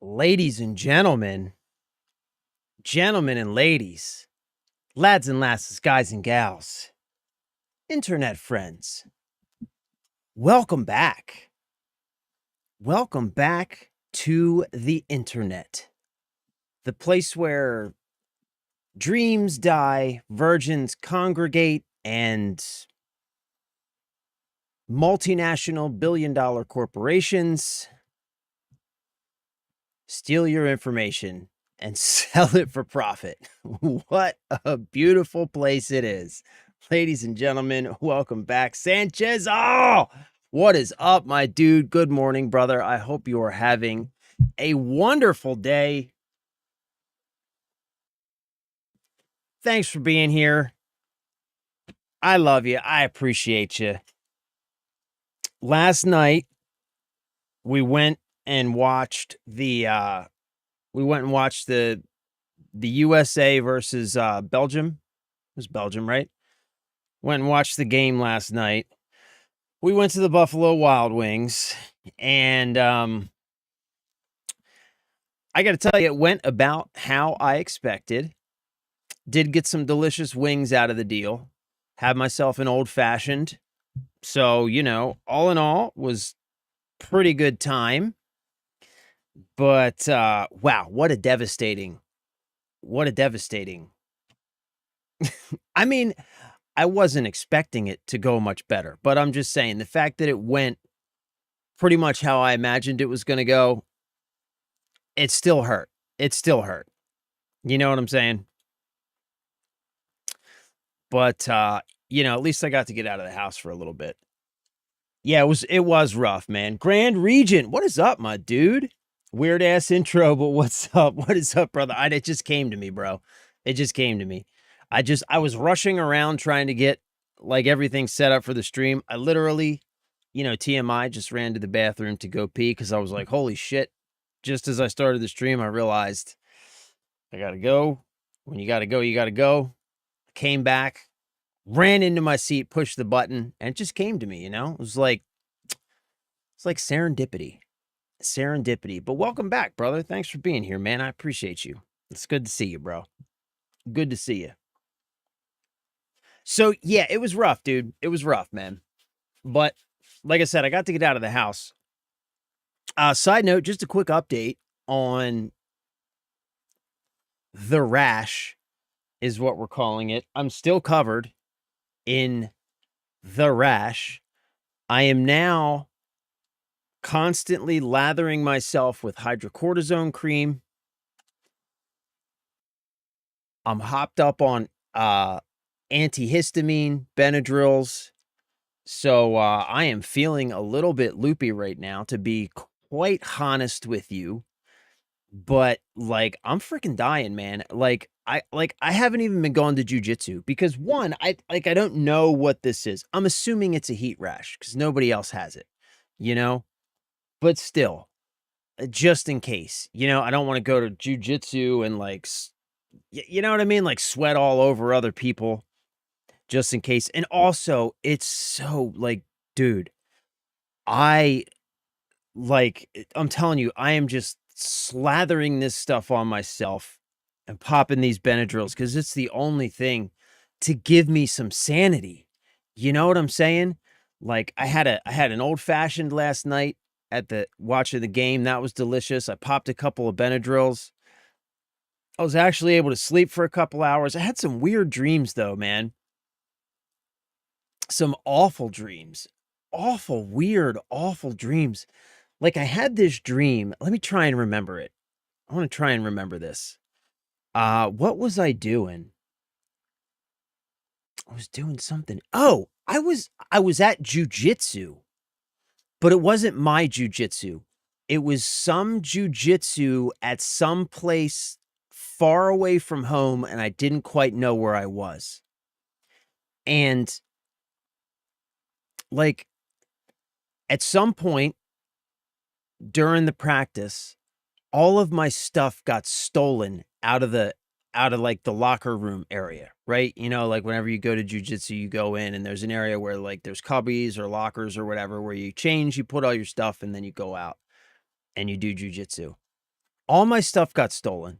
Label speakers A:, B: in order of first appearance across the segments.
A: Ladies and gentlemen and ladies, lads and lasses, guys and gals, internet friends, welcome back. Welcome back to the internet, the place where dreams die, virgins congregate, and multinational billion-dollar corporations steal your information and sell it for profit. What a beautiful place it is. Ladies and gentlemen, welcome back. Sanchez, oh, what is up, my dude? Good morning, brother. I hope you are having a wonderful day. Thanks for being here. I love you. I appreciate you. Last night, we went and watched the USA versus Belgium. It was Belgium, right? Went and watched the game last night. We went to the Buffalo Wild Wings, and I got to tell you, it went about how I expected. Did get some delicious wings out of the deal. Had myself an old-fashioned. So, all in all, was pretty good time. But, wow, what a devastating. I mean, I wasn't expecting it to go much better, but I'm just saying the fact that it went pretty much how I imagined it was going to go, it still hurt. It still hurt. You know what I'm saying? But, at least I got to get out of the house for a little bit. Yeah, it was rough, man. Grand Regent, what is up, my dude? Weird ass intro, but what's up? What is up, brother? It just came to me, bro. It just came to me. I was rushing around trying to get like everything set up for the stream. I literally, TMI, just ran to the bathroom to go pee because I was like, holy shit. Just as I started the stream, I realized I gotta go. When you gotta go, you gotta go. Came back, ran into my seat, pushed the button, and it just came to me, It was like serendipity. Serendipity. But welcome back, brother. Thanks for being here, man. I appreciate you. It's good to see you, bro. Good to see you. So, yeah, it was rough, dude. It was rough, man. But like I said, I got to get out of the house. Side note, just a quick update on the rash is what we're calling it. I'm still covered in the rash. I am now constantly lathering myself with hydrocortisone cream. I'm hopped up on antihistamine, Benadryls. So I am feeling a little bit loopy right now, to be quite honest with you. But like, I'm freaking dying, man. I haven't even been going to jujitsu because one, I don't know what this is. I'm assuming it's a heat rash because nobody else has it, but still, just in case, I don't want to go to jujitsu and you know what I mean? Like sweat all over other people just in case. And also it's so dude, I'm telling you, I am just slathering this stuff on myself and popping these Benadryls because it's the only thing to give me some sanity. You know what I'm saying? Like I had an old fashioned last night at the watching the game. That was delicious. I popped a couple of Benadryls. I was actually able to sleep for a couple hours. I had some weird dreams though, man. Some awful dreams. Awful, weird, awful dreams. Like I had this dream. Let me try and remember it. I want to try and remember this. What was I doing? I was doing something. Oh, I was at jujitsu, but it wasn't my jujitsu. It was some jujitsu at some place far away from home, and I didn't quite know where I was. And like at some point during the practice, all of my stuff got stolen out of like the locker room area, right? Like whenever you go to jujitsu, you go in and there's an area where like there's cubbies or lockers or whatever, where you change, you put all your stuff, and then you go out and you do jujitsu. all my stuff got stolen.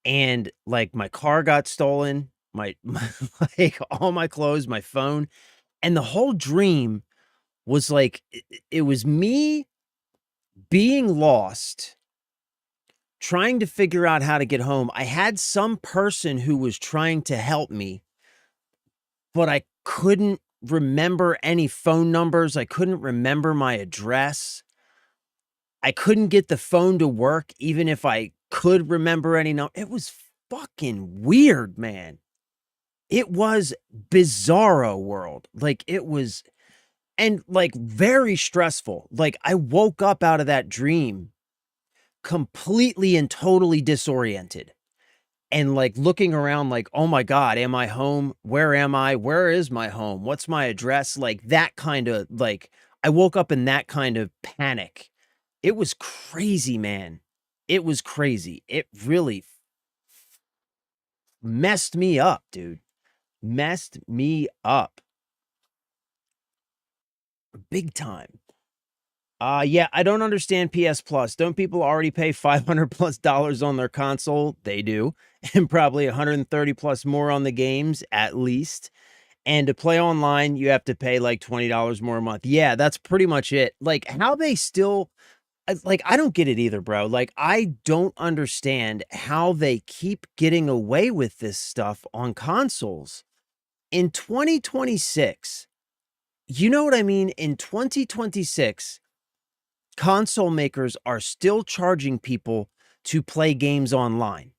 A: And, like, my car got stolen, my like, all my clothes, my phone, and the whole dream was, like, it was me being lost, trying to figure out how to get home. I had some person who was trying to help me, but I couldn't remember any phone numbers, I couldn't remember my address. I couldn't get the phone to work even if I could remember any it was fucking weird, man. It was bizarro world. Like, it was and, like, very stressful. Like, I woke up out of that dream completely and totally disoriented and, like, looking around like, "Oh my god, am I home? Where am I? Where is my home? What's my address?" Like, that kinda, like I woke up in that kind of panic. It was crazy, man. It was crazy. It really messed me up, dude. Messed me up big time. Yeah, I don't understand PS Plus. Don't people already pay $500 plus dollars on their console? They do, and probably 130 plus more on the games at least. And to play online, you have to pay like $20 more a month. Yeah, that's pretty much it. Like how they still like I don't get it either, bro. Like I don't understand how they keep getting away with this stuff on consoles. In 2026, you know what I mean? In 2026, console makers are still charging people to play games online.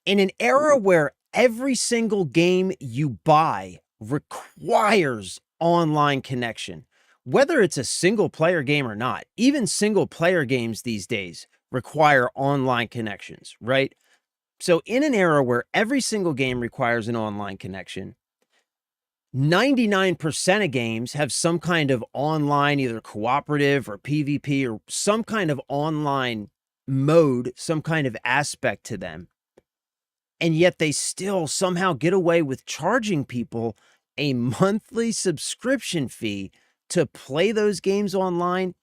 A: In an era where every single game you buy requires online connection, whether it's a single player game or not, even single player games these days require online connections, right? So, in an era where every single game requires an online connection, 99% of games have some kind of online, either cooperative or PvP or some kind of online mode, some kind of aspect to them. And yet they still somehow get away with charging people a monthly subscription fee to play those games online.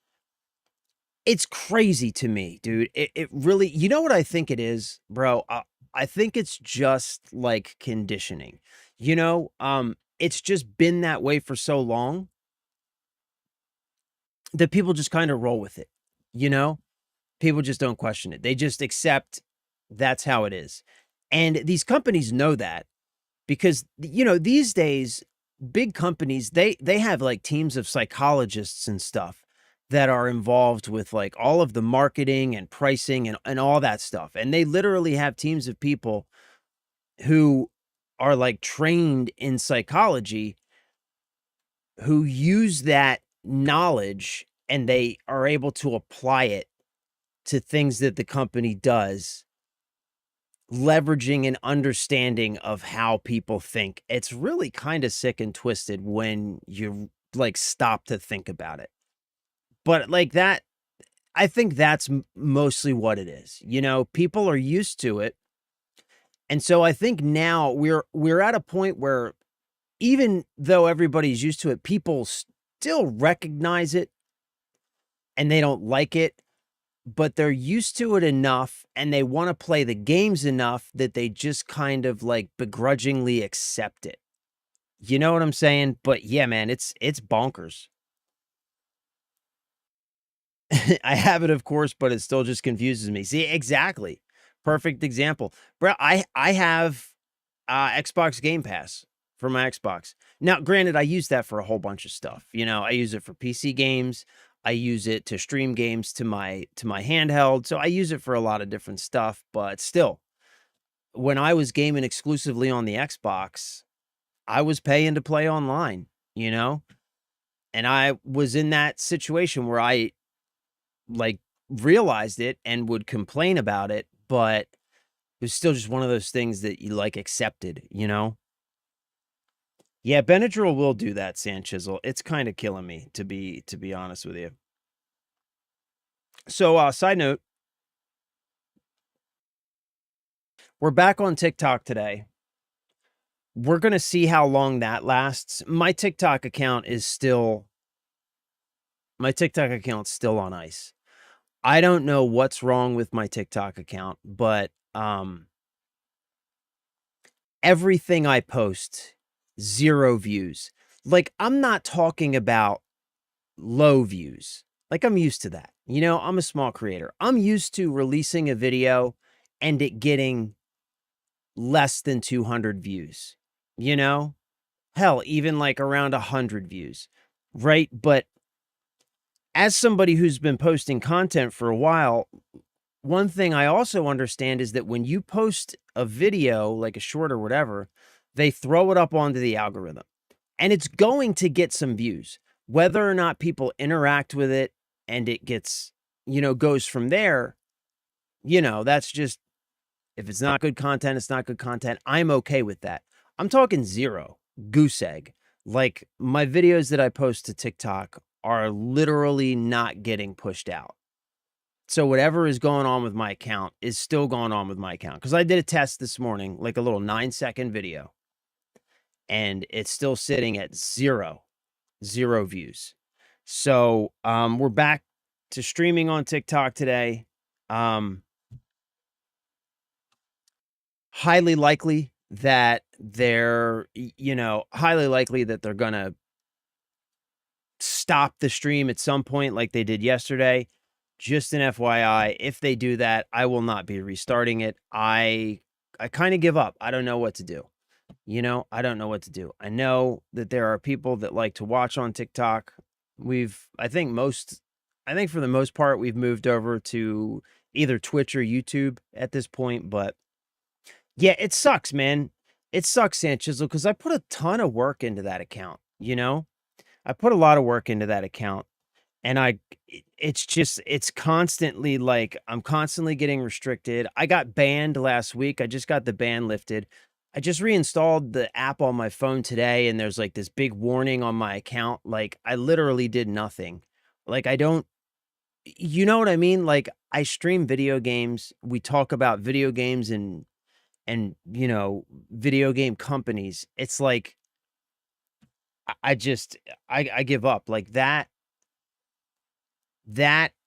A: It's crazy to me, dude. It really, you know what I think it is, bro? I think it's just like conditioning. It's just been that way for so long that people just kind of roll with it. You know, people just don't question it. They just accept that's how it is. And these companies know that because these days big companies they have like teams of psychologists and stuff that are involved with like all of the marketing and pricing and all that stuff. And they literally have teams of people who are like trained in psychology who use that knowledge and they are able to apply it to things that the company does, leveraging an understanding of how people think. It's really kind of sick and twisted when you like stop to think about it. But like that, I think that's mostly what it is. People are used to it. And so I think now we're at a point where even though everybody's used to it, people still recognize it and they don't like it, but they're used to it enough and they want to play the games enough that they just kind of like begrudgingly accept it. You know what I'm saying? But yeah, man, it's bonkers. I have it, of course, but it still just confuses me. See, exactly. Perfect example. Bro, I have Xbox Game Pass for my Xbox. Now, granted, I use that for a whole bunch of stuff. I use it for PC games. I use it to stream games to my handheld. So I use it for a lot of different stuff, but still, when I was gaming exclusively on the Xbox, I was paying to play online, you know? And I was in that situation where I like realized it and would complain about it, but it was still just one of those things that you like accepted. Yeah, Benadryl will do that, Sanchisel. It's kind of killing me to be honest with you. So, side note, we're back on TikTok today. We're gonna see how long that lasts. My TikTok account's still on ice. I don't know what's wrong with my TikTok account, but everything I post, 0 views. Like, I'm not talking about low views. Like, I'm used to that. You know, I'm a small creator. I'm used to releasing a video and it getting less than 200 views, you know? Hell, even like around 100 views, right? But as somebody who's been posting content for a while, one thing I also understand is that when you post a video, like a short or whatever, they throw it up onto the algorithm and it's going to get some views. Whether or not people interact with it and it gets, you know, goes from there, you know, that's just, if it's not good content, it's not good content. I'm okay with that. I'm talking 0, goose egg. Like, my videos that I post to TikTok are literally not getting pushed out. So whatever is going on with my account is still going on with my account. Because I did a test this morning, like a little 9-second video, and it's still sitting at 0 views. So we're back to streaming on TikTok today. Highly likely that they're, highly likely that they're gonna stop the stream at some point like they did yesterday. Just an FYI, if they do that, I will not be restarting it. I kind of give up. I don't know what to do. You know, I don't know what to do. I know that there are people that like to watch on TikTok. I think for the most part, we've moved over to either Twitch or YouTube at this point, but yeah, it sucks, man. It sucks, Sanchez, because I put a ton of work into that account, you know? I put a lot of work into that account, and it's constantly like, I'm constantly getting restricted. I got banned last week. I just got the ban lifted. I just reinstalled the app on my phone today, and there's like this big warning on my account. Like, I literally did nothing. Like, you know what I mean? Like, I stream video games. We talk about video games and video game companies. It's like, I just, I give up. Like, that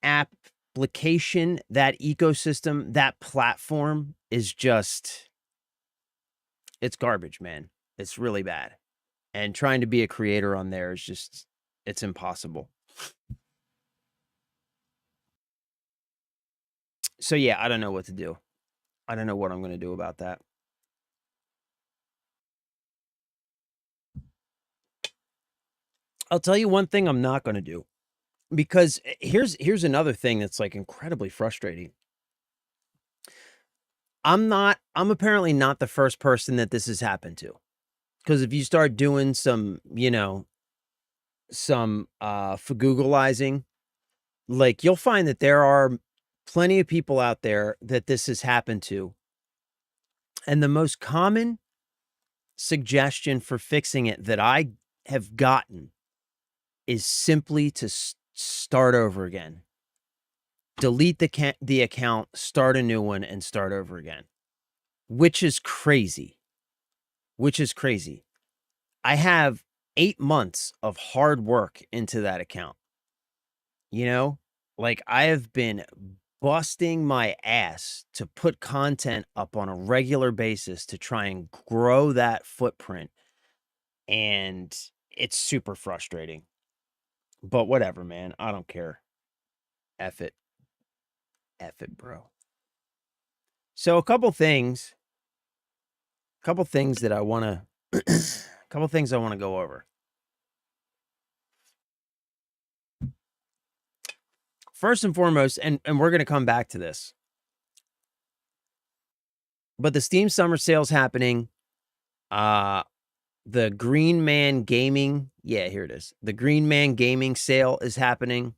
A: application, that ecosystem, that platform is just, it's garbage, man. It's really bad. And trying to be a creator on there is just, it's impossible. So yeah, I don't know what to do. I don't know what I'm going to do about that. I'll tell you one thing I'm not going to do, because here's another thing that's like incredibly frustrating. I'm apparently not the first person that this has happened to. Because if you start doing some fagoogleizing, like, you'll find that there are plenty of people out there that this has happened to. And the most common suggestion for fixing it that I have gotten is simply to start over again. Delete the account, start a new one, and start over again. Which is crazy. I have 8 months of hard work into that account. You know, like, I have been busting my ass to put content up on a regular basis to try and grow that footprint. And it's super frustrating. But whatever, man. I don't care. F it. F it, bro. So a couple things that I want to go over. First and foremost, and we're going to come back to this, but the Steam Summer Sale's happening. The Green Man Gaming, yeah, here it is. The Green Man Gaming sale is happening.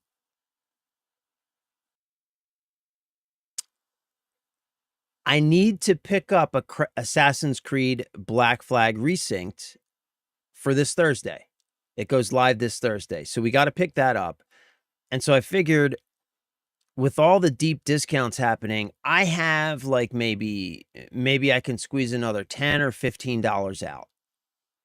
A: I need to pick up a Assassin's Creed Black Flag Resynced for this Thursday. It goes live this Thursday. So we got to pick that up. And so I figured, with all the deep discounts happening, I have like maybe I can squeeze another $10 or $15 out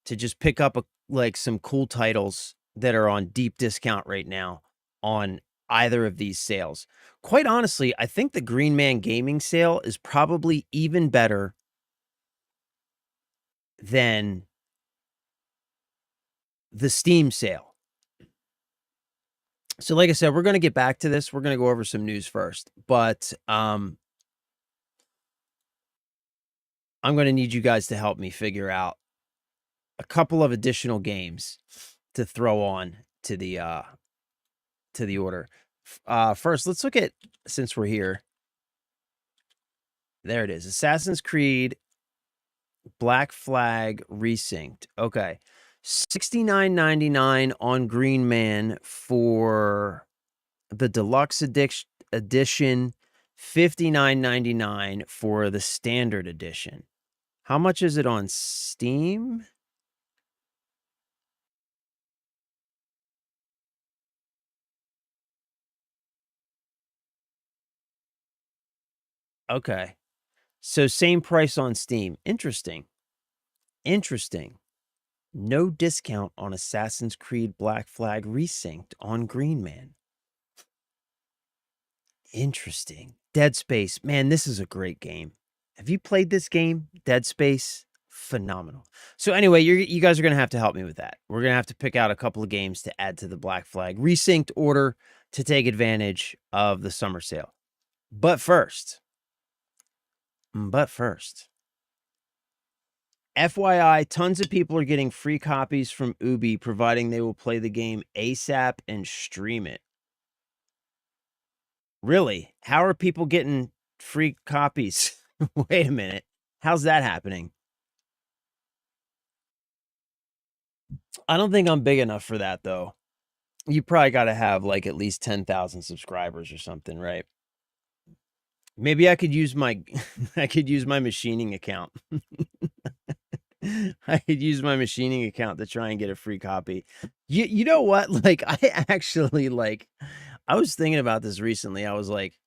A: to just pick up like some cool titles that are on deep discount right now on either of these sales. Quite honestly, I think the Green Man Gaming sale is probably even better than the Steam sale. So like I said, we're going to get back to this. We're going to go over some news first, but I'm going to need you guys to help me figure out a couple of additional games to throw on to the order. First, let's look at, since we're here. There it is. Assassin's Creed Black Flag Resynced. Okay. $69.99 on Green Man for the deluxe edition, $59.99 for the standard edition. How much is it on Steam? Okay. So same price on Steam. Interesting. Interesting. No discount on Assassin's Creed Black Flag Resynced on Green Man. Interesting. Dead Space. Man, this is a great game. Have you played this game? Dead Space? Phenomenal. So anyway, you guys are going to have to help me with that. We're going to have to pick out a couple of games to add to the Black Flag Resynced order to take advantage of the summer sale. But first, FYI, tons of people are getting free copies from Ubi, providing they will play the game ASAP and stream it. Really? How are people getting free copies? Wait a minute. How's that happening? I don't think I'm big enough for that, though. You probably got to have like at least 10,000 subscribers or something, right? Maybe I could use my I could use my machining account. I could use my machining account to try and get a free copy. You know what? Like I actually I was thinking about this recently. I was like,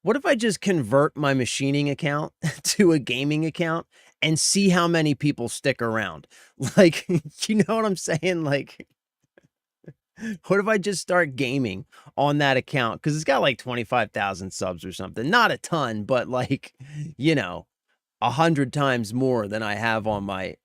A: what if I just convert my machining account to a gaming account and see how many people stick around? Like, you know what I'm saying? Like, what if I just start gaming on that account? Because it's got like 25,000 subs or something. Not a ton, but like, you know, 100 times more than I have on my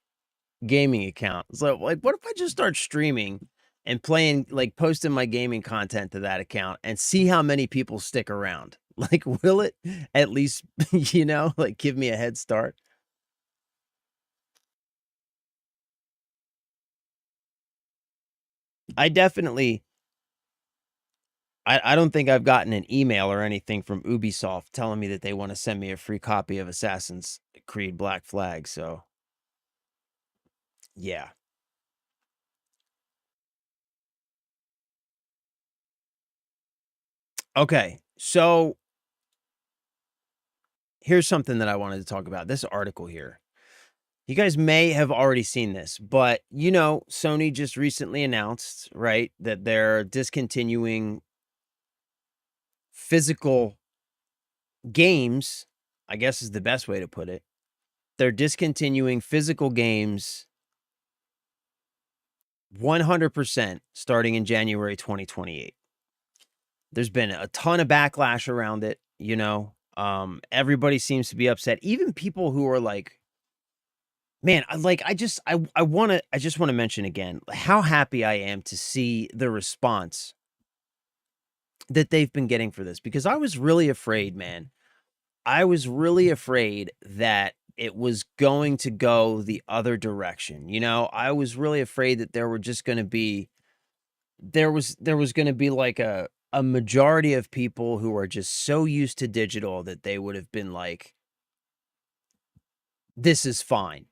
A: gaming account. So, like, what if I just start streaming and playing, like, posting my gaming content to that account and see how many people stick around? Like, will it at least, you know, like, give me a head start? I definitely I don't think I've gotten an email or anything from Ubisoft telling me that they want to send me a free copy of Assassin's Creed Black Flag, so yeah. Okay, so here's something that I wanted to talk about. This article here. You guys may have already seen this, but you know, Sony just recently announced, right, that they're discontinuing physical games, I guess is the best way to put it. They're discontinuing physical games 100% starting in January 2028. There's been a ton of backlash around it, you know. Everybody seems to be upset. Even people who are like, man, I just want to mention again how happy I am to see the response that they've been getting for this, because I was really afraid, man. I was really afraid that it was going to go the other direction. You know, I was really afraid that there were just going to be there was going to be like a majority of people who are just so used to digital that they would have been like, this is fine.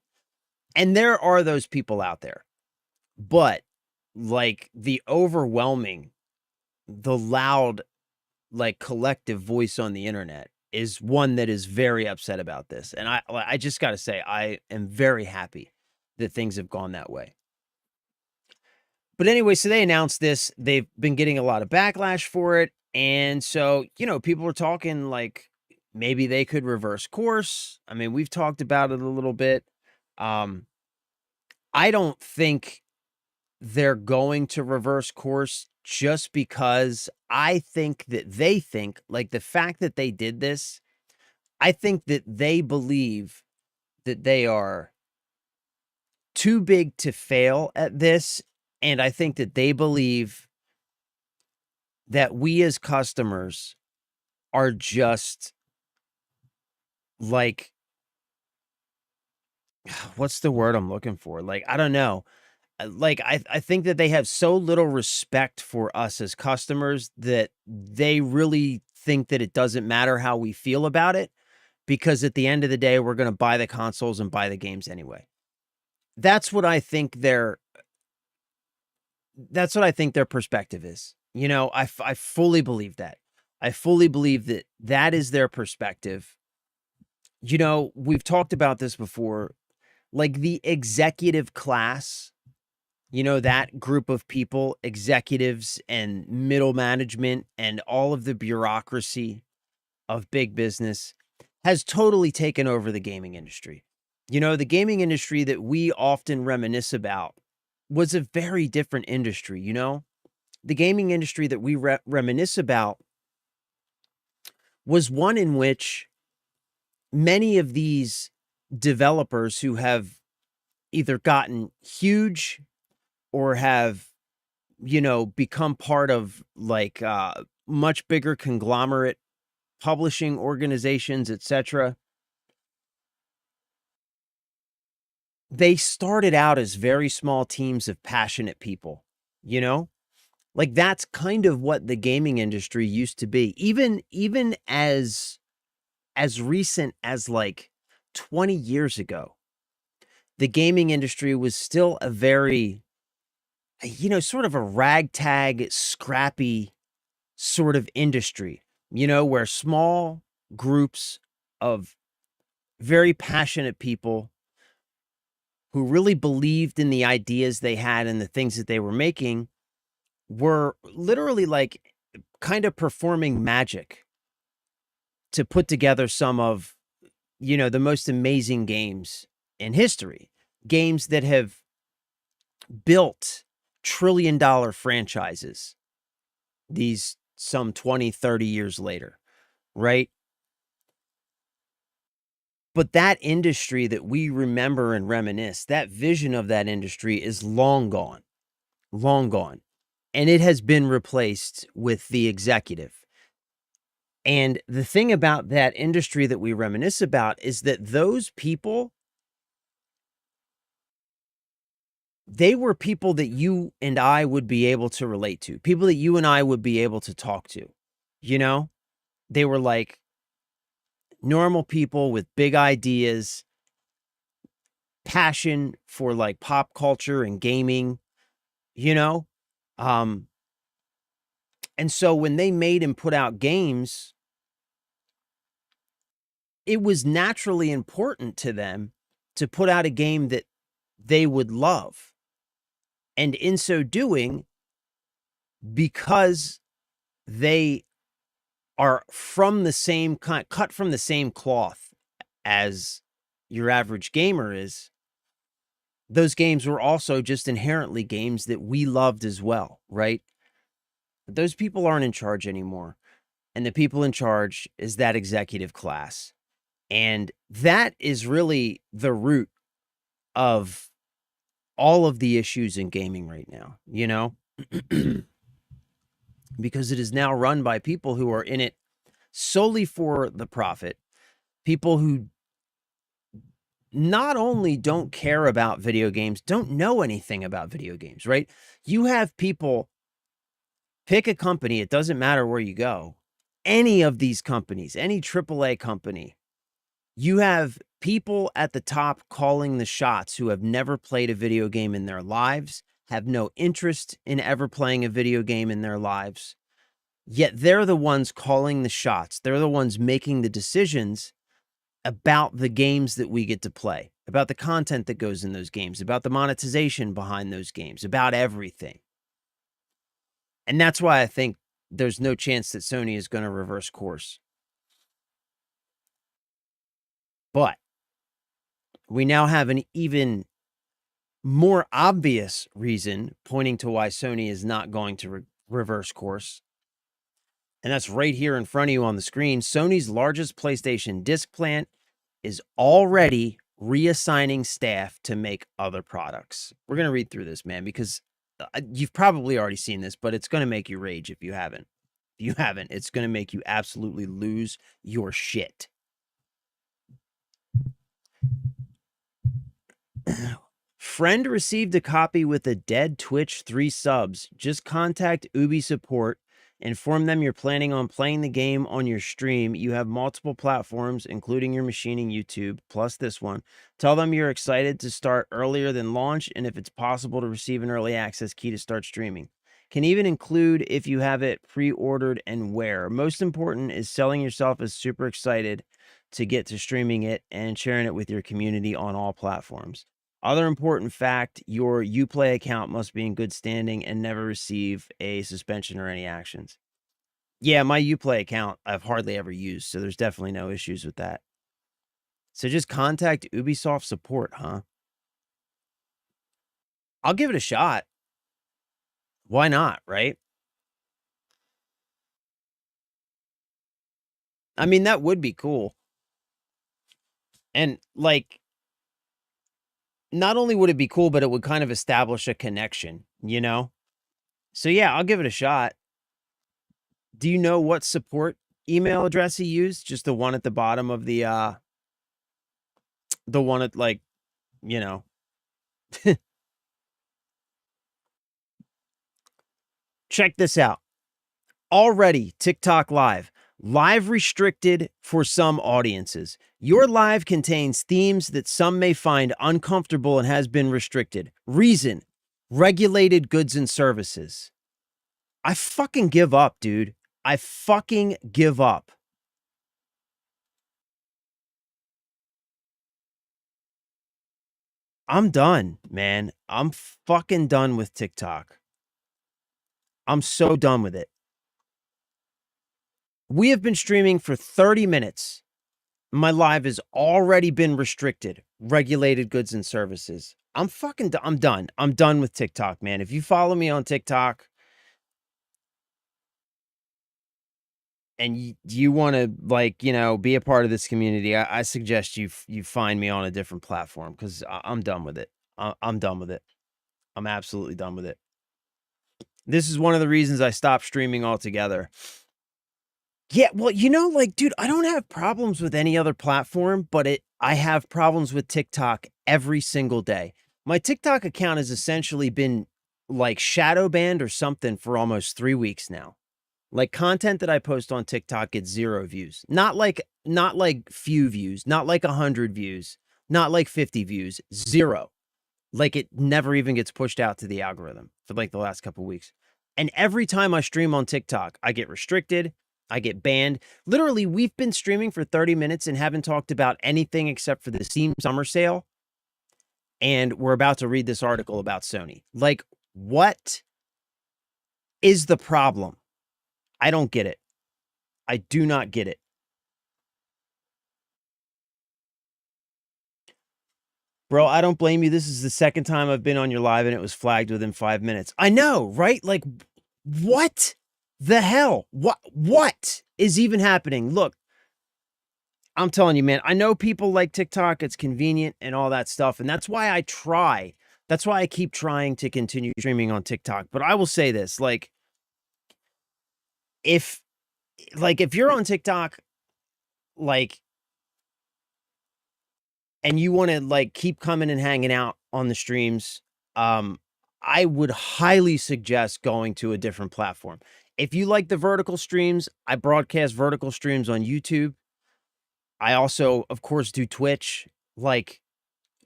A: And there are those people out there. But like the overwhelming, the loud, like collective voice on the internet is one that is very upset about this. And I just got to say, I am very happy that things have gone that way. But anyway, so they announced this. They've been getting a lot of backlash for it. And so, you know, people are talking like maybe they could reverse course. I mean, we've talked about it a little bit. I don't think they're going to reverse course just because I think that they think, like, the fact that they did this, I think that they believe that they are too big to fail at this, and I think that they believe that we as customers are just like, what's the word I'm looking for? Like, I don't know. Like, I think that they have so little respect for us as customers that they really think that it doesn't matter how we feel about it, because at the end of the day, we're gonna buy the consoles and buy the games anyway. That's what I think their perspective is. You know, I fully believe that. I fully believe that that is their perspective. You know, we've talked about this before, like the executive class, you know, that group of people, executives and middle management and all of the bureaucracy of big business has totally taken over the gaming industry. You know, the gaming industry that we often reminisce about was a very different industry, you know? The gaming industry that we reminisce about was one in which many of these developers who have either gotten huge or have, you know, become part of like much bigger conglomerate publishing organizations, etc. They started out as very small teams of passionate people, you know? Like that's kind of what the gaming industry used to be. Even as recent as like 20 years ago, the gaming industry was still a very, you know, sort of a ragtag, scrappy sort of industry, you know, where small groups of very passionate people who really believed in the ideas they had and the things that they were making were literally like kind of performing magic to put together some of, you know, the most amazing games in history, games that have built trillion-dollar franchises these some 20, 30 years later, right? But that industry that we remember and reminisce, that vision of that industry is long gone, long gone. And it has been replaced with the executive. And the thing about that industry that we reminisce about is that those people, they were people that you and I would be able to relate to, people that you and I would be able to talk to, you know? They were like normal people with big ideas, passion for like pop culture and gaming, you know? Um, and so when they made and put out games, it was naturally important to them to put out a game that they would love. And in so doing, because they are from the same kind, cut from the same cloth as your average gamer is, those games were also just inherently games that we loved as well, right? But those people aren't in charge anymore. And the people in charge is that executive class. And that is really the root of all of the issues in gaming right now, you know? Because it is now run by people who are in it solely for the profit, people who not only don't care about video games, don't know anything about video games, right? You have people pick a company, it doesn't matter where you go, any of these companies, any AAA company, you have people at the top calling the shots who have never played a video game in their lives, have no interest in ever playing a video game in their lives. Yet they're the ones calling the shots. They're the ones making the decisions about the games that we get to play, about the content that goes in those games, about the monetization behind those games, about everything. And that's why I think there's no chance that Sony is going to reverse course. But we now have an even more obvious reason pointing to why Sony is not going to reverse course. And that's right here in front of you on the screen. Sony's largest PlayStation disc plant is already reassigning staff to make other products. We're going to read through this, man, because you've probably already seen this, but it's going to make you rage if you haven't. If you haven't, it's going to make you absolutely lose your shit. Friend received a copy with a dead Twitch 3 subs. Just contact Ubi support. Inform them you're planning on playing the game on your stream. You have multiple platforms, including your machine and YouTube, plus this one. Tell them you're excited to start earlier than launch, and if it's possible to receive an early access key to start streaming. Can even include if you have it pre-ordered and where. Most important is selling yourself as super excited to get to streaming it and sharing it with your community on all platforms. Other important fact, your Uplay account must be in good standing and never receive a suspension or any actions. Yeah, my Uplay account I've hardly ever used, so there's definitely no issues with that. So just contact Ubisoft support, huh? I'll give it a shot. Why not, right? I mean, that would be cool. And like, not only would it be cool, but it would kind of establish a connection, you know? So yeah, I'll give it a shot. Do you know what support email address he used? Just the one at the bottom of the one at, like, you know. Check this out. Already TikTok Live restricted for some audiences. Your live contains themes that some may find uncomfortable and has been restricted. Reason: regulated goods and services. I fucking give up, dude. I fucking give up. I'm done, man. I'm fucking done with TikTok. I'm so done with it. We have been streaming for 30 minutes. My live has already been restricted. Regulated goods and services. I'm done. I'm done with TikTok, man. If you follow me on TikTok and you want to, like, you know, be a part of this community, I suggest you find me on a different platform, because I'm done with it. I'm done with it. I'm absolutely done with it. This is one of the reasons I stopped streaming altogether. Yeah, well, you know, like, dude, I don't have problems with any other platform, but I have problems with TikTok every single day. My TikTok account has essentially been, like, shadow banned or something for almost 3 weeks now. Like, content that I post on TikTok gets 0 views. Not like few views, not like 100 views, not like 50 views, 0. Like, it never even gets pushed out to the algorithm for, like, the last couple weeks. And every time I stream on TikTok, I get restricted, I get banned. Literally, we've been streaming for 30 minutes and haven't talked about anything except for the Steam summer sale. And we're about to read this article about Sony. Like, what is the problem? I don't get it. I do not get it. Bro, I don't blame you. This is the second time I've been on your live and it was flagged within 5 minutes. I know, right? Like, what the hell? What is even happening? Look, I'm telling you, man, I know people like TikTok. It's convenient and all that stuff. And that's why I try. That's why I keep trying to continue streaming on TikTok. But I will say this, like, if you're on TikTok, like, and you want to, like, keep coming and hanging out on the streams, I would highly suggest going to a different platform. If you like the vertical streams, I broadcast vertical streams on YouTube. I also, of course, do Twitch. Like,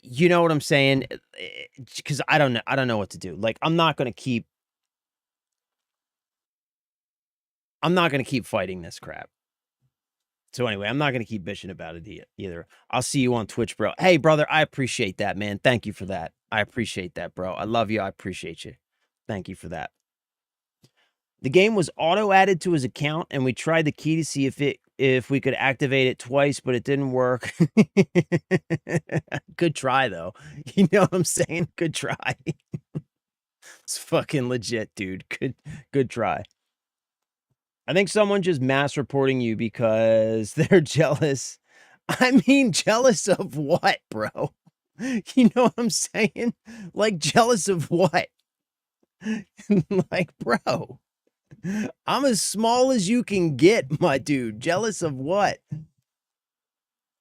A: you know what I'm saying? Because I don't know what to do. Like, I'm not going to keep fighting this crap. So anyway, I'm not going to keep bitching about it either. I'll see you on Twitch, bro. Hey, brother, I appreciate that, man. Thank you for that. I appreciate that, bro. I love you. I appreciate you. Thank you for that. The game was auto-added to his account, and we tried the key to see if we could activate it twice, but it didn't work. Good try, though. You know what I'm saying? Good try. It's fucking legit, dude. Good try. I think someone just mass reporting you because they're jealous. I mean, jealous of what, bro? You know what I'm saying? Like, jealous of what? Like, bro, I'm as small as you can get, my dude. Jealous of what?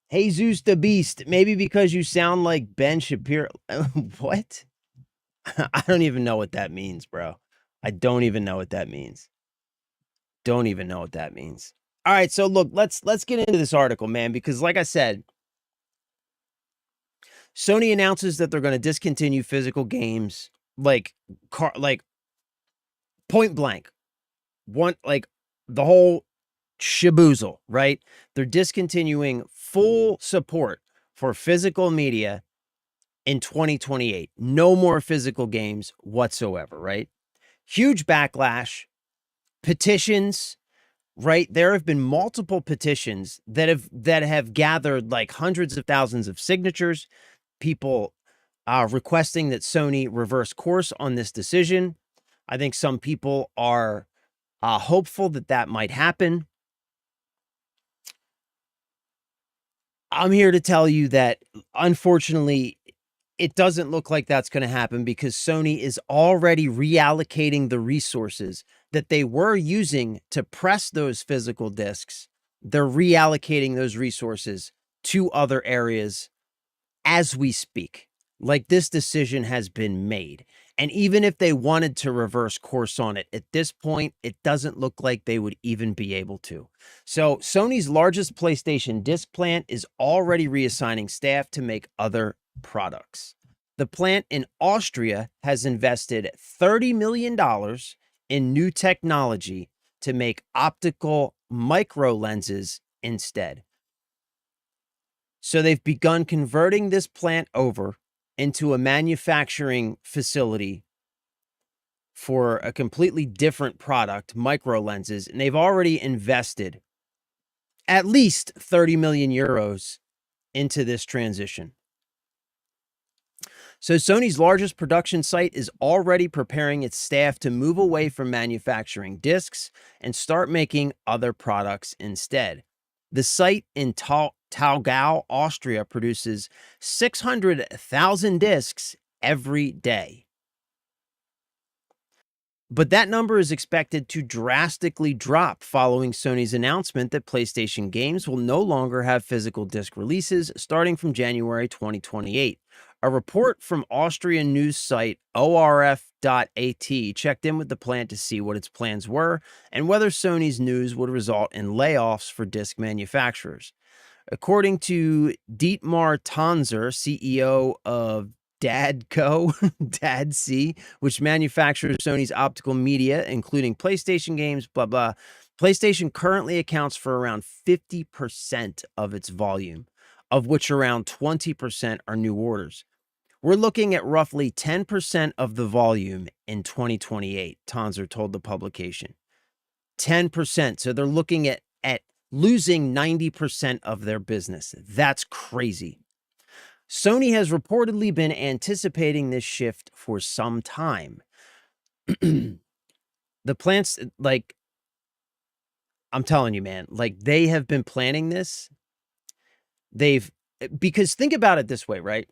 A: Jesus the Beast. Maybe because you sound like Ben Shapiro. What? I don't even know what that means, bro. I don't even know what that means. Don't even know what that means. All right, so look, let's get into this article, man, because like I said, Sony announces that they're going to discontinue physical games like point blank. Like the whole shaboozle, right? They're discontinuing full support for physical media in 2028. No more physical games whatsoever, right? Huge backlash, petitions, right? There have been multiple petitions that have gathered like hundreds of thousands of signatures, people requesting that Sony reverse course on this decision. I think some people are hopeful that that might happen. I'm here to tell you that, unfortunately, it doesn't look like that's going to happen because Sony is already reallocating the resources that they were using to press those physical discs. They're reallocating those resources to other areas as we speak. Like, this decision has been made. And even if they wanted to reverse course on it, at this point, it doesn't look like they would even be able to. So Sony's largest PlayStation disc plant is already reassigning staff to make other products. The plant in Austria has invested $30 million in new technology to make optical micro lenses instead. So they've begun converting this plant over into a manufacturing facility for a completely different product, micro lenses, and they've already invested at least 30 million euros into this transition. So Sony's largest production site is already preparing its staff to move away from manufacturing discs and start making other products instead. The site in Taugau, Austria produces 600,000 discs every day. But that number is expected to drastically drop following Sony's announcement that PlayStation games will no longer have physical disc releases starting from January 2028. A report from Austrian news site ORF.at checked in with the plant to see what its plans were and whether Sony's news would result in layoffs for disc manufacturers. According to Dietmar Tanzer, CEO of Dadco, Dadc, which manufactures Sony's optical media, including PlayStation games, blah, blah. PlayStation currently accounts for around 50% of its volume, of which around 20% are new orders. We're looking at roughly 10% of the volume in 2028, Tanzer told the publication. 10%. So they're looking at losing 90% of their business. That's crazy. Sony has reportedly been anticipating this shift for some time. The plants, like, I'm telling you, man, like, they have been planning this. Because think about it this way, right?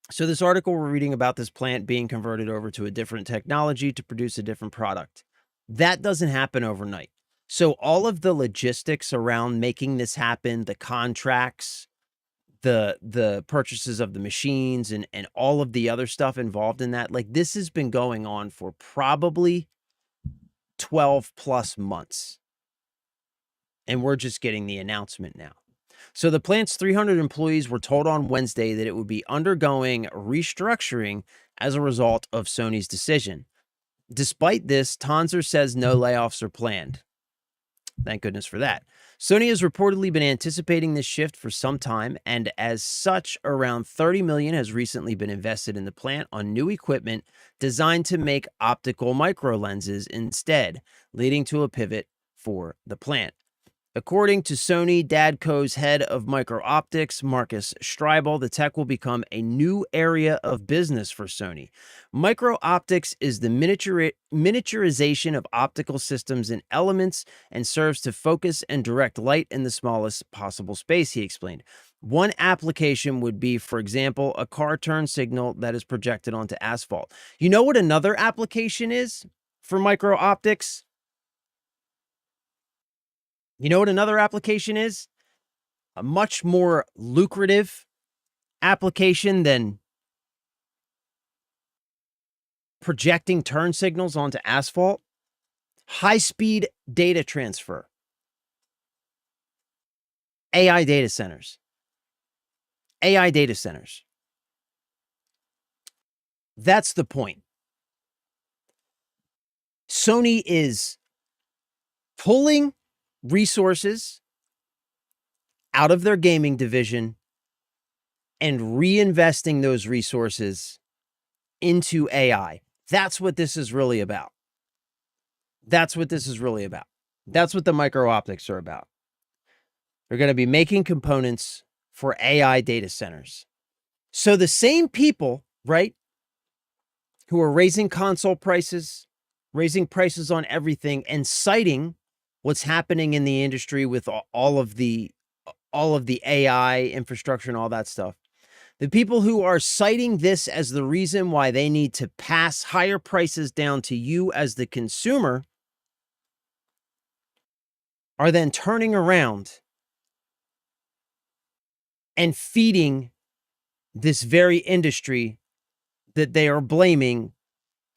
A: So this article we're reading about this plant being converted over to a different technology to produce a different product. That doesn't happen overnight. So all of the logistics around making this happen, the contracts, the purchases of the machines and all of the other stuff involved in that, like, this has been going on for probably 12 plus months. And we're just getting the announcement now. So the plant's 300 employees were told on Wednesday that it would be undergoing restructuring as a result of Sony's decision. Despite this, Tanzer says no layoffs are planned. Thank goodness for that. Sony has reportedly been anticipating this shift for some time, and as such, around $30 million has recently been invested in the plant on new equipment designed to make optical micro lenses instead, leading to a pivot for the plant. According to Sony Dadco's head of micro-optics, Marcus Streibel, the tech will become a new area of business for Sony. Micro-optics is the miniaturization of optical systems and elements and serves to focus and direct light in the smallest possible space, he explained. One application would be, for example, a car turn signal that is projected onto asphalt. You know what another application is for micro-optics? You know what another application is? A much more lucrative application than projecting turn signals onto asphalt. High-speed data transfer. AI data centers. AI data centers. That's the point. Sony is pulling resources out of their gaming division and reinvesting those resources into AI. That's what this is really about. That's what this is really about. That's what the micro-optics are about. They're going to be making components for AI data centers. So the same people, right, who are raising console prices, raising prices on everything, and citing what's happening in the industry with all of the AI infrastructure and all that stuff. The people who are citing this as the reason why they need to pass higher prices down to you as the consumer are then turning around and feeding this very industry that they are blaming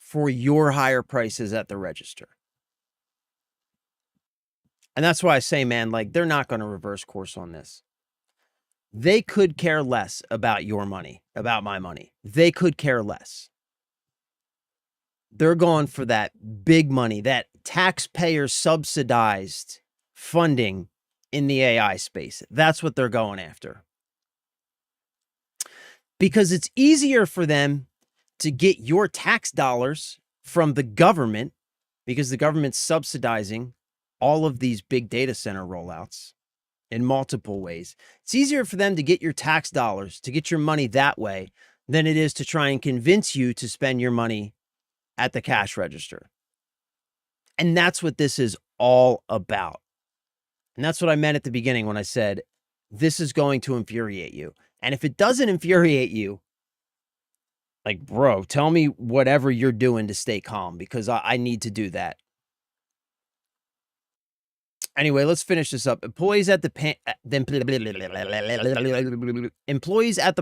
A: for your higher prices at the register. And that's why I say, man, like, they're not going to reverse course on this. They could care less about your money, about my money. They could care less. They're going for that big money, that taxpayer subsidized funding in the AI space. That's what they're going after. Because it's easier for them to get your tax dollars from the government, because the government's subsidizing all of these big data center rollouts in multiple ways. It's easier for them to get your tax dollars, to get your money that way, than it is to try and convince you to spend your money at the cash register. And that's what this is all about. And that's what I meant at the beginning when I said, this is going to infuriate you. And if it doesn't infuriate you, like, bro, tell me whatever you're doing to stay calm, because I need to do that. Anyway, let's finish this up. Employees at the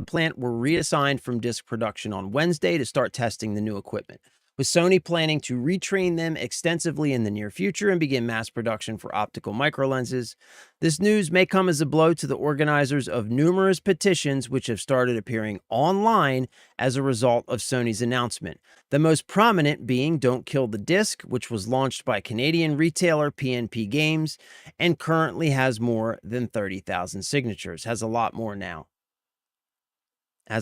A: plant were reassigned from disc production on Wednesday to start testing the new equipment, with Sony planning to retrain them extensively in the near future and begin mass production for optical microlenses. This news may come as a blow to the organizers of numerous petitions which have started appearing online as a result of Sony's announcement. The most prominent being Don't Kill the Disc, which was launched by Canadian retailer PNP Games and currently has more than 30,000 signatures. Has a lot more now. I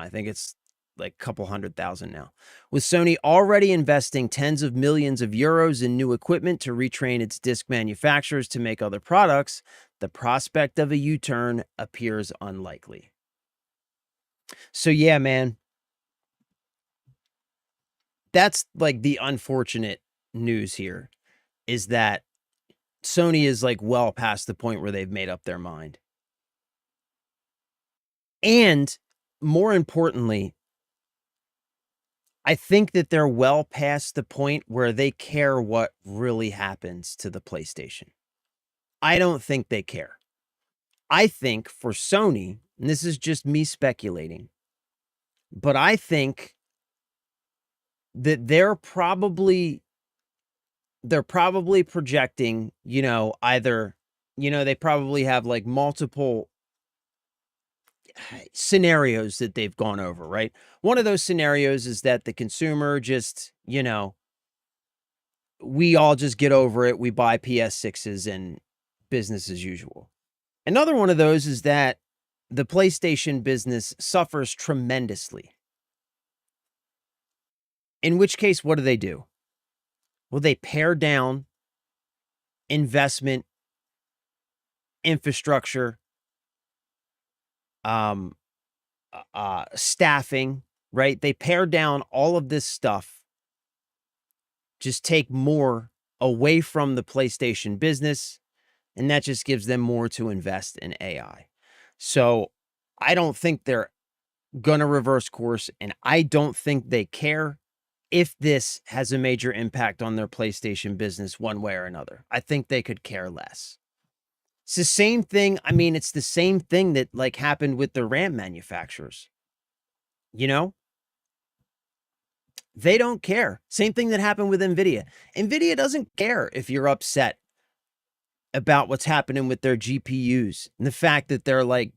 A: think it's like a couple 100,000 now. With Sony already investing tens of millions of euros in new equipment to retrain its disc manufacturers to make other products, the prospect of a U-turn appears unlikely. So yeah, man, that's like the unfortunate news here, is that Sony is like well past the point where they've made up their mind. And more importantly, I think that they're well past the point where they care what really happens to the PlayStation. I don't think they care. I think for Sony, and this is just me speculating, but I think that they're probably projecting, either, they probably have like multiple scenarios that they've gone over, right? One of those scenarios is that the consumer just, we all just get over it. We buy PS6s and business as usual. Another one of those is that the PlayStation business suffers tremendously. In which case, what do? Well, they pare down investment infrastructure, staffing, right? They pare down all of this stuff, just take more away from the PlayStation business, and that just gives them more to invest in AI. So I don't think they're going to reverse course, and I don't think they care if this has a major impact on their PlayStation business one way or another. I think they could care less. It's the same thing. I mean, it's the same thing that like happened with the RAM manufacturers. You know, they don't care. Same thing that happened with Nvidia. Nvidia doesn't care if you're upset about what's happening with their GPUs and the fact that they're like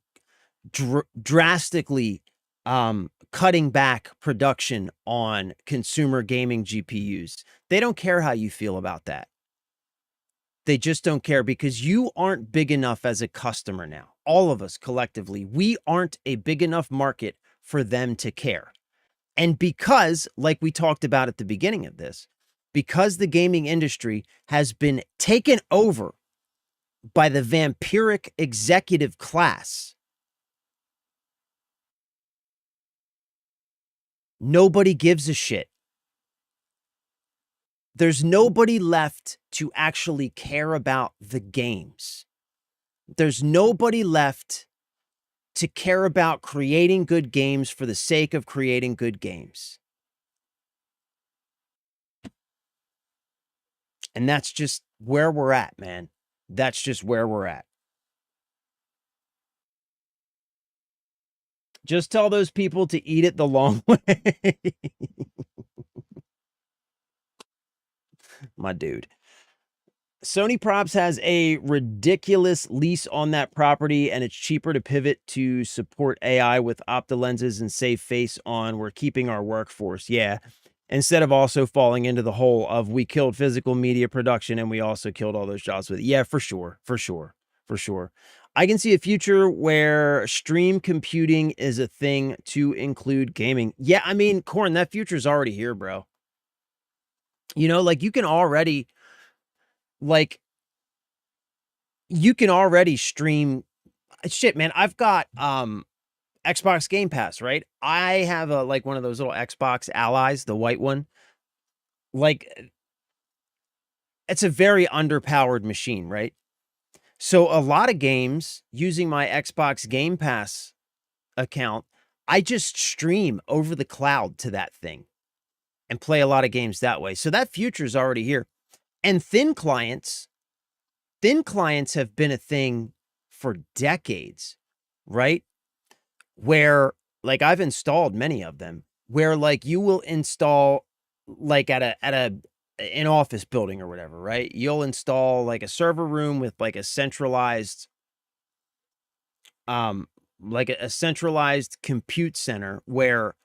A: drastically cutting back production on consumer gaming GPUs. They don't care how you feel about that. They just don't care because you aren't big enough as a customer now. All of us collectively, we aren't a big enough market for them to care. And because, like we talked about at the beginning of this, because the gaming industry has been taken over by the vampiric executive class, nobody gives a shit. There's nobody left to actually care about the games. There's nobody left to care about creating good games for the sake of creating good games. And that's just where we're at, man. That's just where we're at. Just tell those people to eat it the long way. My dude. Sony Props has a ridiculous lease on that property, and it's cheaper to pivot to support AI with Opta lenses and save face on. We're keeping our workforce. Yeah. Instead of also falling into the hole of we killed physical media production and we also killed all those jobs with it. Yeah, for sure. For sure. For sure. I can see a future where stream computing is a thing to include gaming. Yeah, I mean, Corn, that future's already here, bro. You know, like you can already stream shit, man. I've got Xbox Game Pass, right? I have a like one of those little Xbox Allies, the white one. Like it's a very underpowered machine, right? So a lot of games using my Xbox Game Pass account, I just stream over the cloud to that thing and play a lot of games that way. So that future is already here. And thin clients have been a thing for decades, right? Where like I've installed many of them where like you will install like at an office building or whatever, right? You'll install like a server room with like a centralized centralized compute center where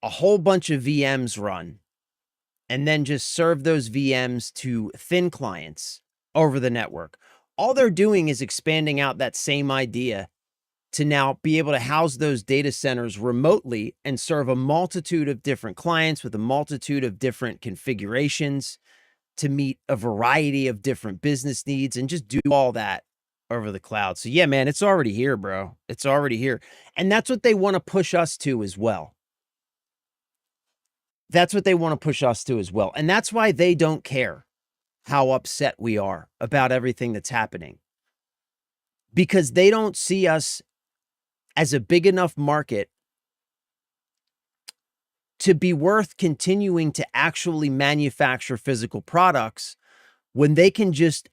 A: a whole bunch of VMs run and then just serve those VMs to thin clients over the network. All they're doing is expanding out that same idea to now be able to house those data centers remotely and serve a multitude of different clients with a multitude of different configurations to meet a variety of different business needs and just do all that over the cloud. So yeah, man, it's already here, bro. It's already here. And that's what they want to push us to as well. That's what they want to push us to as well. And that's why they don't care how upset we are about everything that's happening. Because they don't see us as a big enough market to be worth continuing to actually manufacture physical products when they can just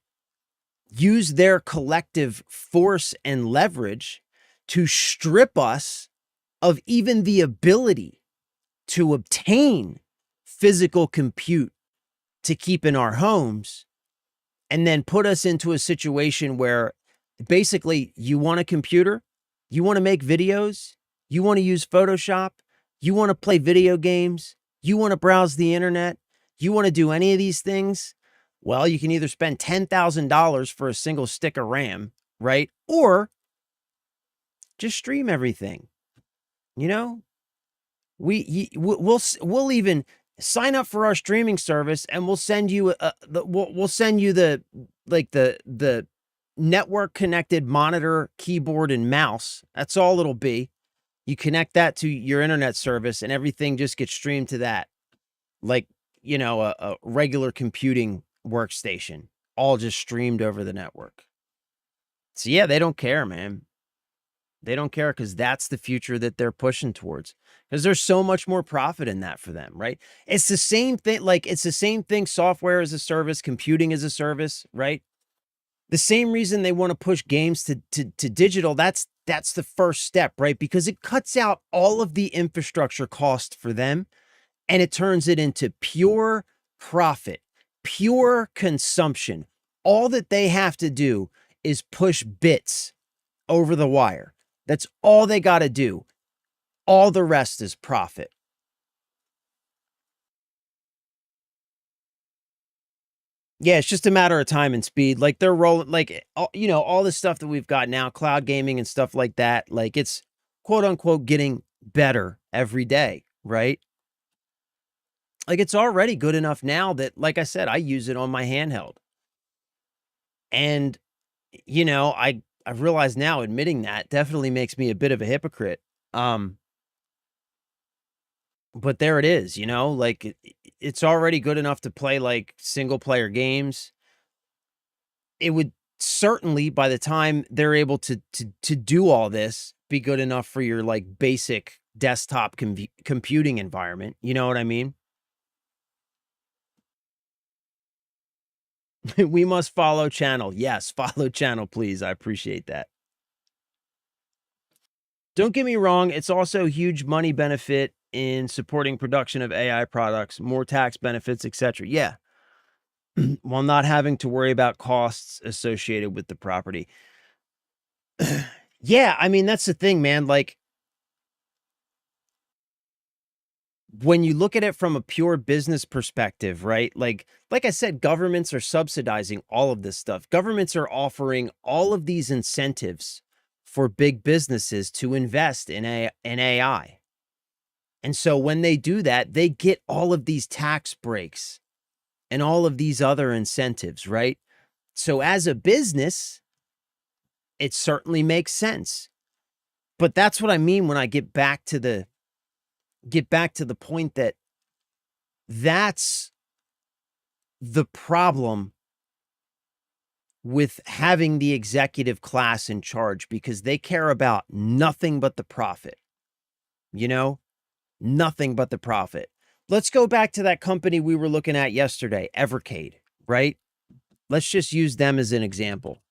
A: use their collective force and leverage to strip us of even the ability to obtain physical compute to keep in our homes, and then put us into a situation where basically you want a computer, you want to make videos, you want to use Photoshop, you want to play video games, you want to browse the internet, you want to do any of these things, well, you can either spend $10,000 for a single stick of RAM, right? Or just stream everything. You know, we'll even sign up for our streaming service and we'll send you we'll send you the network connected monitor, keyboard, and mouse. That's all it'll be. You connect that to your internet service and everything just gets streamed to that. Like, a regular computing workstation, all just streamed over the network. So yeah, they don't care, man. They don't care because that's the future that they're pushing towards. Because there's so much more profit in that for them, right? It's the same thing, it's the same thing, software as a service, computing as a service, right? The same reason they want to push games to digital, that's the first step, right? Because it cuts out all of the infrastructure cost for them and it turns it into pure profit, pure consumption. All that they have to do is push bits over the wire. That's all they got to do. All the rest is profit. Yeah, it's just a matter of time and speed. Like they're rolling, like, all the stuff that we've got now, cloud gaming and stuff like that. Like it's quote unquote getting better every day, right? Like it's already good enough now that, like I said, I use it on my handheld. And, I realize now admitting that definitely makes me a bit of a hypocrite. But there it is, like it's already good enough to play like single player games. It would certainly, by the time they're able to do all this, be good enough for your like basic desktop computing environment. You know what I mean? We must follow channel. Yes, follow channel, please. I appreciate that. Don't get me wrong, it's also a huge money benefit in supporting production of AI products, more tax benefits, etc. Yeah. While not having to worry about costs associated with the property. Yeah, I mean, that's the thing, man. Like, when you look at it from a pure business perspective, right? Like I said, governments are subsidizing all of this stuff. Governments are offering all of these incentives for big businesses to invest in AI. And so when they do that, they get all of these tax breaks and all of these other incentives, right? So as a business, it certainly makes sense. But that's what I mean when I get back to the point that that's the problem with having the executive class in charge, because they care about nothing but the profit. Nothing but the profit. Let's go back to that company we were looking at yesterday, Evercade, right? Let's just use them as an example.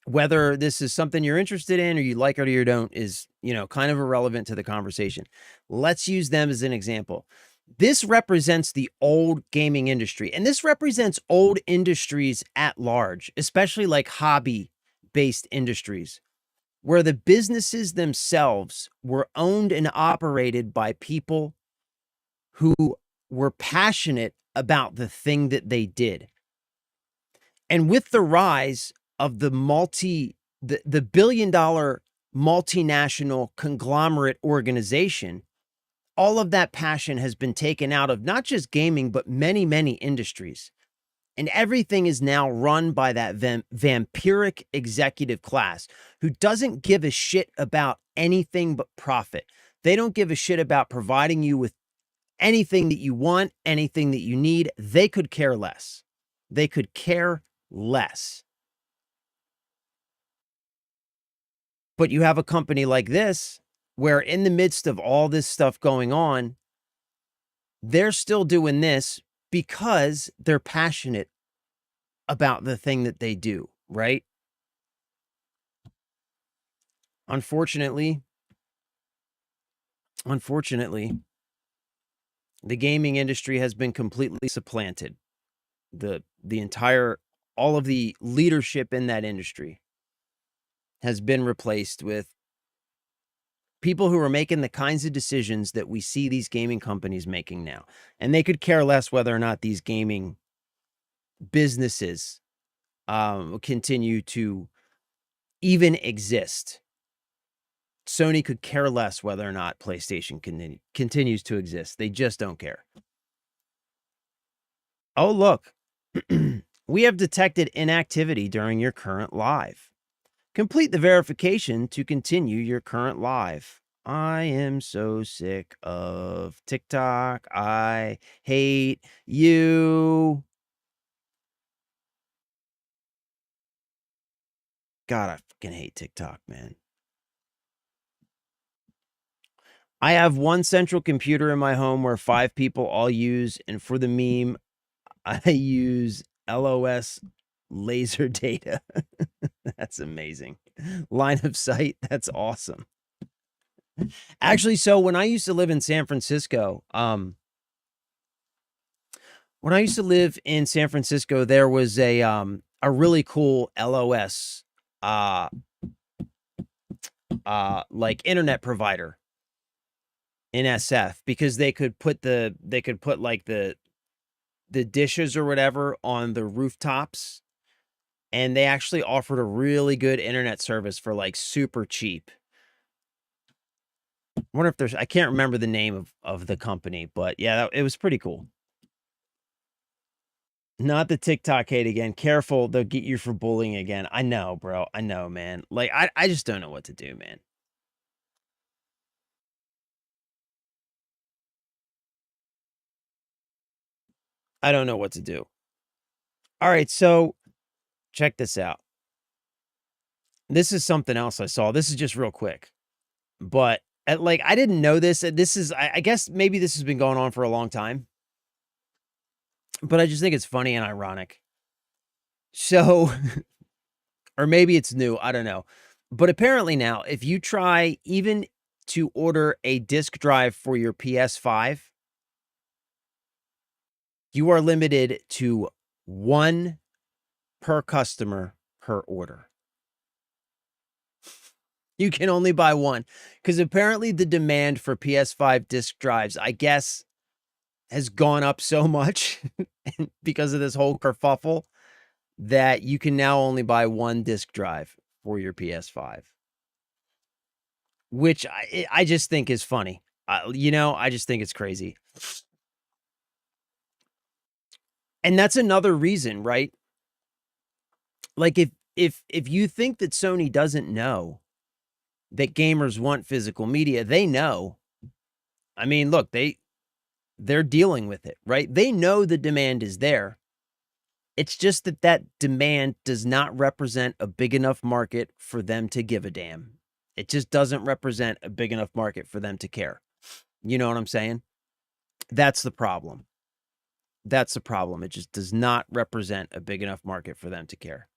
A: Whether this is something you're interested in or you like it or you don't is, kind of irrelevant to the conversation. Let's use them as an example. This represents the old gaming industry, and this represents old industries at large, especially like hobby-based industries, where the businesses themselves were owned and operated by people who were passionate about the thing that they did. And with the rise of the billion-dollar multinational conglomerate organization, all of that passion has been taken out of not just gaming, but many, many industries. And everything is now run by that vampiric executive class who doesn't give a shit about anything but profit. They don't give a shit about providing you with anything that you want, anything that you need. They could care less. They could care less. But you have a company like this where in the midst of all this stuff going on, they're still doing this because they're passionate about the thing that they do, right? Unfortunately, the gaming industry has been completely supplanted. The entire, all of the leadership in that industry has been replaced with people who are making the kinds of decisions that we see these gaming companies making now. And they could care less whether or not these gaming businesses continue to even exist. Sony could care less whether or not PlayStation continues to exist. They just don't care. Oh, look. We have detected inactivity during your current live. Complete the verification to continue your current live. I am so sick of TikTok. I hate you. God, I fucking hate TikTok, man. I have one central computer in my home where 5 people all use, and for the meme, I use LOS laser data. That's amazing. Line of sight, that's awesome. Actually, so when I used to live in San Francisco, there was a really cool LOS like internet provider in SF, because they could put like the dishes or whatever on the rooftops, and they actually offered a really good internet service for like super cheap. I wonder if I can't remember the name of the company, but yeah, it was pretty cool. Not the TikTok hate again. Careful, they'll get you for bullying again. I know, bro. I know, man. Like, I just don't know what to do, man. I don't know what to do. All right, so check this out. This is something else I saw. This is just real quick. But like, I didn't know this. This is, I guess maybe this has been going on for a long time, but I just think it's funny and ironic. So, or maybe it's new. I don't know. But apparently now, if you try even to order a disk drive for your PS5, you are limited to 1 per customer per order. You can only buy 1, because apparently the demand for PS5 disk drives, I guess, has gone up so much because of this whole kerfuffle that you can now only buy 1 disk drive for your PS5, which I just think is funny. I just think it's crazy. And that's another reason, right? Like, if you think that Sony doesn't know that gamers want physical media, they know. I mean, look, they're dealing with it, right? They know the demand is there. It's just that demand does not represent a big enough market for them to give a damn. It just doesn't represent a big enough market for them to care. You know what I'm saying? That's the problem. That's the problem. It just does not represent a big enough market for them to care.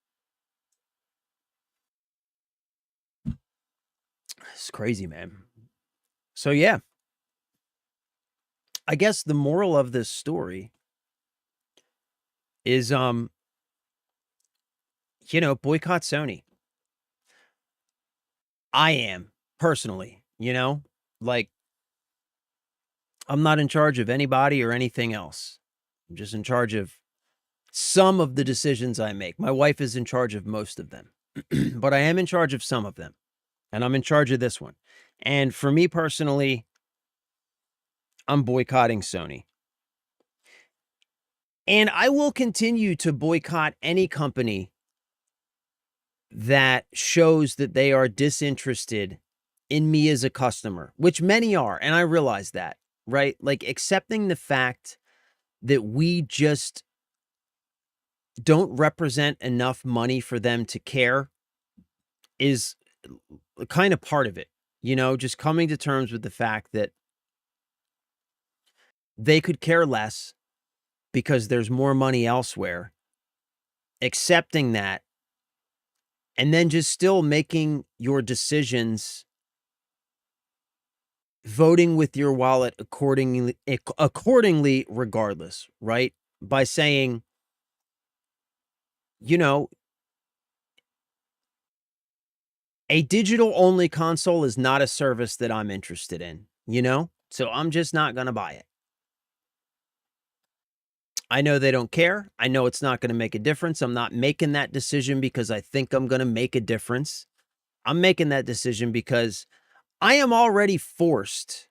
A: It's crazy, man. So yeah, I guess the moral of this story is, boycott Sony. I am personally, like, I'm not in charge of anybody or anything else. I'm just in charge of some of the decisions I make. My wife is in charge of most of them, but I am in charge of some of them, and I'm in charge of this one. And for me personally, I'm boycotting Sony. And I will continue to boycott any company that shows that they are disinterested in me as a customer, which many are. And I realize that, right? Like, accepting the fact that we just don't represent enough money for them to care is kind of part of it. Just coming to terms with the fact that they could care less because there's more money elsewhere, accepting that, and then just still making your decisions, voting with your wallet accordingly regardless, right? By saying, a digital only console is not a service that I'm interested in, so I'm just not going to buy it. I know they don't care. I know it's not going to make a difference. I'm not making that decision because I think I'm going to make a difference. I'm making that decision because I am already forced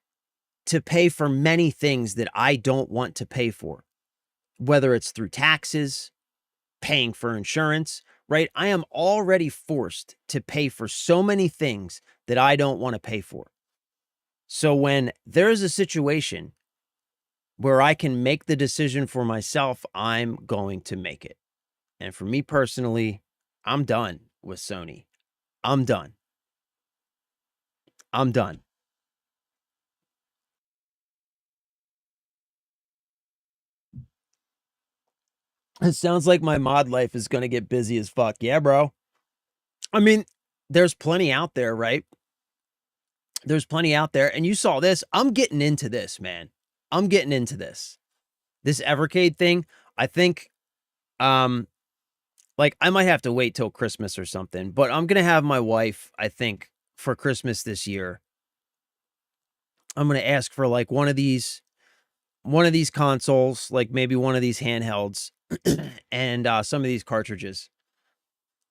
A: to pay for many things that I don't want to pay for, whether it's through taxes, paying for insurance, right? I am already forced to pay for so many things that I don't want to pay for. So when there's a situation where I can make the decision for myself, I'm going to make it. And for me personally, I'm done with Sony. I'm done. I'm done. It sounds like my mod life is going to get busy as fuck. Yeah, bro. I mean, there's plenty out there, right? There's plenty out there. And you saw this. I'm getting into this, man. I'm getting into this. This Evercade thing, I think, like I might have to wait till Christmas or something, but I'm going to have my wife, I think, for Christmas this year. I'm going to ask for like one of these consoles, like maybe one of these handhelds and some of these cartridges.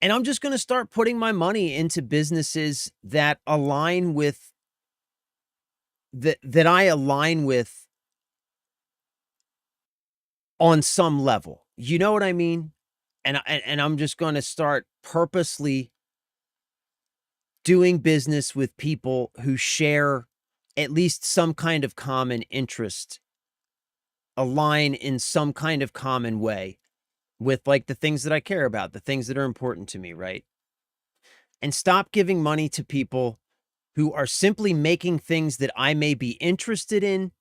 A: And I'm just going to start putting my money into businesses that align with that I align with on some level. You know what I mean? And I'm just going to start purposely doing business with people who share at least some kind of common interest, align in some kind of common way with like the things that I care about, the things that are important to me, right? And stop giving money to people who are simply making things that I may be interested in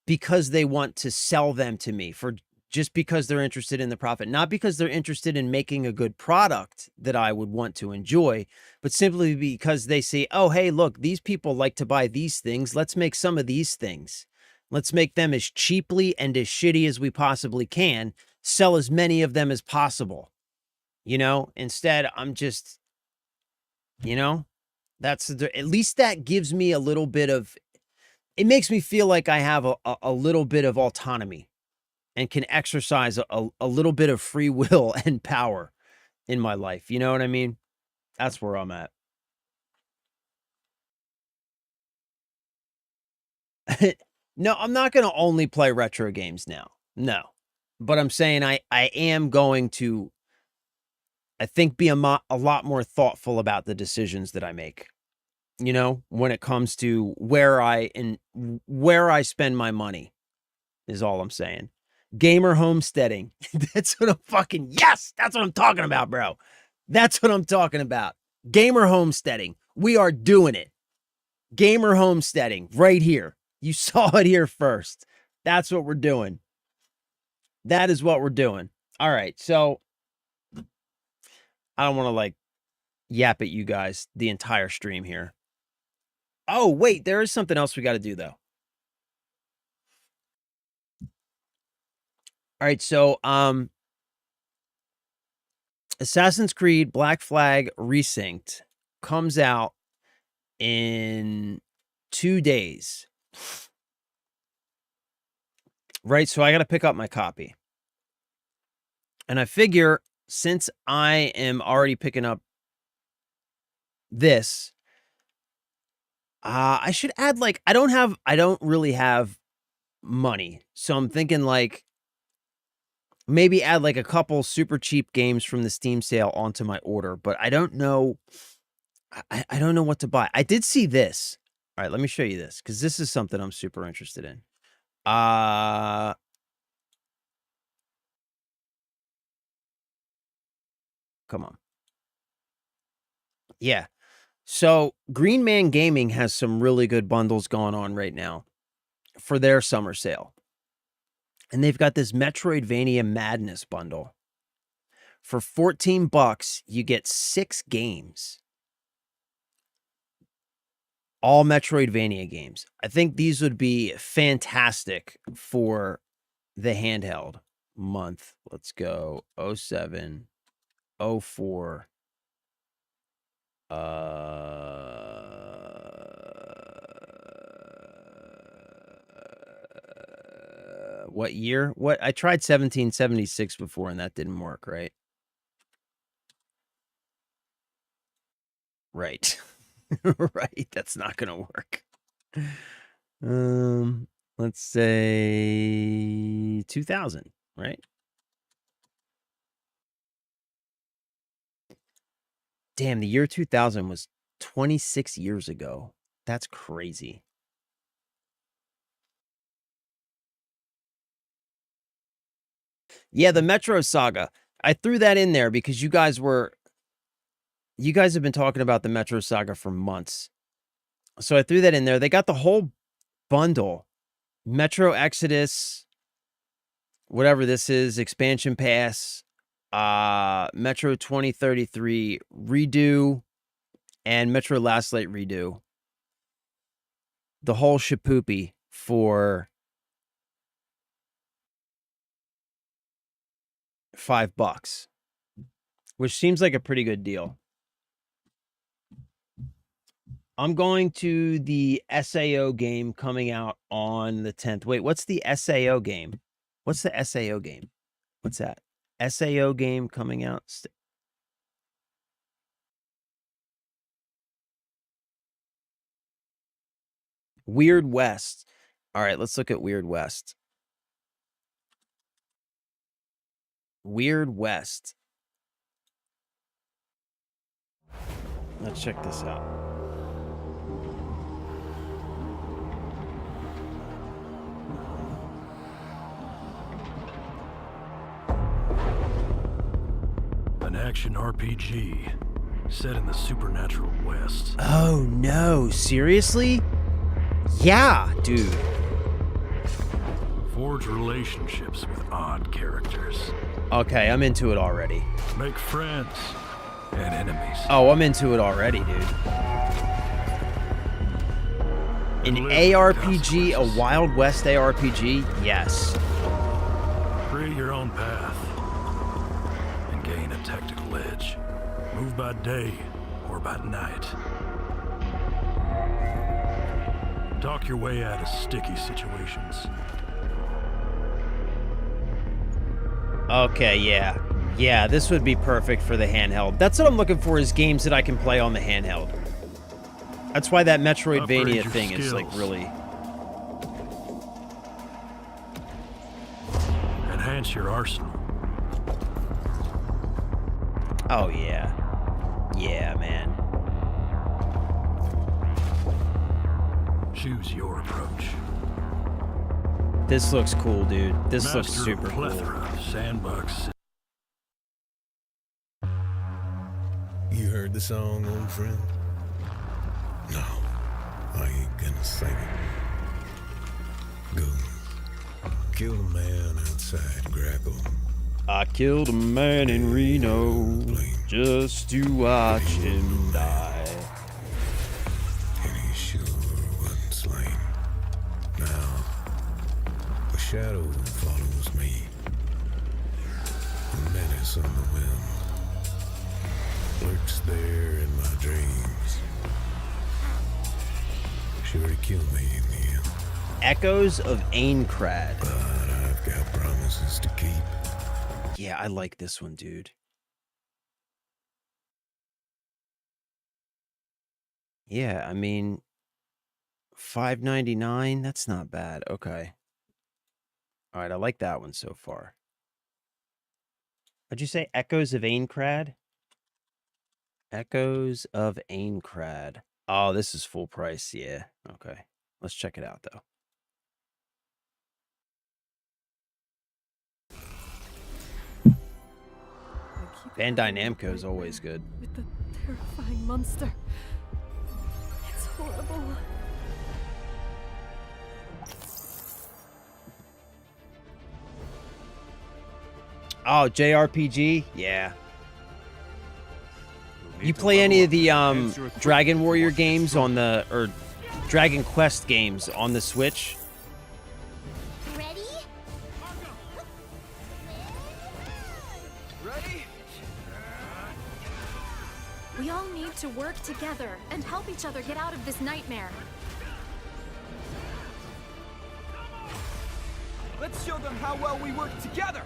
A: because they want to sell them to me for just because they're interested in the profit, not because they're interested in making a good product that I would want to enjoy, but simply because they say, oh, hey, look, these people like to buy these things. Let's make some of these things. Let's make them as cheaply and as shitty as we possibly can, sell as many of them as possible. You know, instead, I'm just, you know, that's at least that gives me a little bit of, it makes me feel like I have a little bit of autonomy and can exercise a little bit of free will and power in my life. You know what I mean? That's where I'm at. No, I'm not going to only play retro games now. No. But I'm saying I am going to, I think, be a lot more thoughtful about the decisions that I make. You know, when it comes to where I spend my money is all I'm saying. Gamer homesteading. That's what I'm fucking, yes, that's what I'm talking about, bro. That's what I'm talking about. Gamer homesteading. We are doing it. Gamer homesteading right here. You saw it here first. That's what we're doing. That is what we're doing. All right. So I don't want to like yap at you guys the entire stream here. Oh, wait, there is something else we got to do though. All right. So, Assassin's Creed Black Flag Resynced comes out in 2 days. Right? So I got to pick up my copy. And I figure since I am already picking up this, I should add like I don't really have money. So I'm thinking like maybe add like a couple super cheap games from the Steam sale onto my order, but I don't know I don't know what to buy. I did see this. All right, let me show you this cuz this is something I'm super interested in. Come on. Yeah. So Green Man Gaming has some really good bundles going on right now for their summer sale. And they've got this Metroidvania Madness bundle. For $14, you get 6 games. All Metroidvania games. I think these would be fantastic for the handheld month. Let's go 07, 04. What year? What? I tried 1776 before and that didn't work, right? Right. Right. That's not going to work. Let's say 2000, right? Damn, the year 2000 was 26 years ago. That's crazy. Yeah, the Metro Saga. I threw that in there because you guys have been talking about the Metro Saga for months. So I threw that in there. They got the whole bundle. Metro Exodus, whatever this is, expansion pass, Metro 2033 redo, and Metro Last Light redo. The whole shapoopy for $5, which seems like a pretty good deal. I'm going to the SAO game coming out on the 10th. Wait, what's the SAO game? What's the SAO game? What's that? SAO game coming out. Weird West. All right, let's look at Weird West. Weird West. Let's check this out.
B: An action RPG set in the supernatural West.
A: Oh no, seriously? Yeah, dude.
B: Forge relationships with odd characters.
A: Okay, I'm into it already.
B: Make friends and enemies.
A: Oh, I'm into it already, dude. An ARPG, a Wild West ARPG? Yes.
B: Create your own path and gain a tactical edge. Move by day or by night. Talk your way out of sticky situations.
A: Okay, yeah. Yeah, this would be perfect for the handheld. That's what I'm looking for, is games that I can play on the handheld. That's why that Metroidvania thing is, like, really...
B: Enhance your arsenal.
A: Oh, yeah. Yeah, man.
B: Choose your approach.
A: This looks cool, dude. This looks
B: Master
A: super
B: a
A: cool.
B: plethora of sandbox.
C: You heard the song, old friend? No, I ain't gonna sing it. Go. Kill a man outside Grackle.
A: I killed a man in Reno just to watch him die.
C: And he sure wasn't slain. Now, a shadow follows me. A menace on the wind. Lurks there in my dreams. Sure to kill me in the end.
A: Echoes of Aincrad.
C: But I've got promises to keep.
A: Yeah, I like this one, dude. Yeah, I mean, $5.99, that's not bad. Okay. All right, I like that one so far. What'd you say? Echoes of Aincrad? Echoes of Aincrad. Oh, this is full price. Yeah. Okay. Let's check it out, though. Bandai Namco is always good.
D: With the terrifying monster. It's horrible.
A: Oh, JRPG? Yeah. You play any of the Dragon Warrior games on the, or Dragon Quest games on the Switch?
E: Ready?
D: We all need to work together and help each other get out of this nightmare.
F: Let's show them how well we work together.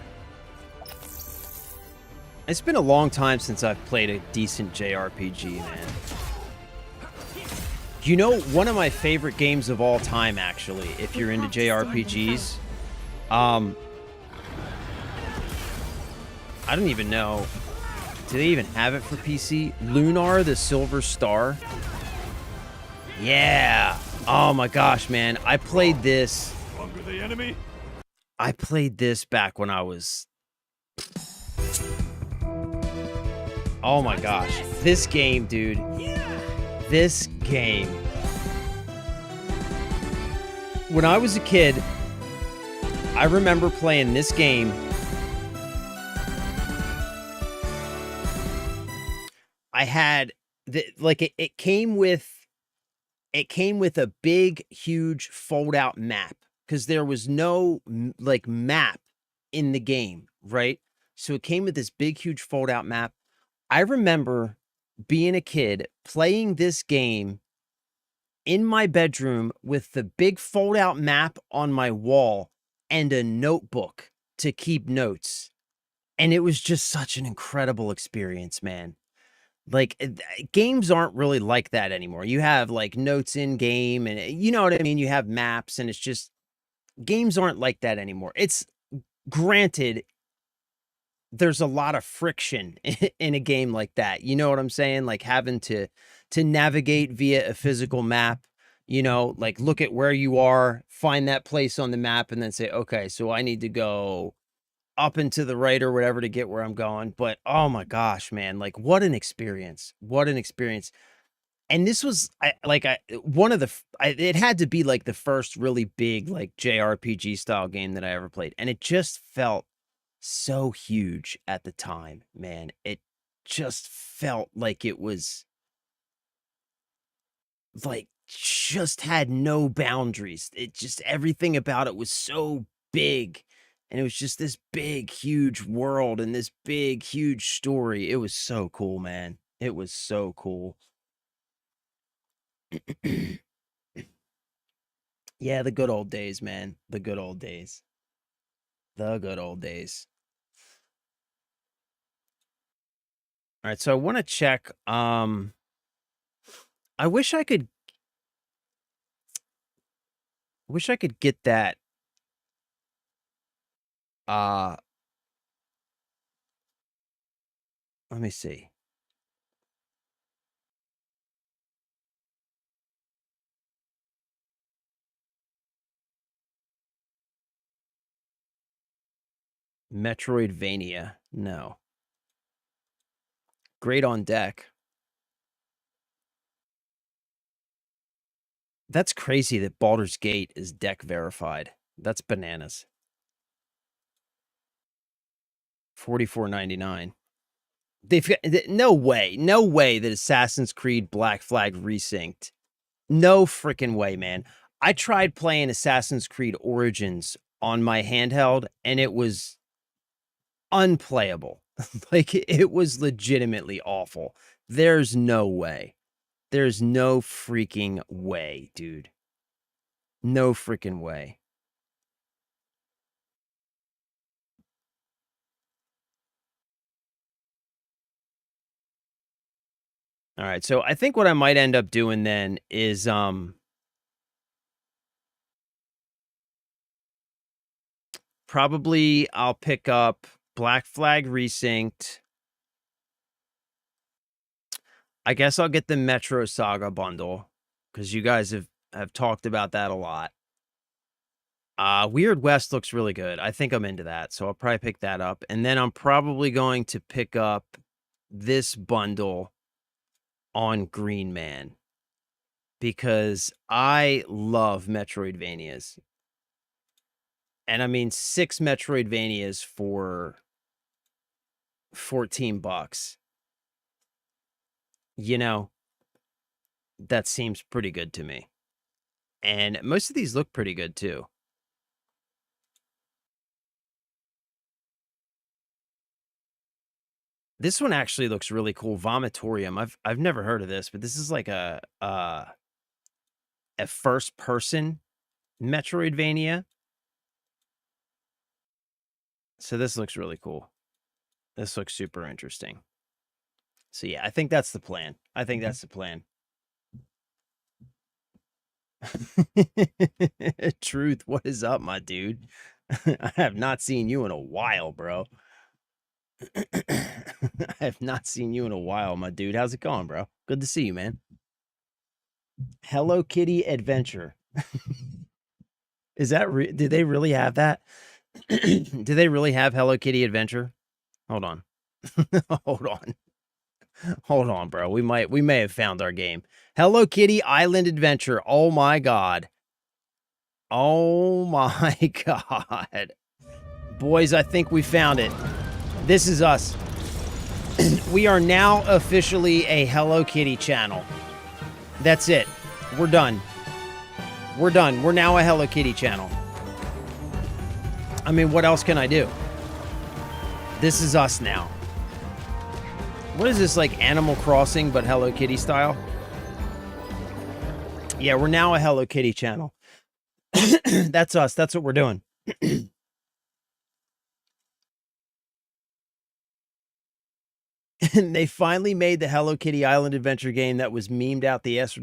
A: It's been a long time since I've played a decent JRPG, man. You know, one of my favorite games of all time, actually, if you're into JRPGs, I don't even know. Do they even have it for PC? Lunar the Silver Star? Yeah. Oh my gosh, man. I played this.
B: Bunker the enemy?
A: I played this back when I was... Oh my gosh. This game, dude. This game. When I was a kid, I remember playing this game. I had it came with a big, huge fold-out map because there was no like map in the game, right? So it came with this big, huge fold-out map. I remember being a kid playing this game in my bedroom with the big fold-out map on my wall and a notebook to keep notes. And it was just such an incredible experience, man. Like, games aren't really like that anymore. You have, like, notes in game and you know what I mean? You have maps and it's just games aren't like that anymore. It's granted, there's a lot of friction in a game like that. You know what I'm saying? Like having to navigate via a physical map, you know, like look at where you are, find that place on the map and then say, okay, so I need to go up and to the right or whatever to get where I'm going. But oh my gosh, man, like what an experience. What an experience. And this was one of the, it had to be like the first really big, like JRPG style game that I ever played. And it just felt so huge at the time, man. It just felt like it was like just had no boundaries. It just, everything about it was so big. And it was just this big, huge world and this big, huge story. It was so cool, man. It was so cool. Yeah, the good old days, man. The good old days. The good old days. All right, so I want to check. I wish I could get that. Let me see. Metroidvania. No. Great on deck. That's crazy that Baldur's Gate is deck verified. That's bananas. $44.99. They've got no way that Assassin's Creed Black Flag Resynced. No freaking way, man. I tried playing Assassin's Creed Origins on my handheld and it was unplayable. Like it was legitimately awful. There's no way. There's no freaking way, dude. No freaking way. All right, so I think what I might end up doing then is probably I'll pick up Black Flag Resynced. I guess I'll get the Metro Saga bundle because you guys have talked about that a lot. Weird West looks really good. I think I'm into that, so I'll probably pick that up. And then I'm probably going to pick up this bundle on Green Man because I love Metroidvanias. And I mean 6 Metroidvanias for $14. You know, that seems pretty good to me. And most of these look pretty good too. This one actually looks really cool. Vomitorium. I've never heard of this, but this is like a first person Metroidvania. So this looks really cool. This looks super interesting. So yeah, I think that's the plan. I think that's the plan. Truth, what is up, my dude? I have not seen you in a while, bro. I have not seen you in a while, my dude. How's it going, bro? Good to see you, man. Hello Kitty Adventure. Is that did they really have that? Do they really have Hello Kitty Adventure? Hold on. Hold on. Hold on, bro. We may have found our game. Hello Kitty Island Adventure. Oh my god. Oh my god. Boys, I think we found it. This is us. We are now officially a Hello Kitty channel. That's it. We're done. We're done. We're now a Hello Kitty channel. I mean, what else can I do? This is us now. What is this, like Animal Crossing, but Hello Kitty style? Yeah, we're now a Hello Kitty channel. That's us. That's what we're doing. And they finally made the Hello Kitty Island Adventure game that was memed out the ass.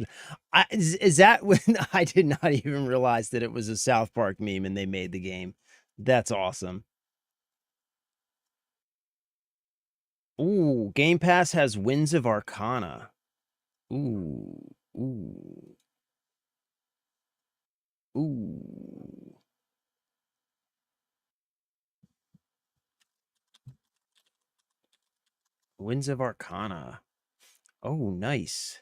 A: Is that when I did not even realize that it was a South Park meme and they made the game? That's awesome. Ooh, Game Pass has Winds of Arcana. Ooh, ooh, ooh. Winds of Arcana. Oh, nice.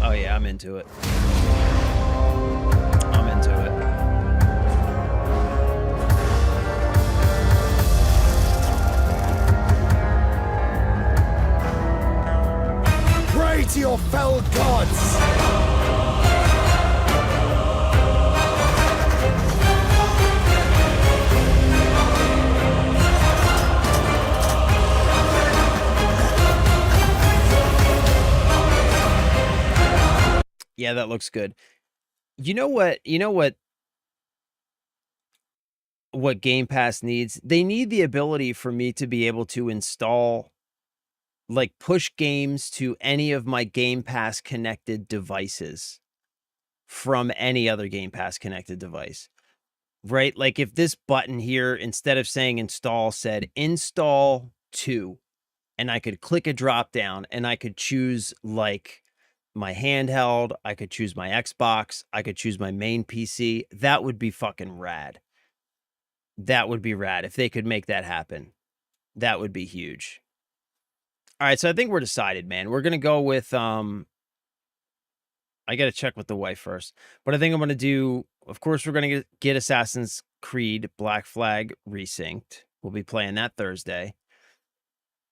A: Oh yeah, I'm into it. I'm into it.
G: Pray to your fell gods!
A: Yeah, that looks good. You know what? What Game Pass needs? They need the ability for me to be able to install, like, push games to any of my Game Pass connected devices from any other Game Pass connected device. Right? Like if this button here, instead of saying install, said install to, and I could click a drop down and I could choose like my handheld, I could choose my Xbox, I could choose my main PC. That would be fucking rad. That would be rad if they could make that happen. That would be huge. All right, so I think we're decided, man. We're going to go with I got to check with the wife first. But I think I'm going to do, of course, we're going to get Assassin's Creed Black Flag resynced. We'll be playing that Thursday.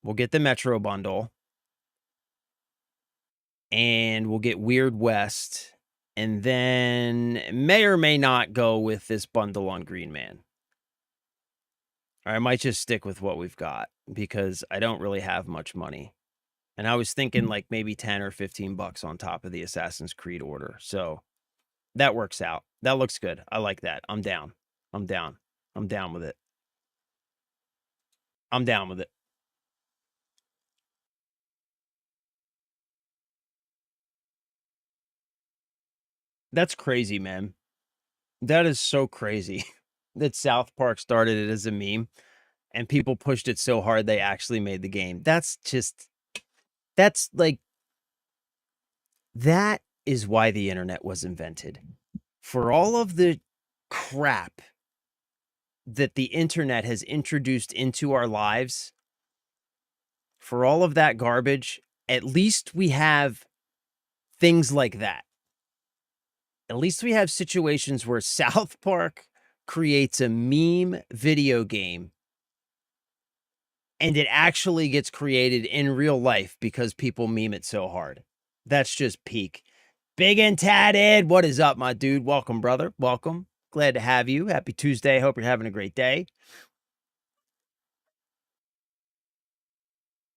A: We'll get the Metro bundle. And we'll get Weird West. And then may or may not go with this bundle on Green Man. Or I might just stick with what we've got because I don't really have much money. And I was thinking like maybe 10 or 15 bucks on top of the Assassin's Creed order. So that works out. That looks good. I like that. I'm down. I'm down. I'm down with it. I'm down with it. That's crazy, man. That is so crazy that South Park started it as a meme and people pushed it so hard they actually made the game. That's like, that is why the internet was invented. For all of the crap that the internet has introduced into our lives, for all of that garbage, at least we have things like that. At least we have situations where South Park creates a meme video game and it actually gets created in real life because people meme it so hard. That's just peak. Big and Tatted, what is up, my dude? Welcome, brother. Welcome. Glad to have you. Happy Tuesday. Hope you're having a great day.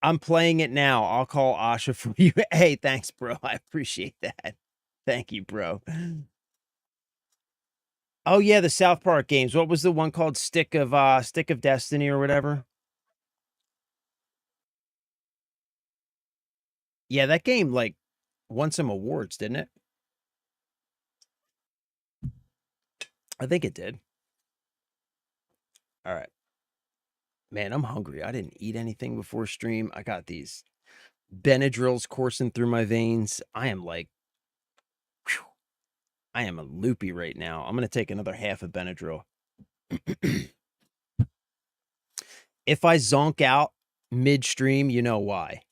A: I'm playing it now. I'll call Asha for you. Hey, thanks, bro. I appreciate that. Thank you, bro. Oh yeah, the South Park games. What was the one called? Stick of Destiny or whatever? Yeah, that game, like, won some awards, didn't it? I think it did. All right. Man, I'm hungry. I didn't eat anything before stream. I got these Benadryls coursing through my veins. I am like, whew, I am a loopy right now. I'm going to take another half of Benadryl. If I zonk out midstream, you know why.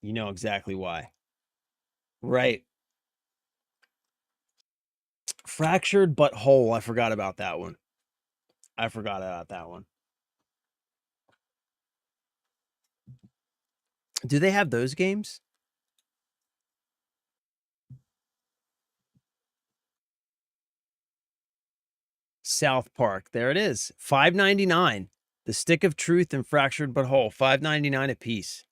A: You know exactly why. Right. Fractured but whole. I forgot about that one. I forgot about that one. Do they have those games? South Park. There it is. $5.99. The Stick of Truth and Fractured but Whole. $5.99 a piece.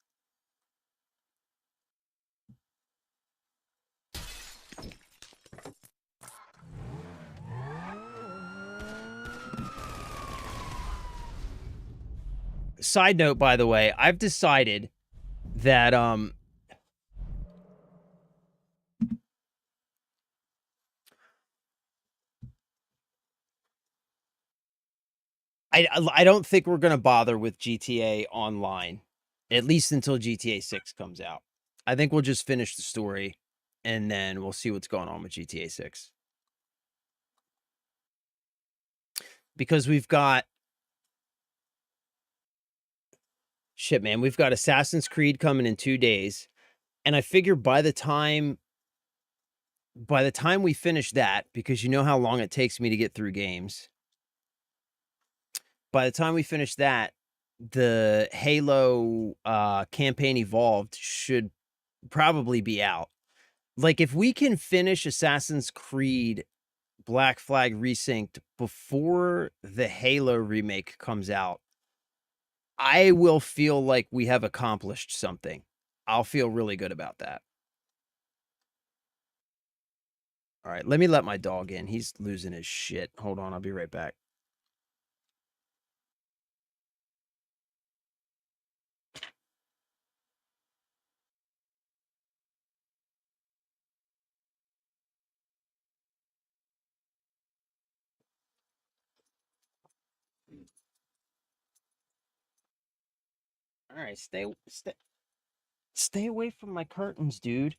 A: Side note, by the way, I've decided that I don't think we're gonna bother with GTA Online, at least until GTA 6 comes out. I think we'll just finish the story, and then we'll see what's going on with GTA 6. Because we've got shit, man. We've got Assassin's Creed coming in 2 days, and I figure by the time we finish that, because you know how long it takes me to get through games. By the time we finish that, the Halo campaign Evolved should probably be out. Like, if we can finish Assassin's Creed Black Flag Resynced before the Halo remake comes out, I will feel like we have accomplished something. I'll feel really good about that. All right, let me let my dog in. He's losing his shit. Hold on, I'll be right back. All right, stay away from my curtains, dude.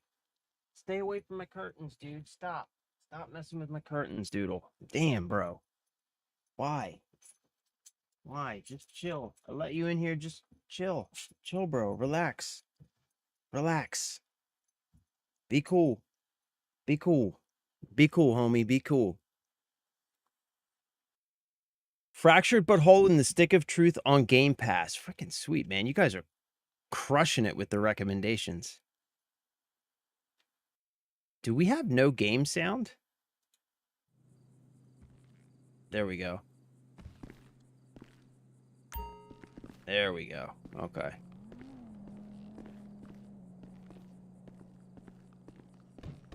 A: Stay away from my curtains, dude. Stop messing with my curtains, Doodle. Damn, bro. Why? Just chill. I let you in here. Just chill, bro. Relax. Be cool, homie. Be cool. Fractured but Whole in the Stick of Truth on Game Pass. Freaking sweet, man. You guys are crushing it with the recommendations. Do we have no game sound? There we go. Okay.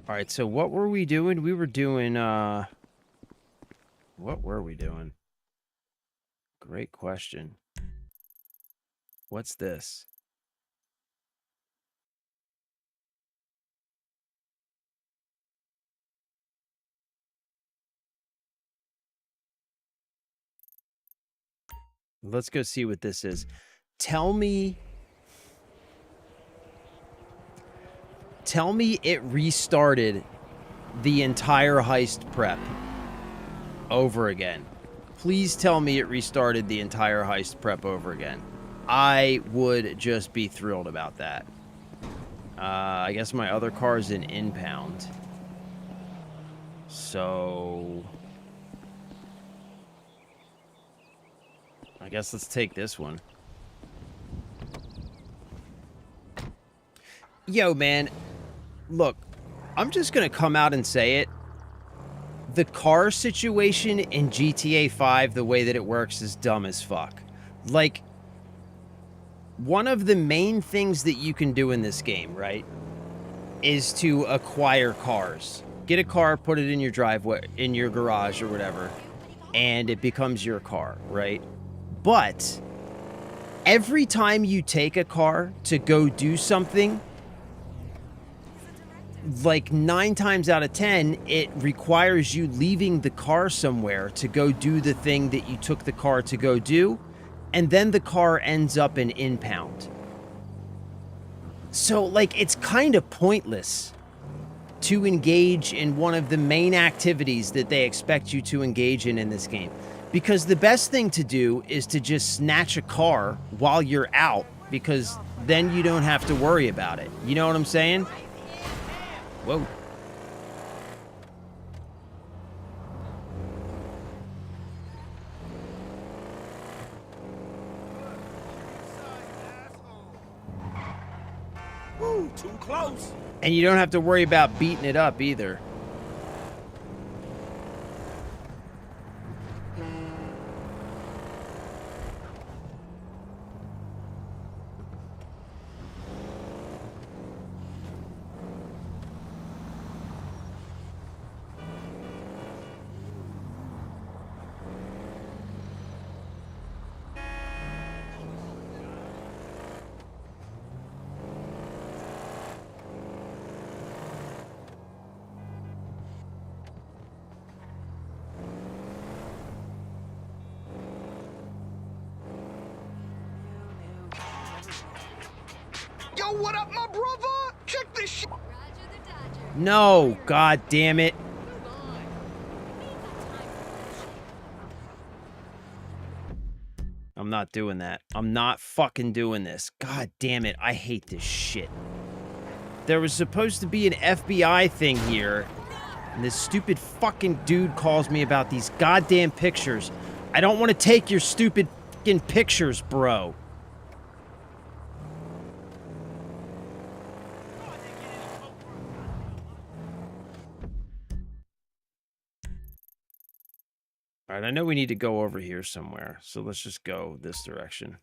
A: All right, so what were we doing? We were doing, what were we doing? Great question. What's this? Let's go see what this is. Tell me it restarted the entire heist prep over again. Please tell me it restarted the entire heist prep over again. I would just be thrilled about that. I guess my other car is an impound. So I guess let's take this one. Yo, man, look, I'm just gonna come out and say it. The car situation in GTA 5, the way that it works, is dumb as fuck. Like, one of the main things that you can do in this game, right, is to acquire cars. Get a car, put it in your driveway, in your garage or whatever, and it becomes your car, right? But every time you take a car to go do something, like 9 times out of 10, it requires you leaving the car somewhere to go do the thing that you took the car to go do, and then the car ends up in impound. So, like, it's kind of pointless to engage in one of the main activities that they expect you to engage in this game. Because the best thing to do is to just snatch a car while you're out, because then you don't have to worry about it. You know what I'm saying? Whoa.
G: Ooh, too close.
A: And you don't have to worry about beating it up either.
G: Yo, what up, my brother? Check this shit.
A: No, god damn it. I'm not doing that. I'm not fucking doing this. God damn it. I hate this shit. There was supposed to be an FBI thing here, and this stupid fucking dude calls me about these goddamn pictures. I don't want to take your stupid fucking pictures, bro. All right, I know we need to go over here somewhere, so let's just go this direction.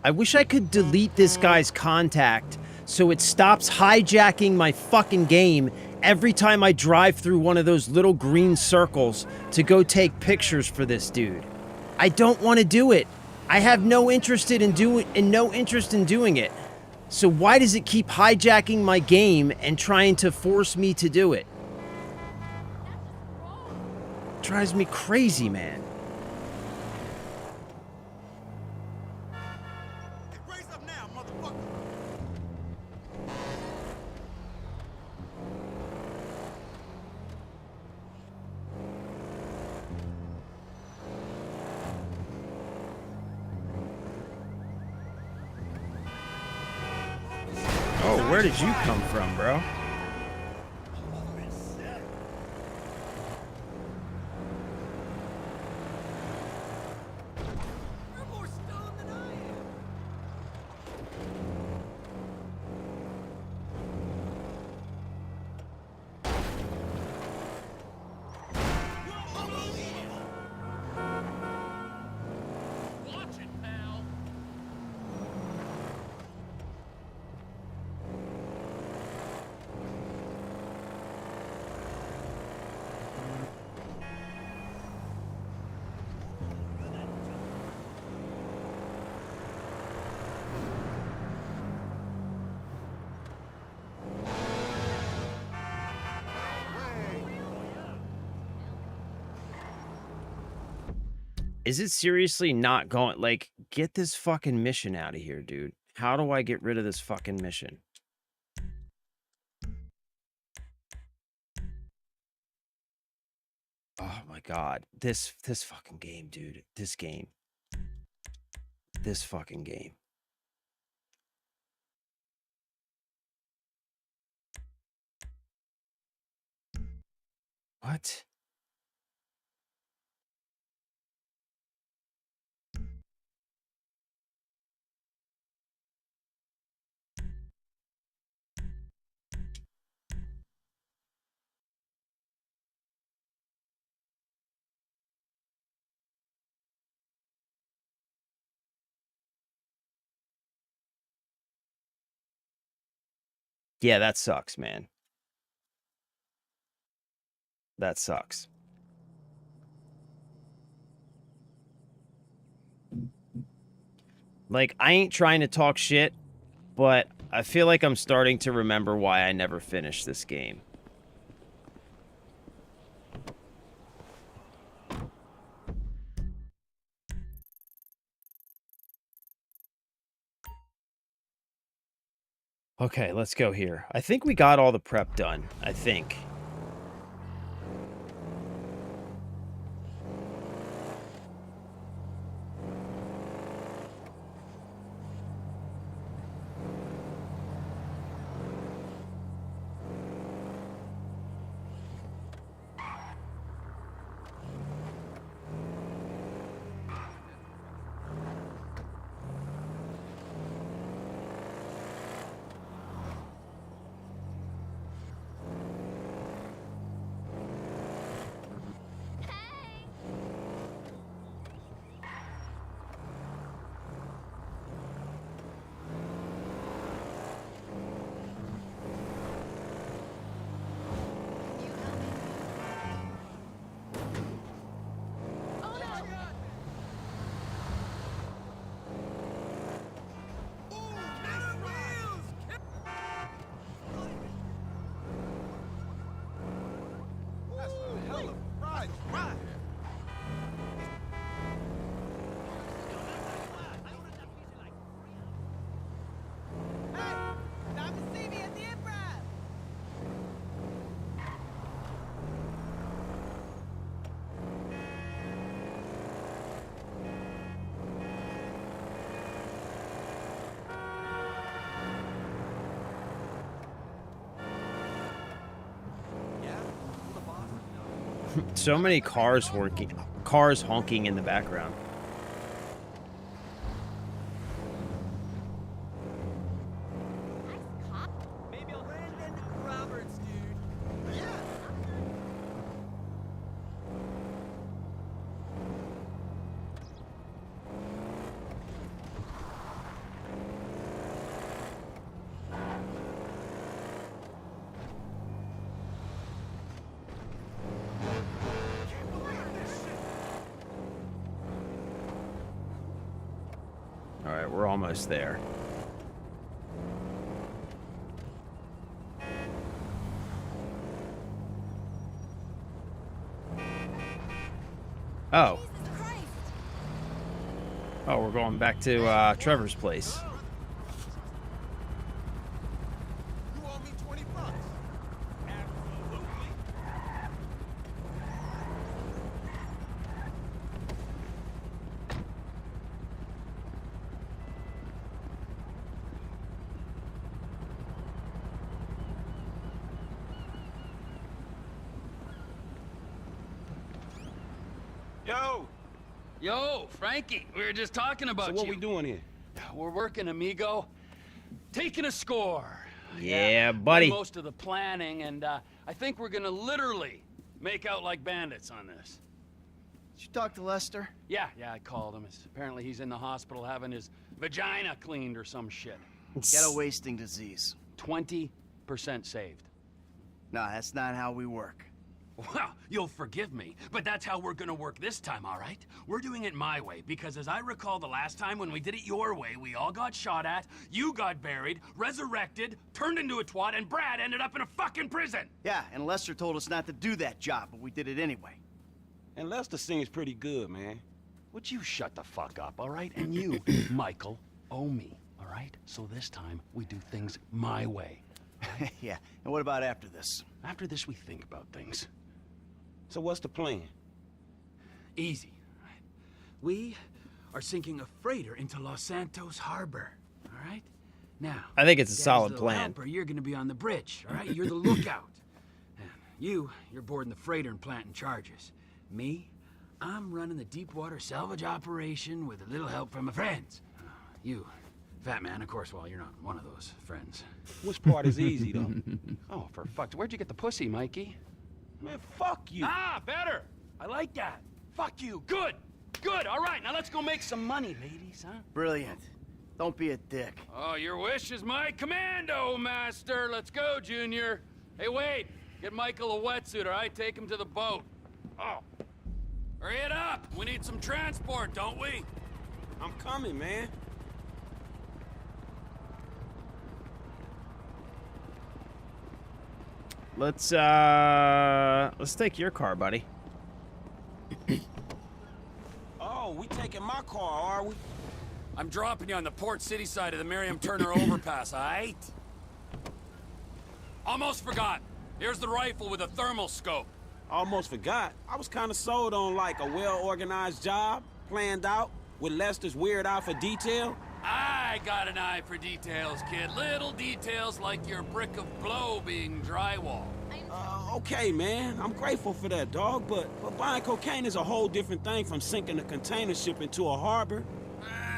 A: I wish I could delete this guy's contact so it stops hijacking my fucking game every time I drive through one of those little green circles to go take pictures for this dude. I don't want to do it. I have no interest in doing it. So why does it keep hijacking my game and trying to force me to do it? Drives me crazy, man.
G: Raise up now, motherfucker.
A: Oh, where did you come from, bro?
G: You're more stoned than I am. Watch it, pal.
A: Is it seriously not going? Like, get this fucking mission out of here, dude. How do I get rid of this fucking mission? Oh my god. This fucking game, dude. This game. This fucking game. What? Yeah, that sucks, man. That sucks. Like, I ain't trying to talk shit, but I feel like I'm starting to remember why I never finished this game. Okay, let's go here. I think we got all the prep done. I think. So many cars honking in the background.
F: Maybe I'll Brandon Roberts, dude. Yeah.
A: All right, we're almost there. Oh. Oh, we're going back to Trevor's place.
G: You owe me $20. Absolutely.
F: Yo!
H: Yo, Frankie, we were just talking about
I: So what
H: you.
I: we doing here?
H: We're working, amigo. Taking a score.
A: Yeah,
H: done
A: buddy.
H: most of the planning, and I think we're gonna literally make out like bandits on this.
F: Did you talk to Lester?
H: Yeah, I called him. Apparently he's in the hospital having his vagina cleaned or some shit.
F: Get a wasting disease.
H: 20% saved.
F: Nah, that's not how we work.
H: Well, you'll forgive me, but that's how we're gonna work this time, all right? We're doing it my way, because as I recall the last time when we did it your way, we all got shot at, you got buried, resurrected, turned into a twat, and Brad ended up in a fucking prison!
F: Yeah, and Lester told us not to do that job, but we did it anyway.
I: And Lester seems pretty good, man.
H: Would you shut the fuck up, all right? And you, Michael, owe me, all right? So this time, we do things my way.
F: Yeah, and what about after this?
H: After this, we think about things.
I: So what's the plan?
H: Easy. All right? We are sinking a freighter into Los Santos Harbor. All right? Now,
A: I think it's a
H: Dad's
A: solid
H: little
A: plan.
H: helper, you're going to be on the bridge. All right? You're the lookout. And you're boarding the freighter and planting charges. Me, I'm running the deep water salvage operation with a little help from my friends. You, Fat Man, of course. Well, you're not one of those friends.
I: Which part is easy, though?
H: Oh, for fuck's... Where'd you get the pussy, Mikey?
I: Man, fuck you.
H: Ah, better. I like that. Fuck you. Good. Good. All right, now let's go make some money, ladies, huh?
F: Brilliant. Don't be a dick.
H: Oh, your wish is my commando, master. Let's go, Junior. Hey, wait. Get Michael a wetsuit, all right? Take him to the boat. Oh. Hurry it up. We need some transport, don't we?
I: I'm coming, man.
A: let's take your car, buddy.
I: Oh, we taking my car, are we?
H: I'm dropping you on the Port City side of the Miriam Turner overpass, aight? Almost forgot. Here's the rifle with a thermal scope.
I: Almost forgot. I was kind of sold on like a well-organized job, planned out, with Lester's weird eye for detail.
H: I got an eye for details, kid. Little details like your brick of blow being drywall.
I: Okay, man. I'm grateful for that, dog, but buying cocaine is a whole different thing from sinking a container ship into a harbor.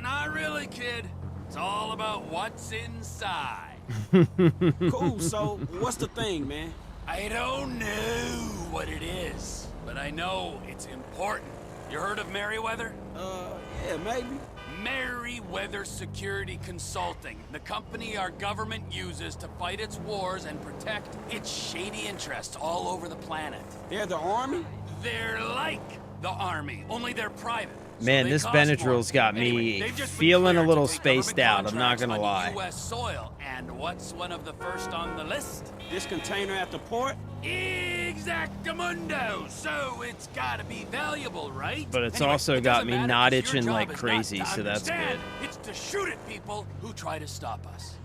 H: Not really, kid. It's all about what's inside.
I: Cool, so what's the thing, man?
H: I don't know what it is, but I know it's important. You heard of Merryweather?
I: Yeah, maybe.
H: Merryweather Security Consulting, the company our government uses to fight its wars and protect its shady interests all over the planet.
I: They're the army?
H: They're like the army, only they're private. So
A: Man,
H: they
A: this
H: cost
A: Benadryl's
H: more.
A: got
H: Anyway,
A: me
H: they've just been
A: feeling a
H: cleared
A: little
H: to take
A: spaced out,
H: government
A: I'm not
H: contracts
A: gonna
H: on
A: lie.
H: US soil. And what's one of the first on the list?
I: This container at the port?
H: Exactamundo! So it's gotta be valuable, right?
A: But it's
H: Anyway,
A: also
H: it
A: got
H: doesn't
A: me
H: matter
A: not
H: 'cause your
A: itching
H: job
A: like
H: is not
A: crazy,
H: to
A: so that's
H: understand,
A: good.
H: It's to shoot at people who try to stop us.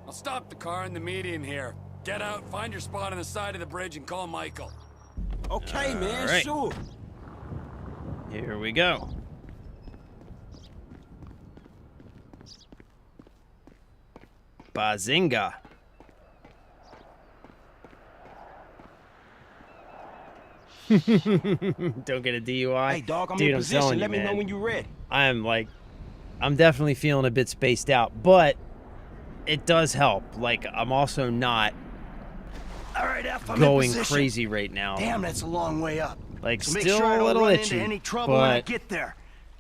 H: I'll stop the car in the median here. Get out, find your spot on the side of the bridge, and call Michael.
I: Okay, man,
A: right.
I: sure.
A: Here we go. Bazinga. Don't get a DUI.
I: Hey, dog, I'm
A: Dude,
I: in
A: I'm
I: position.
A: telling you,
I: Let me know
A: man.
I: when you're ready.
A: I'm definitely feeling a bit spaced out, but it does help. Like, I'm also not
J: All right, F, I'm in
A: going
J: position.
A: crazy right now.
J: Damn, that's a long way up.
A: Like,
J: So make
A: still
J: sure I
A: a
J: don't
A: little
J: run
A: itchy,
J: into any trouble when I
A: but
J: get there.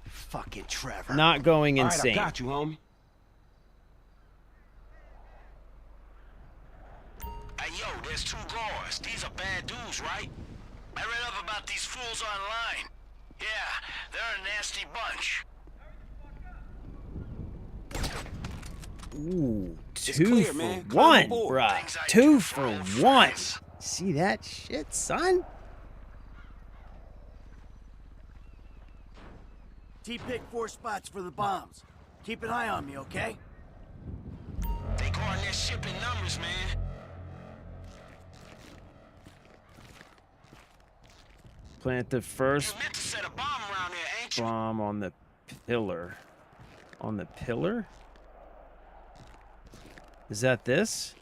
J: Fucking Trevor.
A: not going
I: All right,
A: insane.
I: I got you, homie.
J: Hey, yo, there's two guards. These are bad dudes, right? I read up about these fools online. Yeah, they're a nasty bunch.
A: Ooh,
I: It's
A: 2
I: clear,
A: for
I: man. Climb
A: one,
I: aboard.
A: bruh.
J: Things I
A: 2
J: do
A: for
J: for old
A: 1.
J: friends.
A: See that shit, son?
J: T-pick 4 spots for the bombs. Keep an eye on me, okay?
I: They guarding that ship in numbers, man.
A: Plant the first
I: You meant to set a bomb around there, ain't you?
A: bomb on the pillar. On the pillar? Is that this?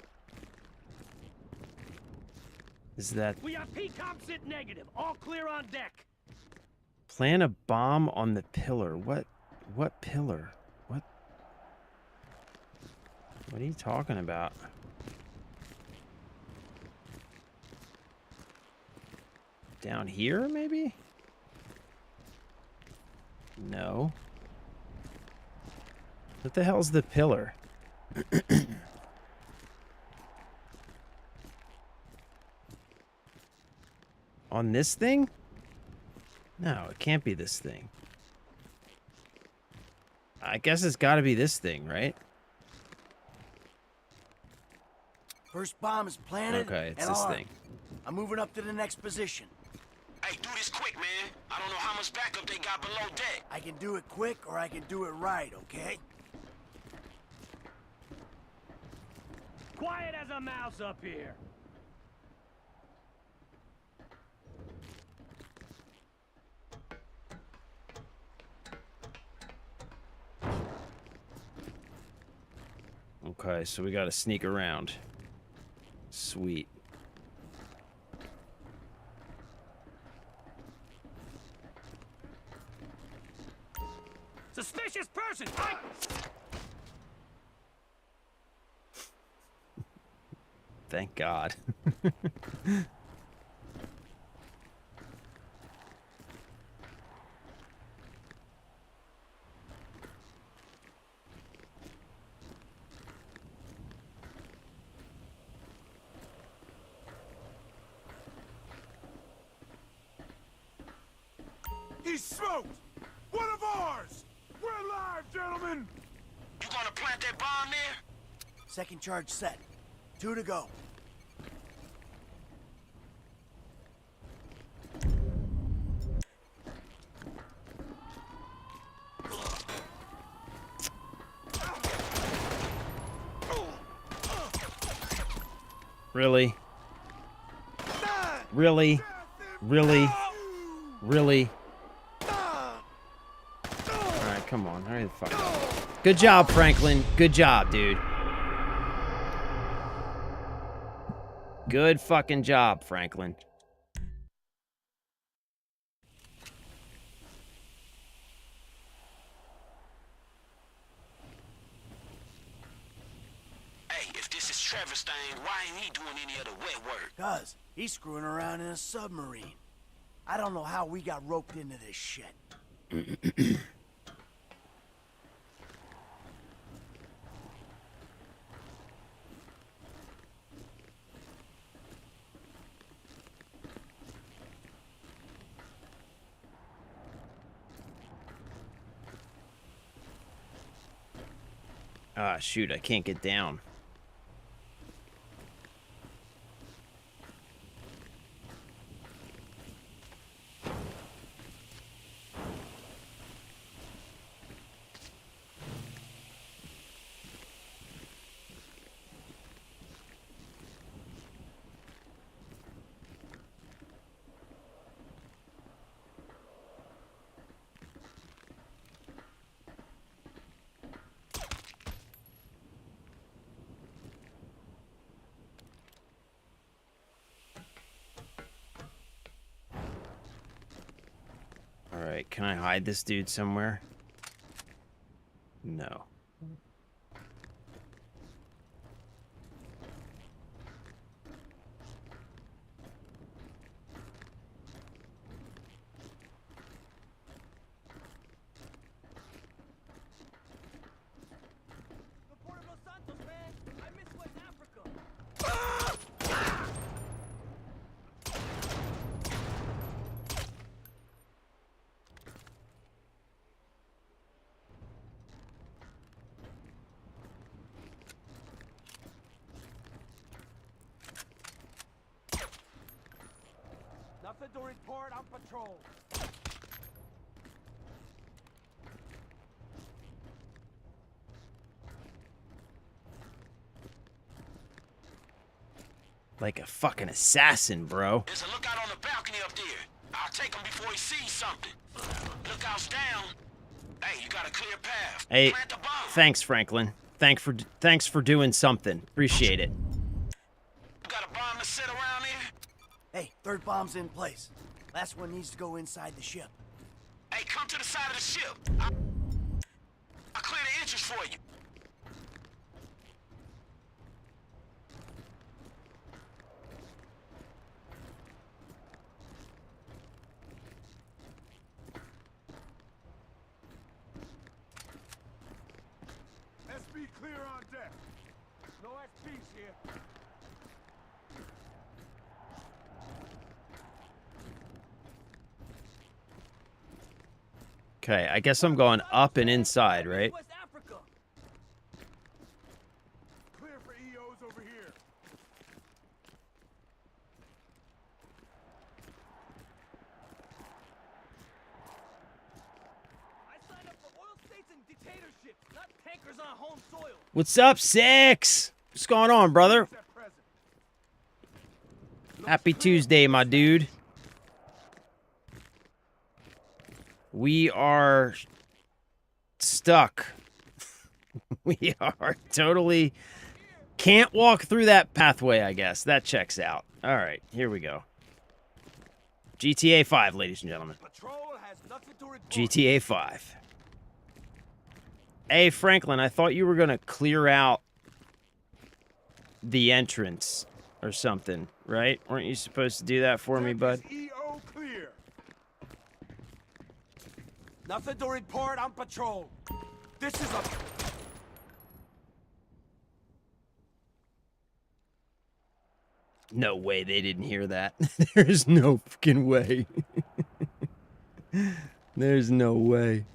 A: Is that...
F: We have P-Comp sit negative. All clear on deck.
A: Plant a bomb on the pillar. What pillar? What are you talking about? Down here, maybe? No. What the hell's the pillar? On this thing? No, it can't be this thing. I guess it's got to be this thing, right?
J: First bomb is planted.
A: Okay, it's
J: and
A: this
J: armed.
A: thing.
J: I'm moving up to the next position.
I: Hey, do this quick, man. I don't know how much backup they got below deck.
J: I can do it quick or I can do it right, okay?
F: Quiet as a mouse up here.
A: Okay, so we got to sneak around. Sweet.
F: Suspicious person!
A: Thank God.
G: He's smoked! One of ours! We're alive, gentlemen!
J: You gonna plant that bomb there?
F: Second charge set. 2 to go.
A: Really? Really? Really? Really? Alright, come on. Hurry the fuck up. Good job, Franklin. Good job, dude. Good fucking job, Franklin.
J: Hey, if this is Trevor's thing, why ain't he doing any of the wet work?
F: Cuz, he's screwing around in a submarine. I don't know how we got roped into this shit.
A: Ah, shoot, I can't get down. Alright, can I hide this dude somewhere? No.
F: The Port of Los Santos, man! I miss West Africa! Nothing to report on patrol.
A: Like a fucking assassin, bro.
J: There's a lookout on the balcony up there. I'll take him before he sees something. Lookout's down. Hey, you got a clear path.
A: Hey,
J: Plant the bomb.
A: thanks, Franklin. Thanks for doing something. Appreciate it.
J: You got a bomb to set around there?
F: Hey, third bomb's in place. Last one needs to go inside the ship.
J: Hey, come to the side of the ship. I'll clear the entrance for you.
G: SB clear on deck. No SPs here.
A: Okay, I guess I'm going up and inside, right?
F: West Africa.
G: Clear for EOs over here.
F: I signed up for oil states and dictatorships, not tankers on home soil.
A: What's up, Six? What's going on, brother?
G: At present.
A: Happy Tuesday, my dude. We are stuck. We are totally can't walk through that pathway, I guess. That checks out. All right, here we go. GTA 5, ladies and gentlemen.
F: Patrol has nothing to report.
A: GTA 5. Hey, Franklin, I thought you were gonna clear out the entrance or something, right? Weren't you supposed to do that for me, bud?
G: EO clear.
F: Nothing to report on patrol. This is a...
A: No way they didn't hear that. There's no fucking way. There's no way.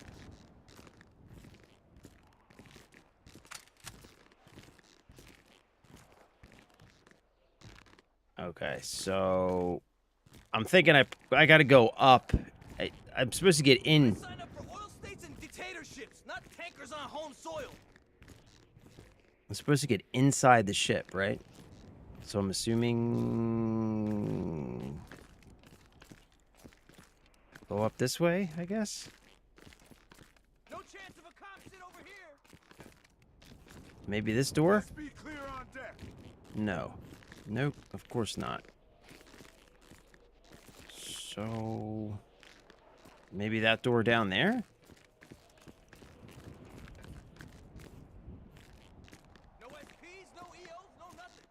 A: Okay, so I'm thinking I gotta go up. I'm supposed to get in.
F: Sign up for oil states and dictatorships, not tankers on home soil.
A: I'm supposed to get inside the ship, right? So I'm assuming go up this way, I guess.
F: No chance of a cop sit over here.
A: Maybe this door?
G: Let's be clear on deck.
A: No. Nope, of course not. So maybe that door down there?
F: No SPs, no EOs, no nothing.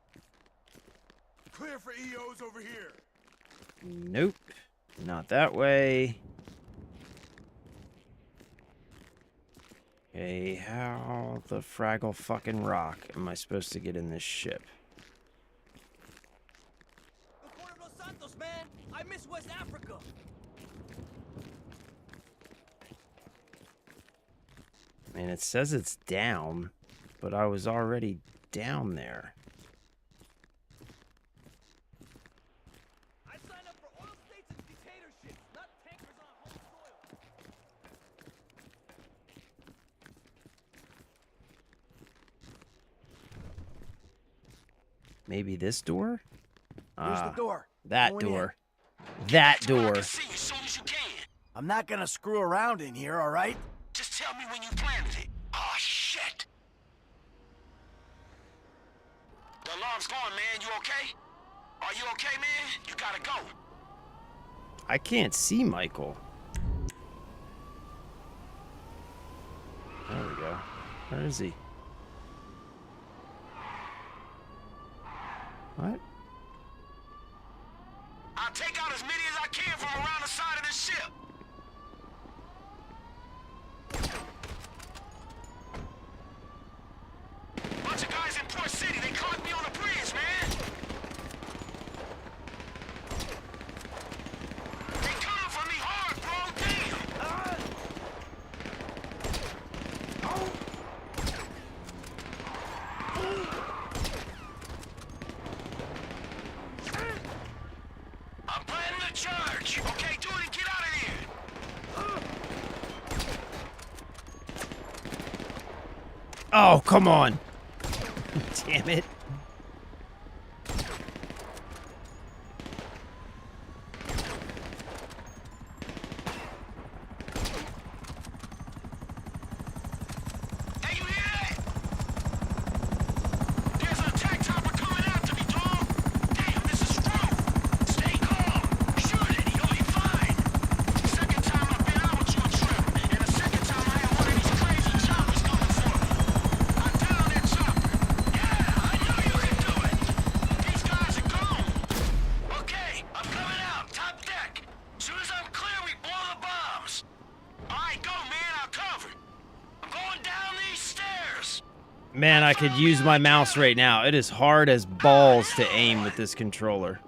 G: Clear for EOs over here.
A: Nope. Not that way. Okay, how the fraggle fucking rock am I supposed to get in this ship?
F: The Port of Los Santos, man. I miss West Africa.
A: I mean, it says it's down, but I was already down there.
F: I signed up for oil states and dictatorships, not tankers on home soil.
A: Maybe this door?
F: Here's the door.
A: That
F: Going
A: door. That door.
J: See you as soon as you can.
F: I'm not gonna screw around in here, all right?
J: Just tell me when you planted it. Oh, shit. The alarm's going, man. You okay? Are you okay, man? You gotta go.
A: I can't see Michael. There we go. Where is he? What?
J: I'll take out as many as I can from around the side of this ship. Bunch of guys in Port City. They caught me on the bridge, man. They coming for me hard, bro. Damn. I'm planning the charge. Okay, do it and get out of here.
A: Oh, come on. Damn it.
J: Hey, you hear that? There's an attack chopper coming after me, dog. Damn, this is screwed. Stay calm. Shoot it. You'll be fine. Second time I've been out with you a trip, and the second time I had one of these crazy choppers coming for me. I downed that chopper. Yeah, I know you can do it. These guys are gone. Okay, I'm coming out. Top deck. Soon as I'm clear, we blow the bombs. All right, go, man. I'll cover. I'm going down these stairs.
A: Man, I could use my mouse right now. It is hard as balls to aim with this controller.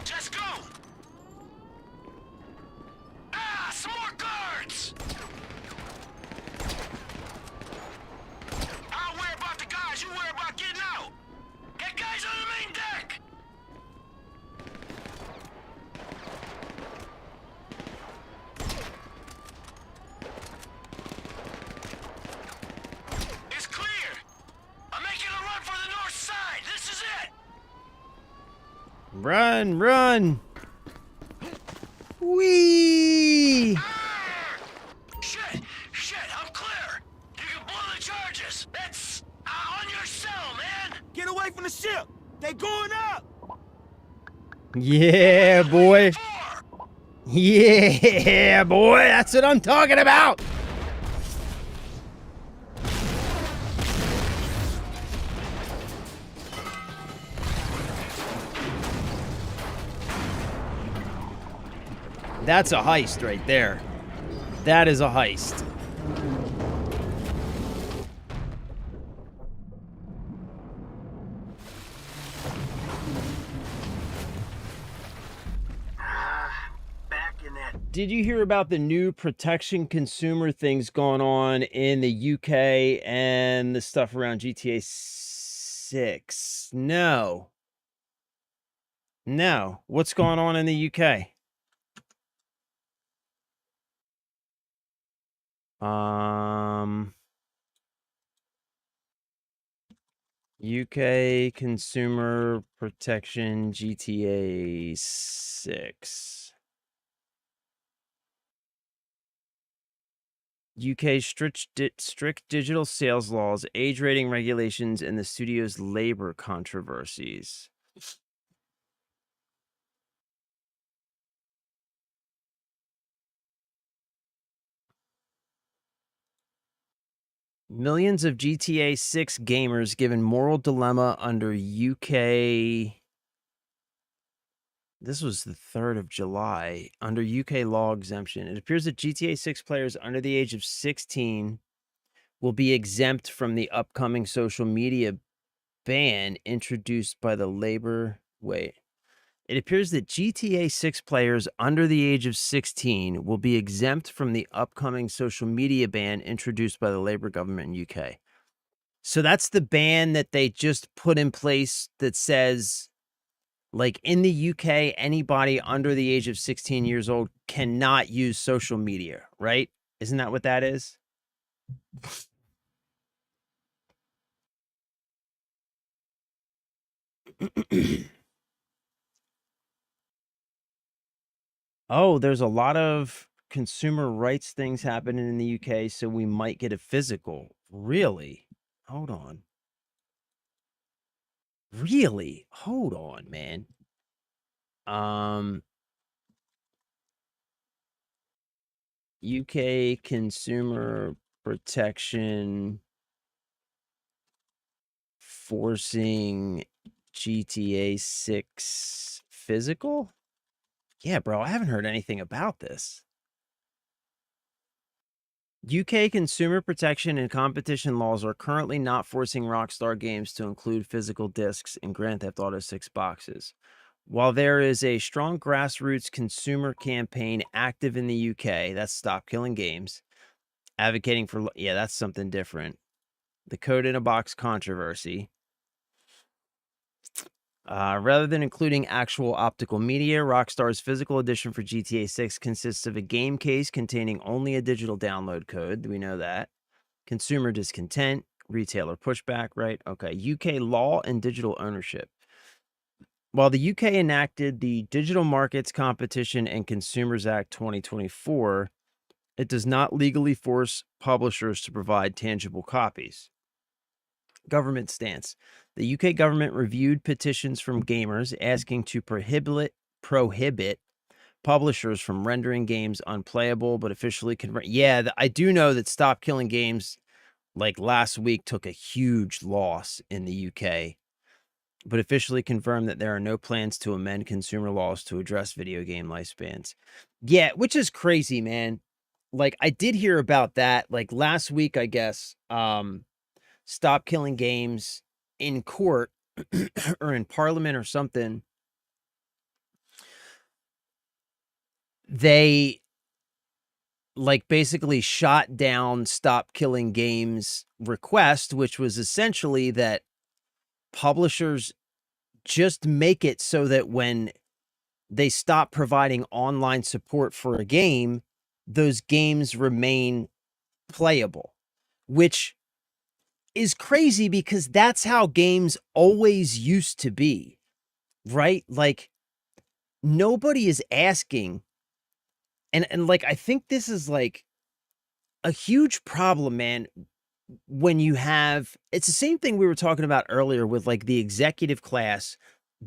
J: Just go. Ah, some more guards. I'll worry about the guys. You worry about getting out. Get guys on the main deck. It's clear. I'm making a run for the north side. This is it.
A: Run, run. Whee!
J: Shit, I'm clear. You can blow the charges. That's on your cell, man.
I: Get away from the ship! They going up!
A: Yeah, boy. Yeah, boy. That's what I'm talking about. That's a heist right there. That is a heist.
F: Back in that.
A: Did you hear about the new protection consumer things going on in the UK and the stuff around GTA 6? No. No. What's going on in the UK? UK consumer protection GTA 6. UK strict digital sales laws, age rating regulations, and the studio's labor controversies. Millions of GTA 6 gamers given moral dilemma under UK. This was the 3rd of July. Under UK law exemption. It appears that GTA 6 players under the age of 16 will be exempt from the upcoming social media ban introduced by the Labor. Wait. It appears that GTA 6 players under the age of 16 will be exempt from the upcoming social media ban introduced by the Labour government in UK. So that's the ban that they just put in place that says, like, in the UK, anybody under the age of 16 years old cannot use social media, right? Isn't that what that is? Oh, there's a lot of consumer rights things happening in the UK, so we might get a physical. Really? Hold on. Really? Hold on, man. UK consumer protection forcing GTA 6 physical? Yeah, bro, I haven't heard anything about this. UK consumer protection and competition laws are currently not forcing Rockstar Games to include physical discs in Grand Theft Auto 6 boxes. While there is a strong grassroots consumer campaign active in the UK, that's Stop Killing Games, advocating for, yeah, that's something different. The Code in a Box controversy. Rather than including actual optical media, Rockstar's physical edition for GTA 6 consists of a game case containing only a digital download code. We know that. Consumer discontent, retailer pushback, right? Okay. UK law and digital ownership. While the UK enacted the Digital Markets Competition and Consumers Act 2024, it does not legally force publishers to provide tangible copies. Government stance. The UK government reviewed petitions from gamers asking to prohibit publishers from rendering games unplayable, but officially convert. Yeah, I do know that Stop Killing Games, like last week, took a huge loss in the UK, but officially confirmed that there are no plans to amend consumer laws to address video game lifespans. Yeah, which is crazy, man. Like, I did hear about that, like last week, I guess. Stop Killing Games in court or in parliament or something, they like basically shot down Stop Killing Games' request, which was essentially that publishers just make it so that when they stop providing online support for a game, those games remain playable, which is crazy because that's how games always used to be, right? Like, nobody is asking, and like, I think this is like a huge problem, man, when you have, it's the same thing we were talking about earlier with like the executive class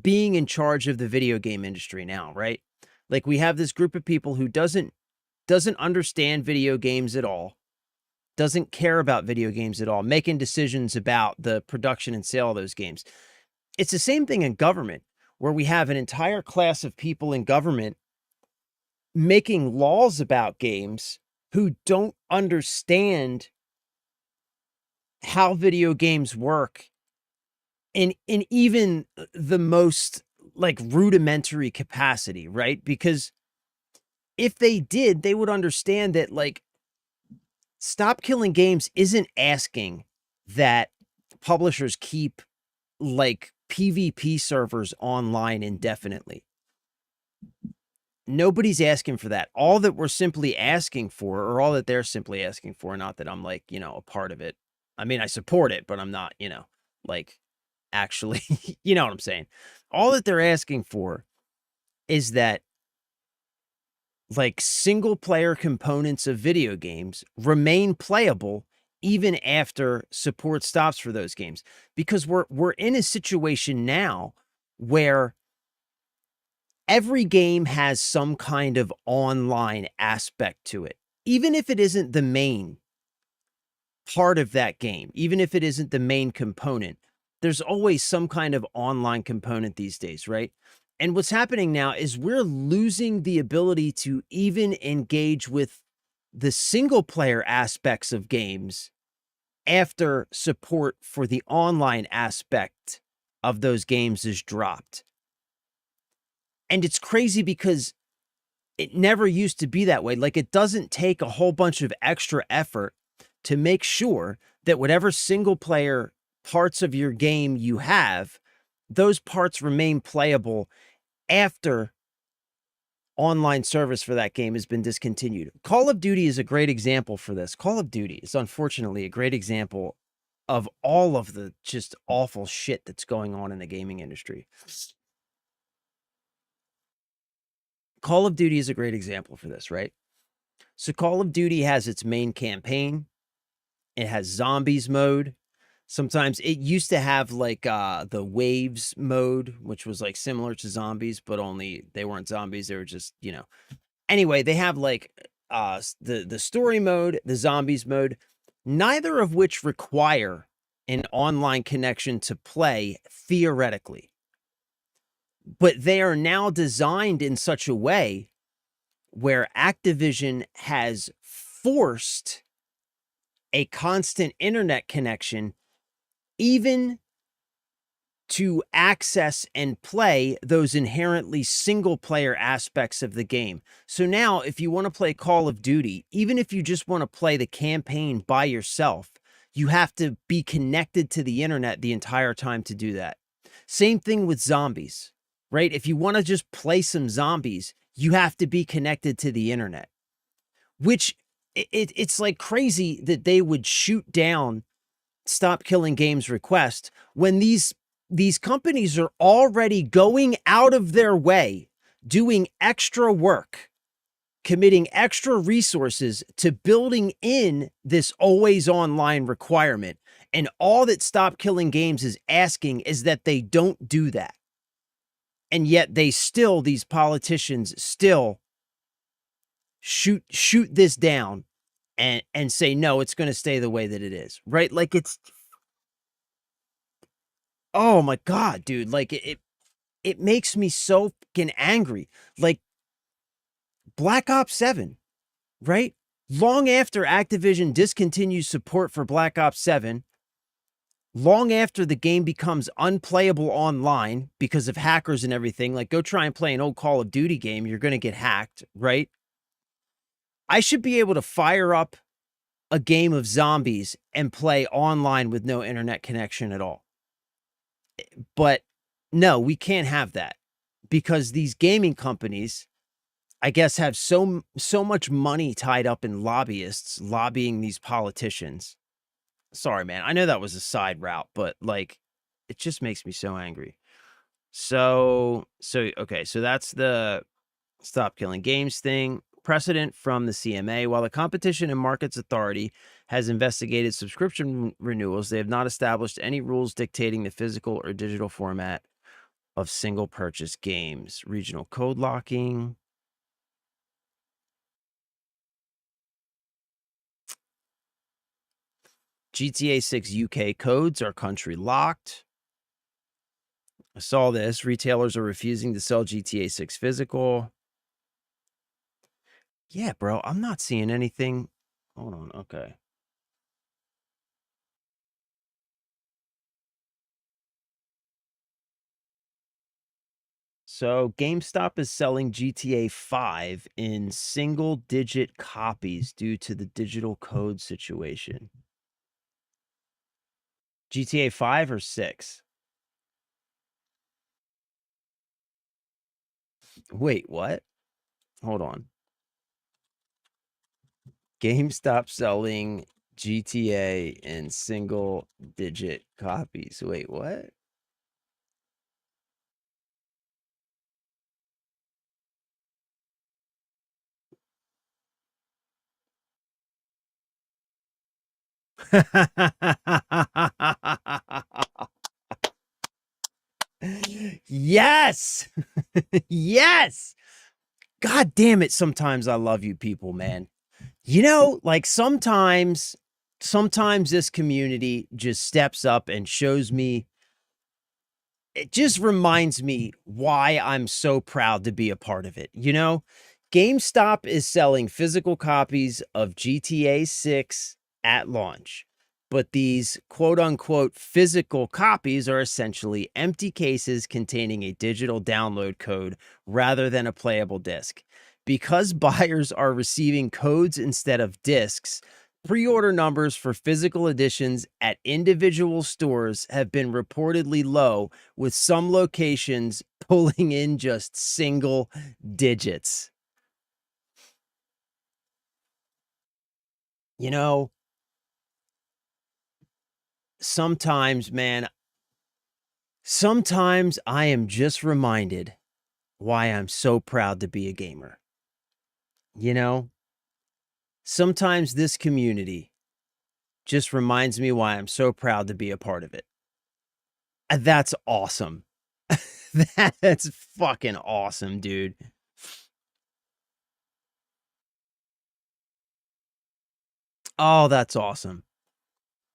A: being in charge of the video game industry now, right? Like we have this group of people who doesn't understand video games at all, doesn't care about video games at all, making decisions about the production and sale of those games. It's the same thing in government, where we have an entire class of people in government making laws about games who don't understand how video games work in even the most like rudimentary capacity, right? Because if they did, they would understand that like Stop Killing Games isn't asking that publishers keep like PvP servers online indefinitely. Nobody's asking for that. All that we're simply asking for, or all that they're simply asking for, not that I'm like, you know, a part of it. I mean, I support it, but I'm not, you know, like actually, you know what I'm saying? All that they're asking for is that like single player components of video games remain playable even after support stops for those games, because we're in a situation now where every game has some kind of online aspect to it, even if it isn't the main part of that game, even if it isn't the main component. There's always some kind of online component these days, right? And what's happening now is we're losing the ability to even engage with the single player aspects of games after support for the online aspect of those games is dropped. And it's crazy because it never used to be that way. Like, it doesn't take a whole bunch of extra effort to make sure that whatever single player parts of your game you have, those parts remain playable after online service for that game has been discontinued. Call of Duty is a great example for this. Call of Duty is unfortunately a great example of all of the just awful shit that's going on in the gaming industry. Call of Duty is a great example for this, right? So Call of Duty has its main campaign. It has zombies mode. Sometimes it used to have like the waves mode, which was like similar to zombies, but only they weren't zombies. They were just, you know. Anyway, they have like the story mode, the zombies mode, neither of which require an online connection to play theoretically. But they are now designed in such a way where Activision has forced a constant internet connection even to access and play those inherently single player aspects of the game. So now if you want to play Call of Duty, even if you just want to play the campaign by yourself, you have to be connected to the internet the entire time to do that. Same thing with zombies, right? If you want to just play some zombies, you have to be connected to the internet, which it's like crazy that they would shoot down Stop Killing Games request when these companies are already going out of their way, doing extra work, committing extra resources to building in this always online requirement. And all that Stop Killing Games is asking is that they don't do that. And yet these politicians still shoot this down and say, no, it's going to stay the way that it is, right? Like it's, oh my God, dude. Like it makes me so fucking angry. Like Black Ops 7, right? Long after Activision discontinues support for Black Ops 7, long after the game becomes unplayable online because of hackers and everything, like go try and play an old Call of Duty game, you're going to get hacked, right? I should be able to fire up a game of zombies and play online with no internet connection at all. But no, we can't have that because these gaming companies, I guess, have so much money tied up in lobbyists lobbying these politicians. Sorry, man. I know that was a side route, but like, it just makes me so angry. So okay. So that's the Stop Killing Games thing. Precedent from the CMA. While the Competition and Markets Authority has investigated subscription renewals, they have not established any rules dictating the physical or digital format of single purchase games. Regional code locking. GTA 6 UK codes are country locked. I saw this. Retailers are refusing to sell GTA 6 physical. Yeah, bro, I'm not seeing anything. Hold on. Okay. So GameStop is selling GTA 5 in single-digit copies due to the digital code situation. GTA 5 or 6? Wait, what? Hold on. GameStop selling GTA in single-digit copies. Wait, what? Yes. Yes. God damn it. Sometimes I love you people, man. You know, like sometimes this community just steps up and shows me, it just reminds me why I'm so proud to be a part of it. You know, GameStop is selling physical copies of GTA 6 at launch, but these quote unquote physical copies are essentially empty cases containing a digital download code rather than a playable disc. Because buyers are receiving codes instead of discs, pre-order numbers for physical editions at individual stores have been reportedly low, with some locations pulling in just single digits. You know, sometimes, man, sometimes I am just reminded why I'm so proud to be a gamer. You know, sometimes this community just reminds me why I'm so proud to be a part of it. That's awesome. That's fucking awesome, dude. Oh, that's awesome.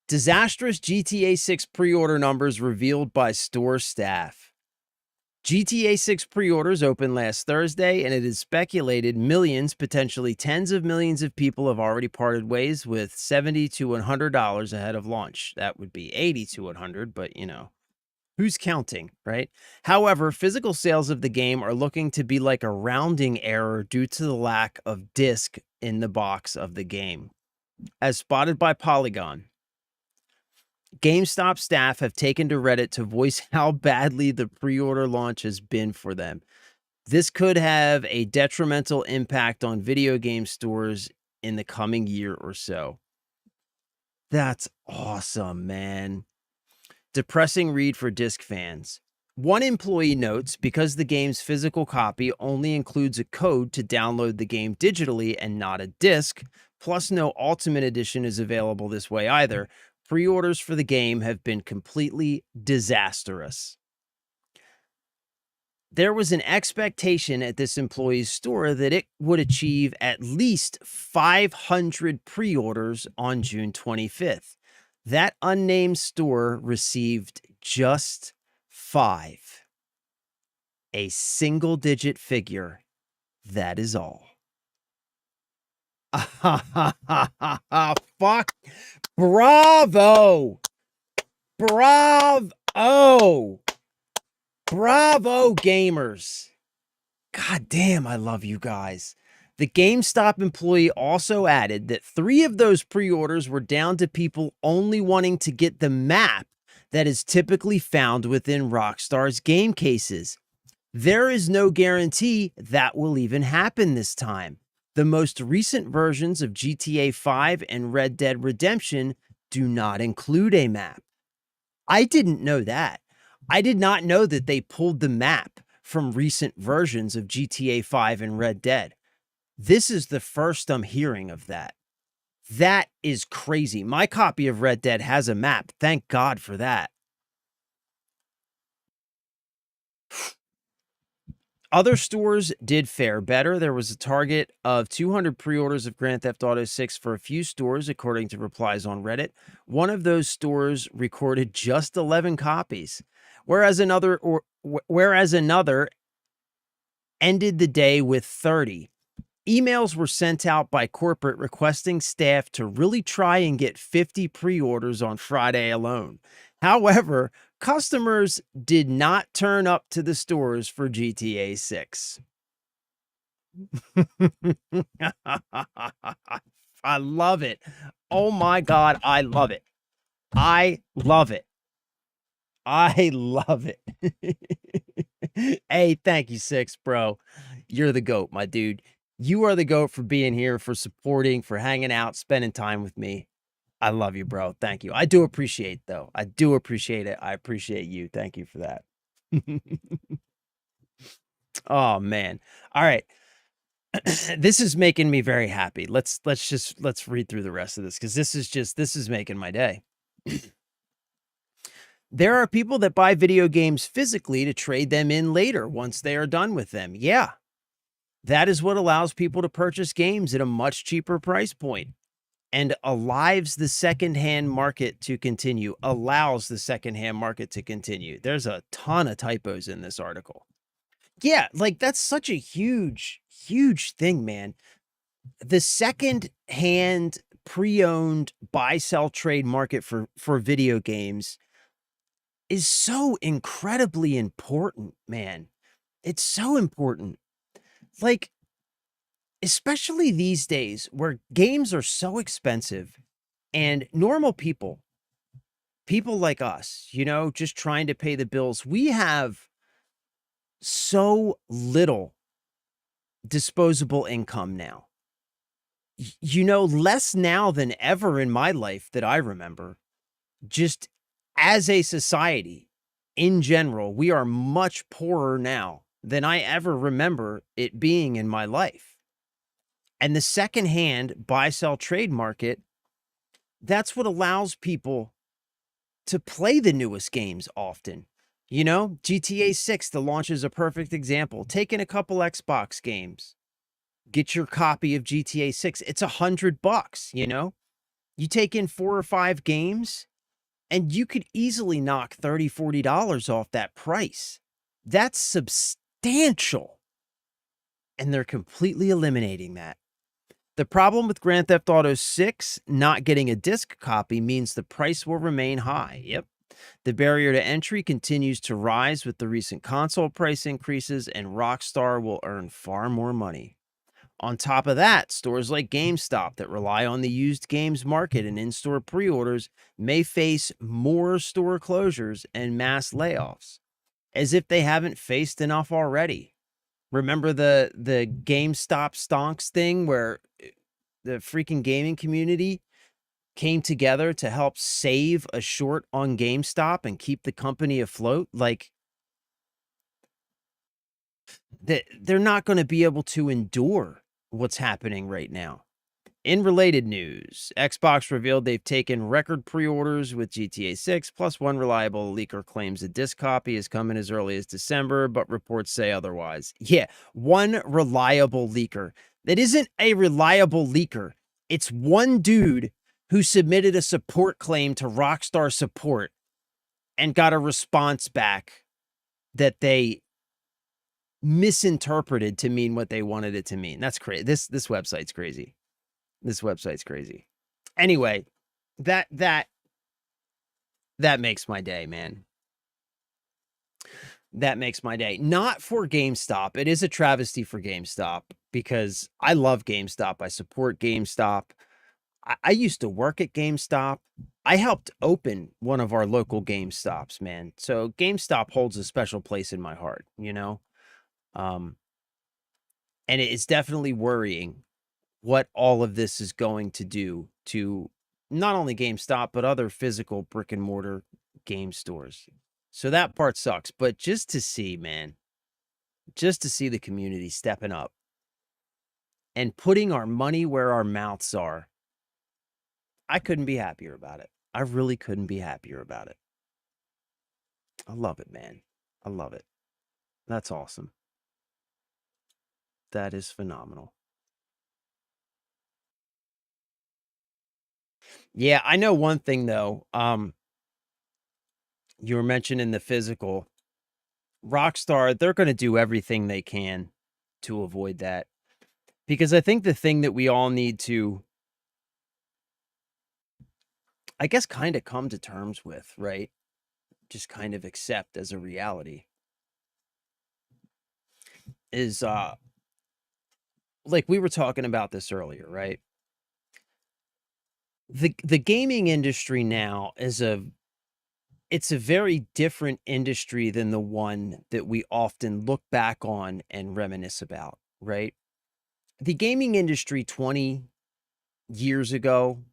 A: Disastrous GTA 6 pre-order numbers revealed by store staff. GTA 6 pre-orders opened last Thursday, and it is speculated millions, potentially tens of millions of people have already parted ways with $70 to $100 ahead of launch. That would be $80 to $100, but you know, who's counting, right? However, physical sales of the game are looking to be like a rounding error due to the lack of disc in the box of the game. As spotted by Polygon, GameStop staff have taken to Reddit to voice how badly the pre-order launch has been for them. This could have a detrimental impact on video game stores in the coming year or so. That's awesome, man. Depressing read for disc fans. One employee notes, because the game's physical copy only includes a code to download the game digitally and not a disc, plus no Ultimate Edition is available this way either, pre-orders for the game have been completely disastrous. There was an expectation at this employee's store that it would achieve at least 500 pre-orders on June 25th. That unnamed store received just 5. A single-digit figure. That is all. Fuck. Bravo. Bravo. Bravo, gamers. God damn, I love you guys. The GameStop employee also added that 3 of those pre-orders were down to people only wanting to get the map that is typically found within Rockstar's game cases. There is no guarantee that will even happen this time. The most recent versions of GTA 5 and Red Dead Redemption do not include a map. I didn't know that. I did not know that they pulled the map from recent versions of GTA 5 and Red Dead. This is the first I'm hearing of that. That is crazy. My copy of Red Dead has a map. Thank God for that. Other stores did fare better. There was a target of 200 pre-orders of Grand Theft Auto 6 for a few stores, according to replies on Reddit. One of those stores recorded just 11 copies, whereas another ended the day with 30. Emails were sent out by corporate requesting staff to really try and get 50 pre-orders on Friday alone. However, customers did not turn up to the stores for GTA 6. I love it. Oh my God, I love it. I love it. I love it. Hey, thank you, Six, bro. You're the GOAT, my dude. You are the GOAT for being here, for supporting, for hanging out, spending time with me. I love you, bro. Thank you. I do appreciate, though. I do appreciate it. I appreciate you. Thank you for that. Oh, man. All right. This is making me very happy. Let's read through the rest of this, because this is making my day. There are people that buy video games physically to trade them in later once they are done with them. Yeah. That is what allows people to purchase games at a much cheaper price point and allows the secondhand market to continue. There's a ton of typos in this article. Yeah, like that's such a huge, huge thing, man. The second-hand pre-owned buy-sell trade market for video games is so incredibly important, man. It's so important. Like, especially these days where games are so expensive and normal people like us, you know, just trying to pay the bills, we have so little disposable income now. You know, less now than ever in my life that I remember. Just as a society in general, we are much poorer now than I ever remember it being in my life. And the secondhand buy-sell trade market, that's what allows people to play the newest games often. You know, GTA 6, the launch is a perfect example. Take in a couple Xbox games, get your copy of GTA 6. It's $100, you know? You take in 4 or 5 games, and you could easily knock $30, $40 off that price. That's substantial. And they're completely eliminating that. The problem with Grand Theft Auto 6 not getting a disc copy means the price will remain high. Yep. The barrier to entry continues to rise with the recent console price increases, and Rockstar will earn far more money. On top of that, stores like GameStop that rely on the used games market and in-store pre-orders may face more store closures and mass layoffs, as if they haven't faced enough already. Remember the GameStop stonks thing where the freaking gaming community came together to help save a short on GameStop and keep the company afloat? Like, they're not going to be able to endure what's happening right now. In related news, Xbox revealed they've taken record pre-orders with GTA 6, plus one reliable leaker claims a disc copy is coming as early as December, but reports say otherwise. Yeah, one reliable leaker. That isn't a reliable leaker. It's one dude who submitted a support claim to Rockstar Support and got a response back that they misinterpreted to mean what they wanted it to mean. That's crazy. This website's crazy. This website's crazy. Anyway, that makes my day, man. That makes my day. Not for GameStop. It is a travesty for GameStop because I love GameStop. I support GameStop. I used to work at GameStop. I helped open one of our local GameStops, man. So GameStop holds a special place in my heart, you know? And it's definitely worrying what all of this is going to do to not only GameStop, but other physical brick and mortar game stores. So that part sucks. But just to see, man, just to see the community stepping up and putting our money where our mouths are, I couldn't be happier about it. I really couldn't be happier about it. I love it, man. I love it. That's awesome. That is phenomenal. Yeah, I know one thing though. You were mentioning the physical. Rockstar, they're going to do everything they can to avoid that. Because I think the thing that we all need to, I guess, kind of come to terms with, right? Just kind of accept as a reality is like we were talking about this earlier, right? The gaming industry now is it's a very different industry than the one that we often look back on and reminisce about, right? The gaming industry 20 years ago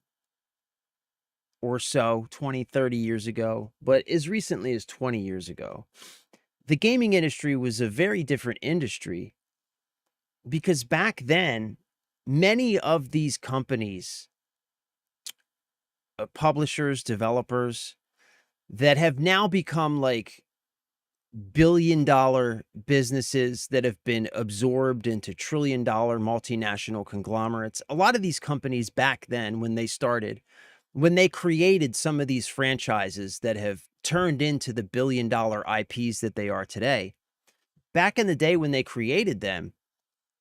A: or so, 20, 30 years ago, but as recently as 20 years ago, the gaming industry was a very different industry because back then, many of these companies, publishers, developers, that have now become like billion-dollar businesses that have been absorbed into trillion-dollar multinational conglomerates. A lot of these companies back then, when they started, when they created some of these franchises that have turned into the billion-dollar IPs that they are today, back in the day when they created them,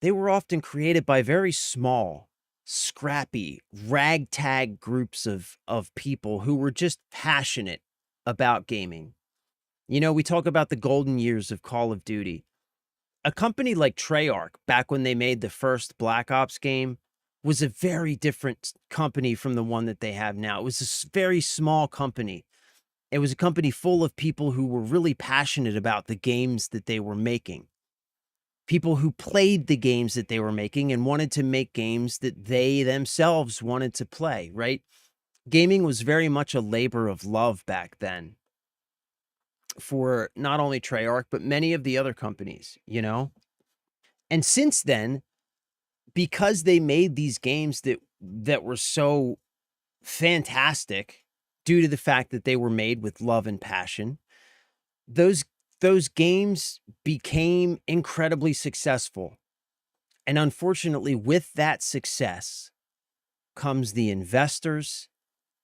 A: they were often created by very small, scrappy, ragtag groups of people who were just passionate about gaming. You know, we talk about the golden years of Call of Duty. A company like Treyarch, back when they made the first Black Ops game, was a very different company from the one that they have now. It was a very small company. It was a company full of people who were really passionate about the games that they were making. People who played the games that they were making and wanted to make games that they themselves wanted to play, right? Gaming was very much a labor of love back then for not only Treyarch, but many of the other companies, you know? And since then, because they made these games that were so fantastic due to the fact that they were made with love and passion, those games became incredibly successful. And unfortunately, with that success comes the investors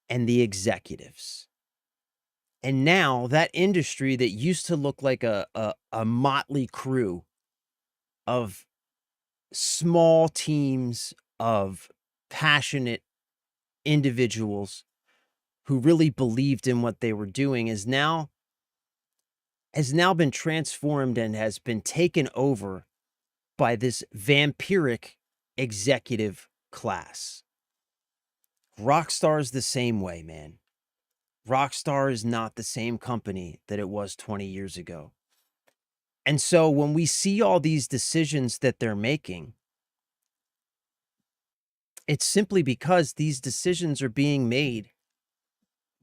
A: and the executives. And now that industry that used to look like a motley crew of small teams of passionate individuals who really believed in what they were doing has now been transformed and has been taken over by this vampiric executive class. Rockstar is the same way, man. Rockstar is not the same company that it was 20 years ago. And so when we see all these decisions that they're making, it's simply because these decisions are being made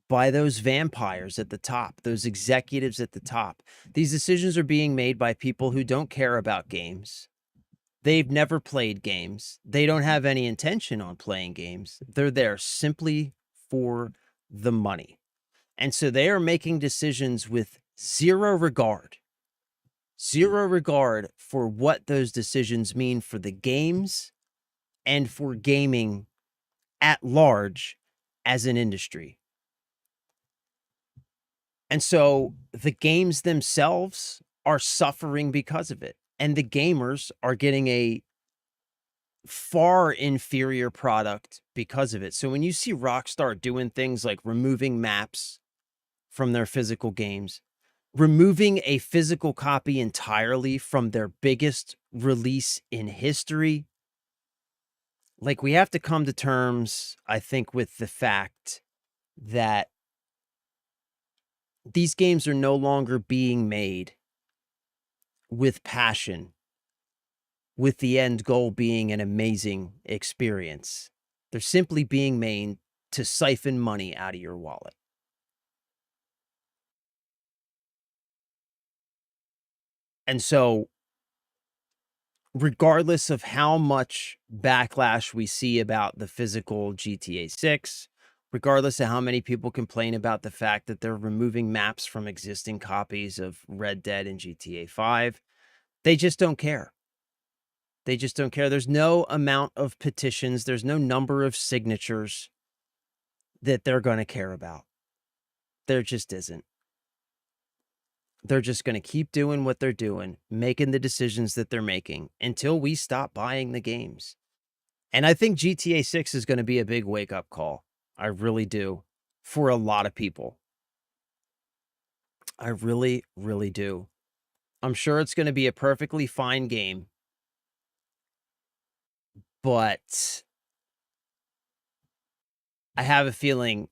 A: by those vampires at the top, those executives at the top. These decisions are being made by people who don't care about games. They've never played games. They don't have any intention on playing games. They're there simply for the money. And so they are making decisions with zero regard for what those decisions mean for the games and for gaming at large as an industry. And so the games themselves are suffering because of it. And the gamers are getting a far inferior product because of it. So when you see Rockstar doing things like removing maps from their physical games, removing a physical copy entirely from their biggest release in history, like we have to come to terms, I think, with the fact that these games are no longer being made with passion, with the end goal being an amazing experience. They're simply being made to siphon money out of your wallet. And so, regardless of how much backlash we see about the physical GTA 6, regardless of how many people complain about the fact that they're removing maps from existing copies of Red Dead and GTA 5, they just don't care. They just don't care. There's no amount of petitions, there's no number of signatures that they're going to care about. There just isn't. They're just going to keep doing what they're doing, making the decisions that they're making until we stop buying the games. And I think GTA 6 is going to be a big wake-up call. I really do. For a lot of people. I really, really do. I'm sure it's going to be a perfectly fine game. But I have a feeling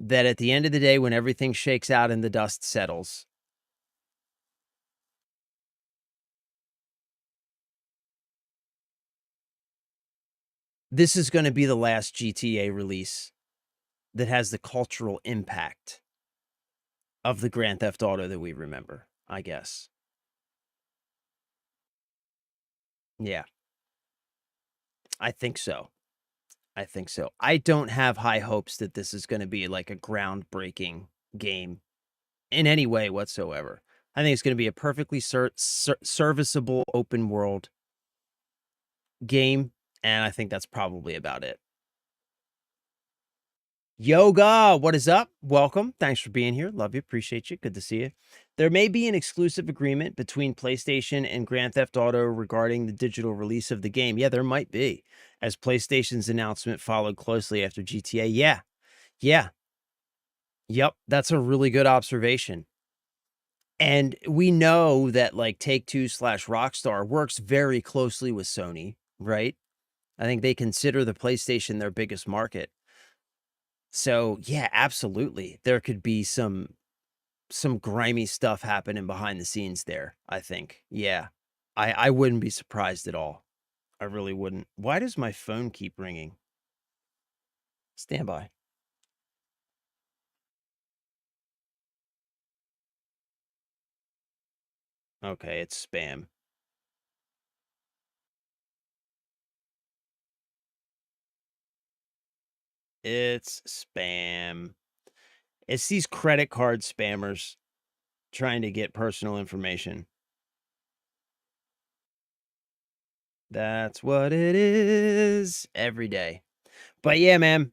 A: that at the end of the day, when everything shakes out and the dust settles, this is going to be the last GTA release that has the cultural impact of the Grand Theft Auto that we remember, I guess. Yeah. I think so. I think so. I don't have high hopes that this is going to be like a groundbreaking game in any way whatsoever. I think it's going to be a perfectly serviceable open world game, and I think that's probably about it. Yoga, what is up? Welcome. Thanks for being here. Love you. Appreciate you. Good to see you. There may be an exclusive agreement between PlayStation and Grand Theft Auto regarding the digital release of the game. Yeah, there might be, as PlayStation's announcement followed closely after GTA. Yeah. Yep, that's a really good observation. And we know that like Take-Two/Rockstar works very closely with Sony, right? I think they consider the PlayStation their biggest market. So, yeah, absolutely. There could be some grimy stuff happening behind the scenes there, I think. Yeah. I wouldn't be surprised at all. I really wouldn't. Why does my phone keep ringing? Stand by. Okay, it's spam. It's spam. It's these credit card spammers trying to get personal information. That's what it is every day. But yeah, man,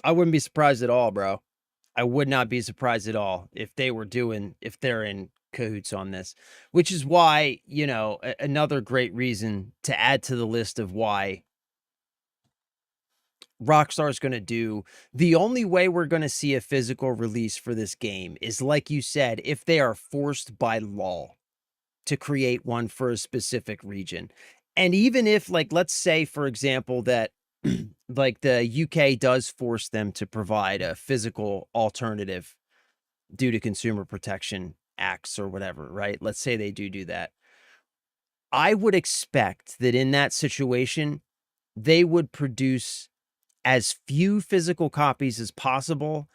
A: I wouldn't be surprised at all, bro. I would not be surprised at all if they're in cahoots on this, which is why, you know, another great reason to add to the list of why Rockstar is going to do. The only way we're going to see a physical release for this game is, like you said, if they are forced by law to create one for a specific region. And even if, like, let's say, for example, that like the UK does force them to provide a physical alternative due to consumer protection acts or whatever, right? Let's say they do that. I would expect that in that situation, they would produce as few physical copies as possible,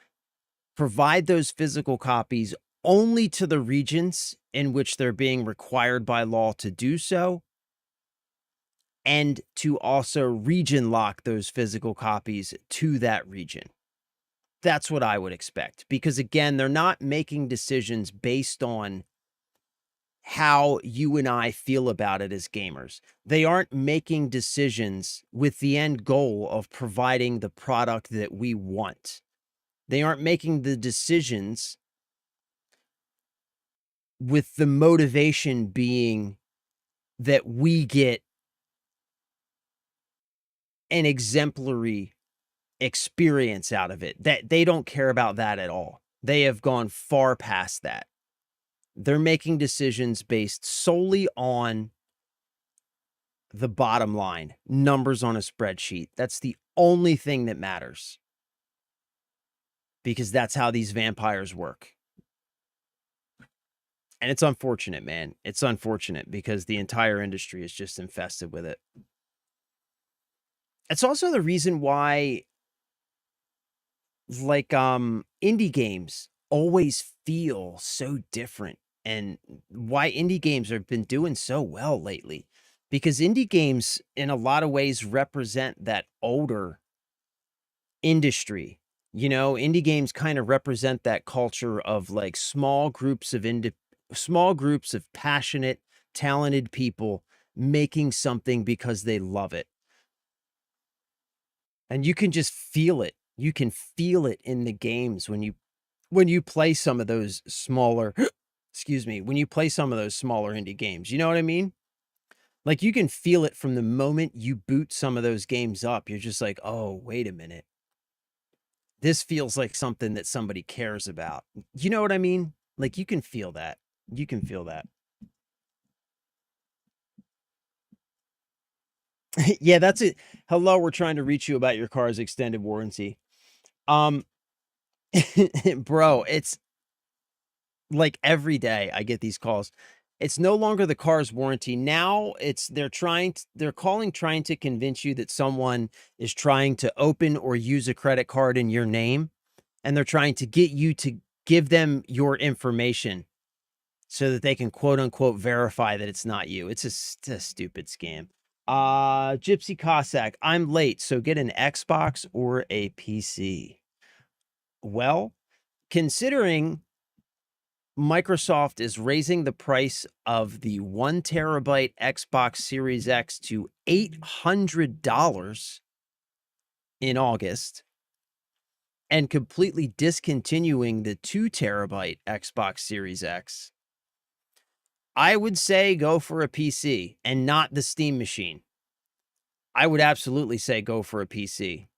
A: provide those physical copies only to the regions in which they're being required by law to do so, and to also region lock those physical copies to that region. That's what I would expect. Because again, they're not making decisions based on how you and I feel about it as gamers. They aren't making decisions with the end goal of providing the product that we want. They aren't making the decisions with the motivation being that we get an exemplary experience out of it. That they don't care about that at all. They have gone far past that. They're making decisions based solely on the bottom line, numbers on a spreadsheet. That's the only thing that matters. Because that's how these vampires work. And it's unfortunate, man. It's unfortunate because the entire industry is just infested with it. It's also the reason why, like, indie games always feel so different, and why indie games have been doing so well lately. Because indie games, in a lot of ways, represent that older industry. You know, indie games kind of represent that culture of like small groups of passionate, talented people making something because they love it. And you can just feel it. You can feel it in the games when you play some of those smaller excuse me, when you play some of those smaller indie games. You know what I mean? Like, you can feel it from the moment you boot some of those games up. You're just like, "Oh, wait a minute. This feels like something that somebody cares about." You know what I mean? Like, you can feel that. You can feel that. Yeah, that's it. Hello, we're trying to reach you about your car's extended warranty. Bro, it's like every day I get these calls. It's no longer the car's warranty. Now they're trying to convince you that someone is trying to open or use a credit card in your name, and they're trying to get you to give them your information so that they can quote unquote verify that it's not you. It's a stupid scam. Gypsy Cossack, I'm late, so get an Xbox or a PC. Well, considering Microsoft is raising the price of the 1 terabyte Xbox Series X to $800 in August and completely discontinuing the 2 terabyte Xbox Series X, I would say go for a PC and not the Steam machine. I would absolutely say go for a PC.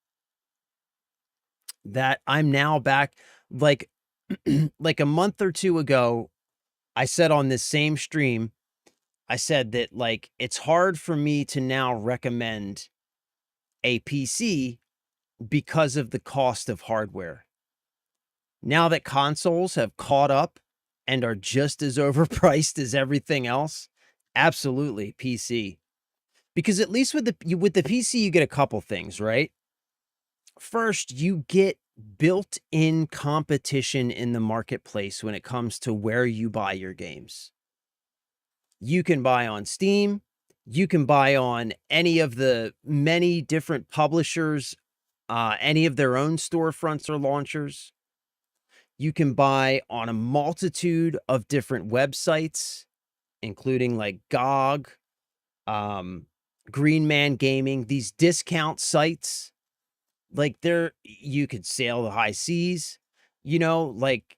A: That I'm now back, like a month or two ago, I said on this same stream, I said that, like, it's hard for me to now recommend a PC because of the cost of hardware. Now that consoles have caught up and are just as overpriced as everything else, absolutely PC. Because at least with the PC, you get a couple things, right? First, you get built-in competition in the marketplace when it comes to where you buy your games. You can buy on Steam. You can buy on any of the many different publishers, any of their own storefronts or launchers. You can buy on a multitude of different websites, including like GOG, Green Man Gaming, these discount sites. Like, you could sail the high seas, you know, like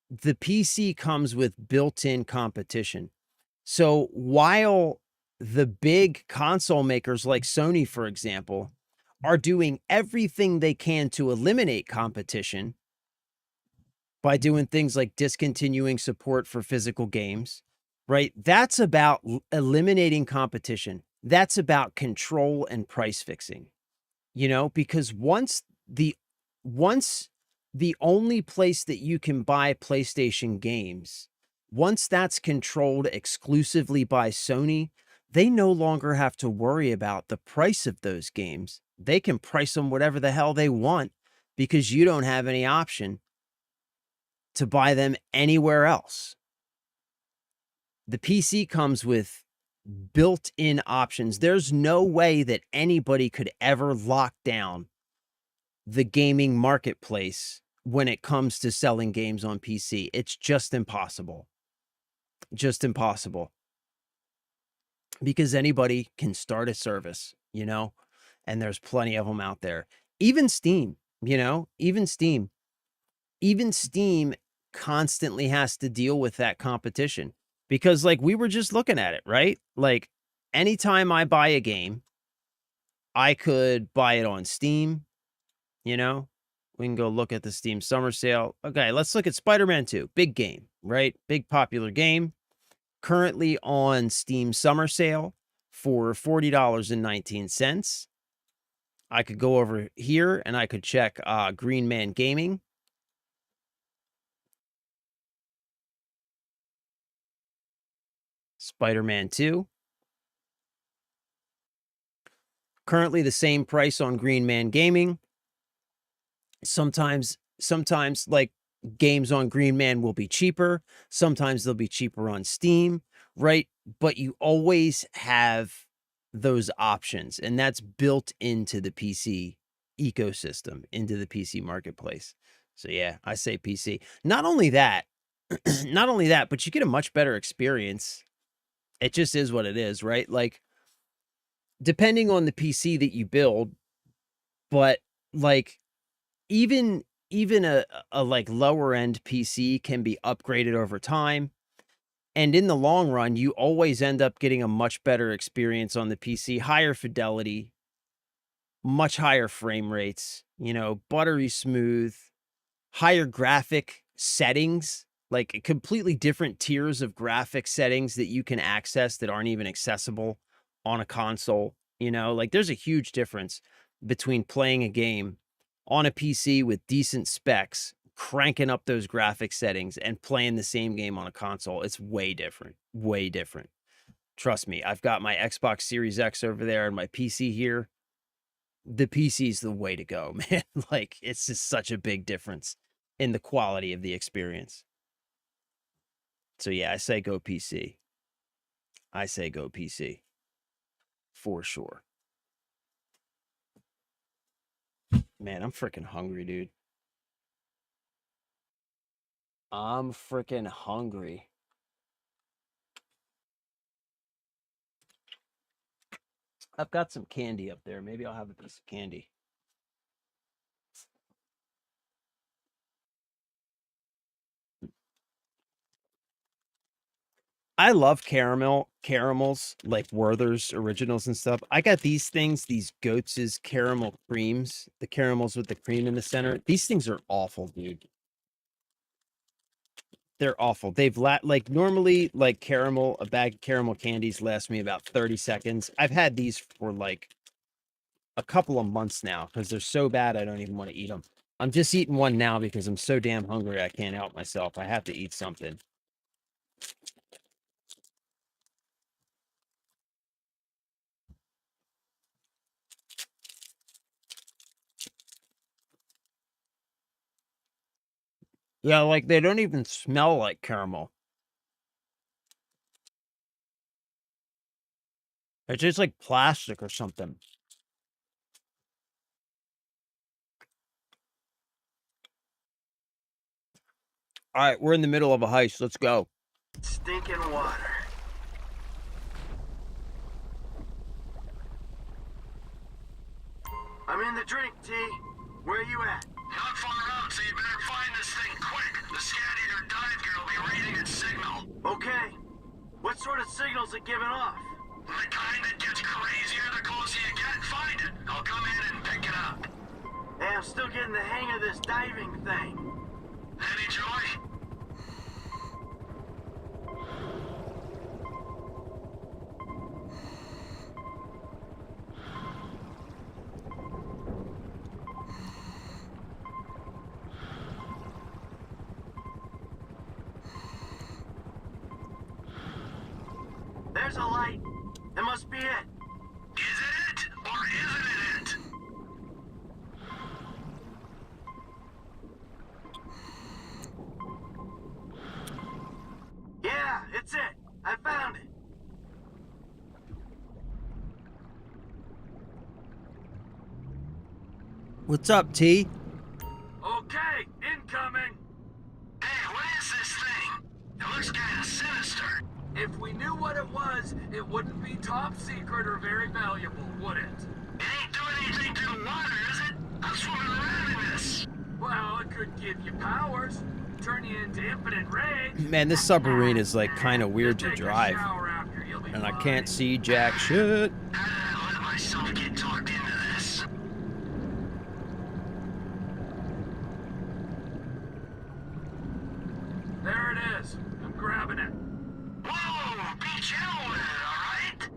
A: the PC comes with built-in competition. So while the big console makers like Sony, for example, are doing everything they can to eliminate competition by doing things like discontinuing support for physical games, right? That's about eliminating competition. That's about control and price fixing. You know, because once the only place that you can buy PlayStation games, once that's controlled exclusively by Sony, they no longer have to worry about the price of those games. They can price them whatever the hell they want because you don't have any option to buy them anywhere else. The PC comes with built-in options. There's no way that anybody could ever lock down the gaming marketplace when it comes to selling games on PC. It's just impossible. Just impossible. Because anybody can start a service, you know, and there's plenty of them out there. Even Steam, you know, even Steam constantly has to deal with that competition. Because, like, we were just looking at it, right? Like, anytime I buy a game, I could buy it on Steam, you know? We can go look at the Steam summer sale. Okay, let's look at Spider-Man 2. Big game, right? Big popular game. Currently on Steam summer sale for $40.19. I could go over here and I could check Green Man Gaming. Spider-Man 2. Currently the same price on Green Man Gaming. Sometimes like games on Green Man will be cheaper. Sometimes they'll be cheaper on Steam, right? But you always have those options, and that's built into the PC ecosystem, into the PC marketplace. So yeah, I say PC. Not only that, but you get a much better experience. It just is what it is, right? Like, depending on the PC that you build, but like even a like lower end PC can be upgraded over time. And in the long run, you always end up getting a much better experience on the PC, higher fidelity, much higher frame rates, you know, buttery smooth, higher graphic settings, like completely different tiers of graphic settings that you can access that aren't even accessible on a console. You know, like there's a huge difference between playing a game on a PC with decent specs, cranking up those graphic settings, and playing the same game on a console. It's way different, way different. Trust me, I've got my Xbox Series X over there and my PC here. The PC's the way to go, man. Like, it's just such a big difference in the quality of the experience. So yeah, I say go PC. I say go PC. For sure. Man, I'm freaking hungry, dude. I'm freaking hungry. I've got some candy up there. Maybe I'll have a piece of candy. I love caramels, like Werther's Originals and stuff. I got these things, these Goats' caramel creams, the caramels with the cream in the center. These things are awful, dude. They're awful. They've like normally like caramel, a bag of caramel candies lasts me about 30 seconds. I've had these for like a couple of months now because they're so bad I don't even want to eat them. I'm just eating one now because I'm so damn hungry I can't help myself. I have to eat something. Yeah, like they don't even smell like caramel. It tastes like plastic or something. All right, we're in the middle of a heist. Let's go.
F: Stinking water. I'm in the drink, T. Where you at?
J: Not far out, so you better find this thing quick. The Scat Eater dive gear will be reading its signal.
F: Okay. What sort of signals it giving off?
J: The kind that gets crazier the closer you get, find it. I'll come in and pick it up.
F: Hey, I'm still getting the hang of this diving thing.
J: Any joy?
F: There's a light. That must be it.
J: Is it it, or isn't it?
F: Yeah, it's it. I found it.
A: What's up, T?
F: Okay, incoming.
J: Hey, what is this thing? It looks kind of sinister.
H: If we knew what it was, it wouldn't be top secret or very valuable, would it?
J: It ain't doing anything to the water, is it? I'm swimming around in this.
H: Well, it could give you powers, turn you into infinite rage.
A: Man, this submarine is like kind of weird to
H: Take a
A: drive.
H: shower after, you'll be
A: And I
H: fine.
A: can't see jack shit.
J: How did I let myself get talked into this?
H: There it is. I'm grabbing it.
J: Whoa! Be chill with it, alright?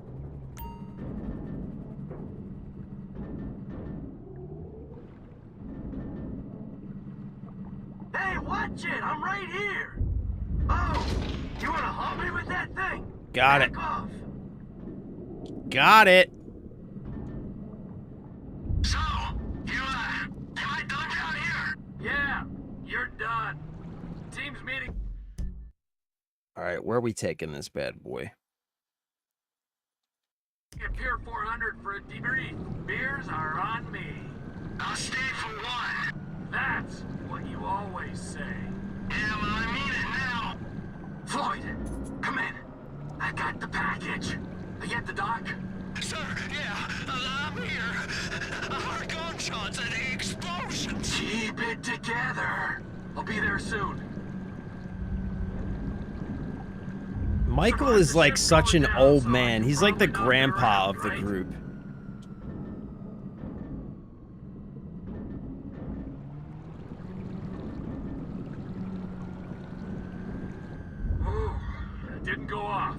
F: Hey, watch it. I'm right here. Oh, you want to hump me with that thing?
A: Got it.
F: Back off.
A: Got it.
J: So, am I done down here?
H: Yeah, you're done. Team's meeting.
A: All right, where are we taking this bad boy?
H: At Pier 400 for a debrief. Beers are on me.
J: I'll stay for one.
H: That's what you always say.
J: Yeah, well, I mean it now.
F: Floyd, come in. I got the
J: package. You at the dock? Sir, yeah, I'm here. I heard gunshots and explosions. Keep it together. I'll be there soon.
A: Michael is like such an old man. He's like the grandpa of the group.
J: It didn't go off.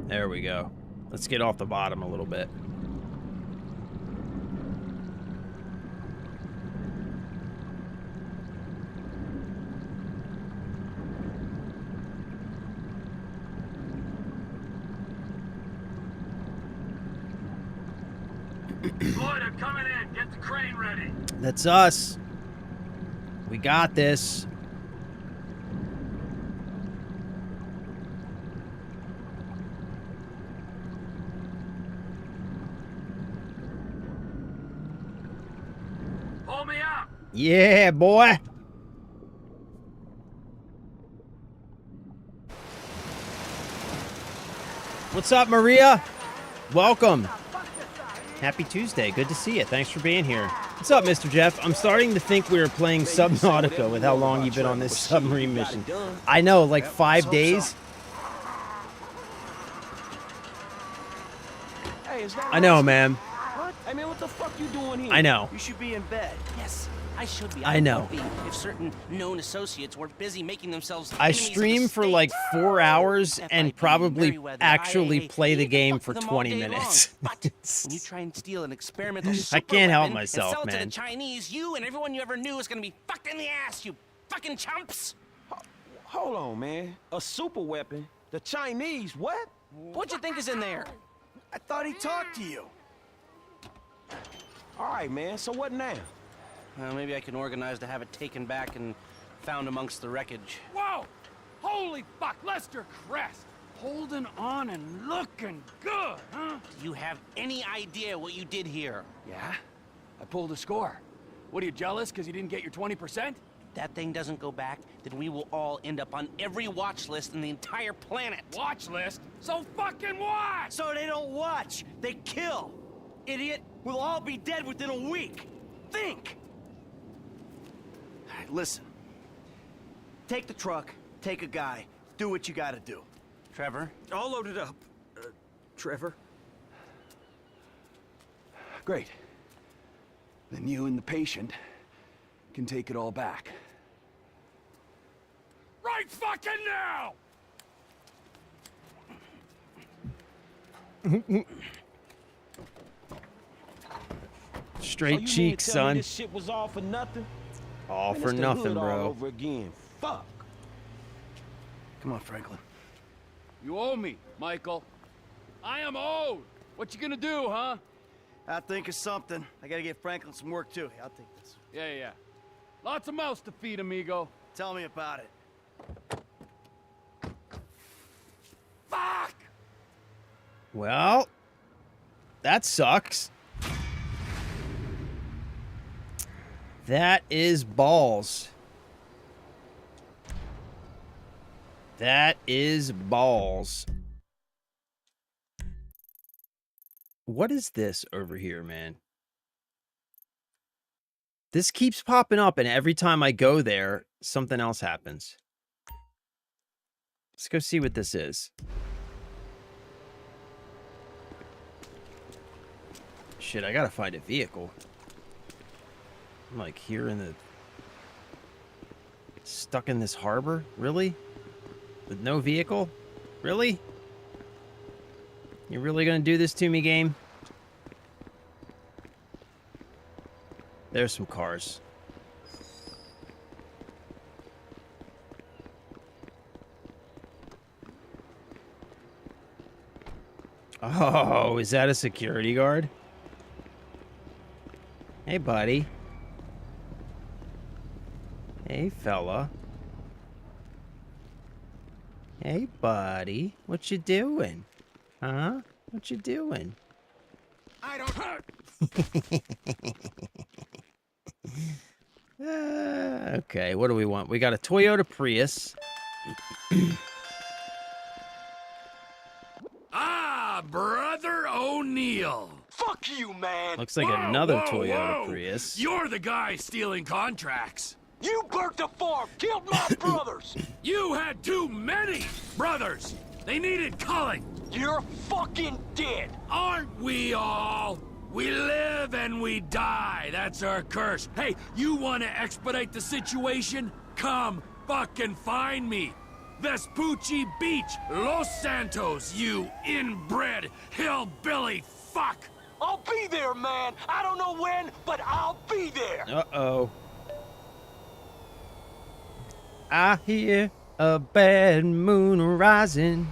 A: There we go. Let's get off the bottom a little bit.
J: Floyd, I'm coming in. Get the crane ready.
A: That's us. We got this.
J: Pull me up.
A: Yeah, boy. What's up, Maria? Welcome. Happy Tuesday. Good to see you. Thanks for being here. What's up, Mr. Jeff? I'm starting to think we were playing Subnautica with how long you've been on this submarine mission. I know, like 5 days.
I: Hey, is that
A: I know,
I: right?
A: man.
I: What? Hey, man, what the fuck you doing here?
A: I know.
F: You should be in bed.
K: Yes, I should be.
A: I know.
K: would be if certain known associates weren't busy making themselves.
A: I stream for like 4 hours and probably actually play the game for 20 minutes.
K: But when you try and steal an experimental
A: I
K: super
A: can't help
K: weapon
A: myself,
K: and sell it to
A: man.
K: the Chinese, you and everyone you ever knew is gonna be fucked in the ass, you fucking chumps.
I: Hold on, man. A super weapon? The Chinese? What?
K: What you think is in there?
F: I thought he talked to you.
I: All right, man. So what now?
K: Well, maybe I can organize to have it taken back and found amongst the wreckage.
H: Whoa! Holy fuck, Lester Crest! Holding on and looking good, huh?
K: Do you have any idea what you did here?
H: Yeah? I pulled a score. What, are you jealous because you didn't get your 20%?
K: If that thing doesn't go back, then we will all end up on every watch list in the entire planet.
H: Watch list? So fucking what?
F: So they don't watch. They kill. Idiot. We'll all be dead within a week. Think. All right, listen. Take the truck. Take a guy. Do what you gotta do.
K: Trevor?
I: All loaded up. Trevor?
L: Great. Then you and the patient can take it all back.
H: Right fucking now!
A: Straight
I: So you
A: cheeks,
I: mean to tell me
A: son.
I: This shit was all for nothing?
A: All
I: Man,
A: for
I: it's the
A: nothing,
I: hood all
A: bro.
I: over again. Fuck.
F: Come on, Franklin.
H: You owe me, Michael. I am owed. What you gonna do, huh?
F: I'll think of something. I gotta get Franklin some work, too. I'll take this.
H: Yeah. Lots of mouths to feed, amigo.
F: Tell me about it.
H: Fuck!
A: Well, that sucks. That is balls. That is balls. What is this over here, man? This keeps popping up, and every time I go there, something else happens. Let's go see what this is. Shit, I gotta find a vehicle. I'm like here in the... Stuck in this harbor? Really? With no vehicle? Really? You really gonna do this to me, game? There's some cars. Oh, is that a security guard? Hey, buddy. Hey, fella. Hey, buddy. What you doing? Huh? What you doing?
J: I don't hurt.
A: Okay, what do we want? We got a Toyota Prius.
H: Ah, Brother O'Neill.
F: Fuck you, man!
A: Looks like another Toyota Prius.
H: You're the guy stealing contracts.
F: You burnt the farm, killed my brothers!
H: You had too many brothers. They needed culling.
F: You're fucking dead!
H: Aren't we all? We live and we die. That's our curse. Hey, you want to expedite the situation? Come fucking find me. Vespucci Beach, Los Santos, you inbred hillbilly fuck.
F: I'll be there, man! I don't know when, but I'll be there!
A: Uh-oh. I hear a bad moon rising.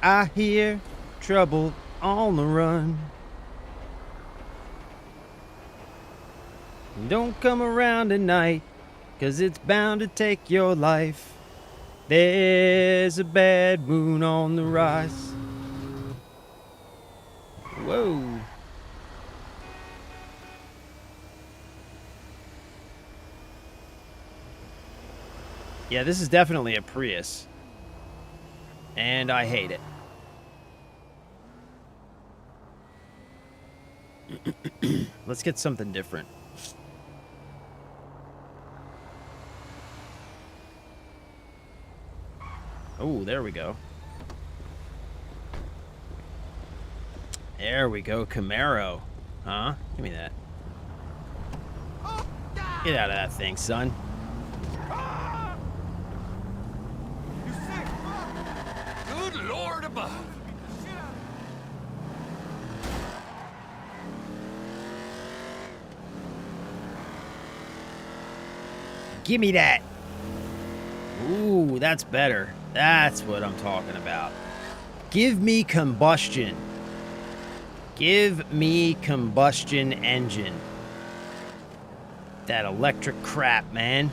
A: I hear trouble on the run. Don't come around at night, 'cause it's bound to take your life. There's a bad moon on the rise. Whoa. Yeah, this is definitely a Prius. And I hate it. Let's get something different. Oh, there we go. There we go, Camaro. Huh? Give me that. Get out of that thing, son.
H: Good Lord above.
A: Give me that. Ooh, that's better. That's what I'm talking about. Give me combustion. Give me combustion engine. That electric crap, man.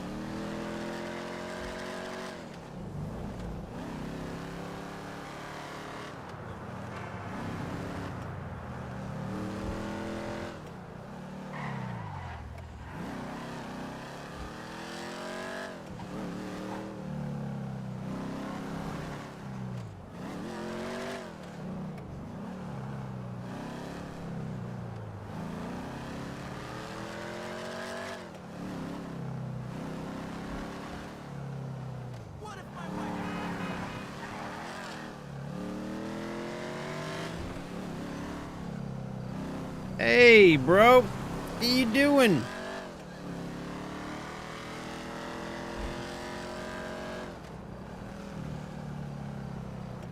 A: Hey, bro. What are you doing?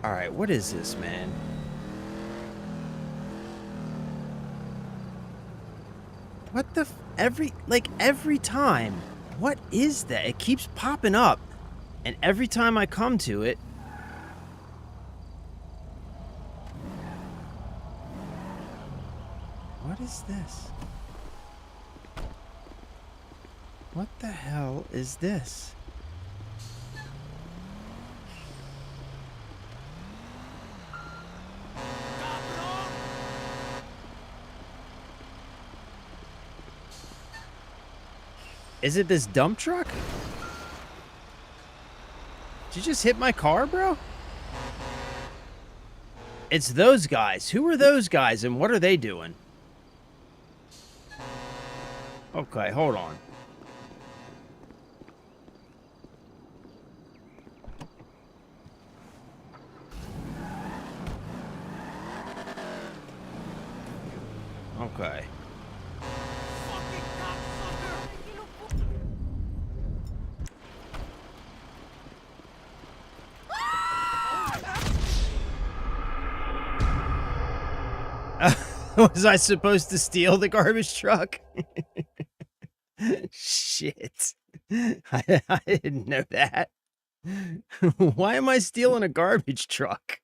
A: All right, what is this, man? What the every time. What is that? It keeps popping up. And every time I come to it, what is this? What the hell is this? Is it this dump truck? Did you just hit my car, bro? It's those guys. Who are those guys and what are they doing? Okay, hold on. Okay. Was I supposed to steal the garbage truck? Shit. I didn't know that. Why am I stealing a garbage truck?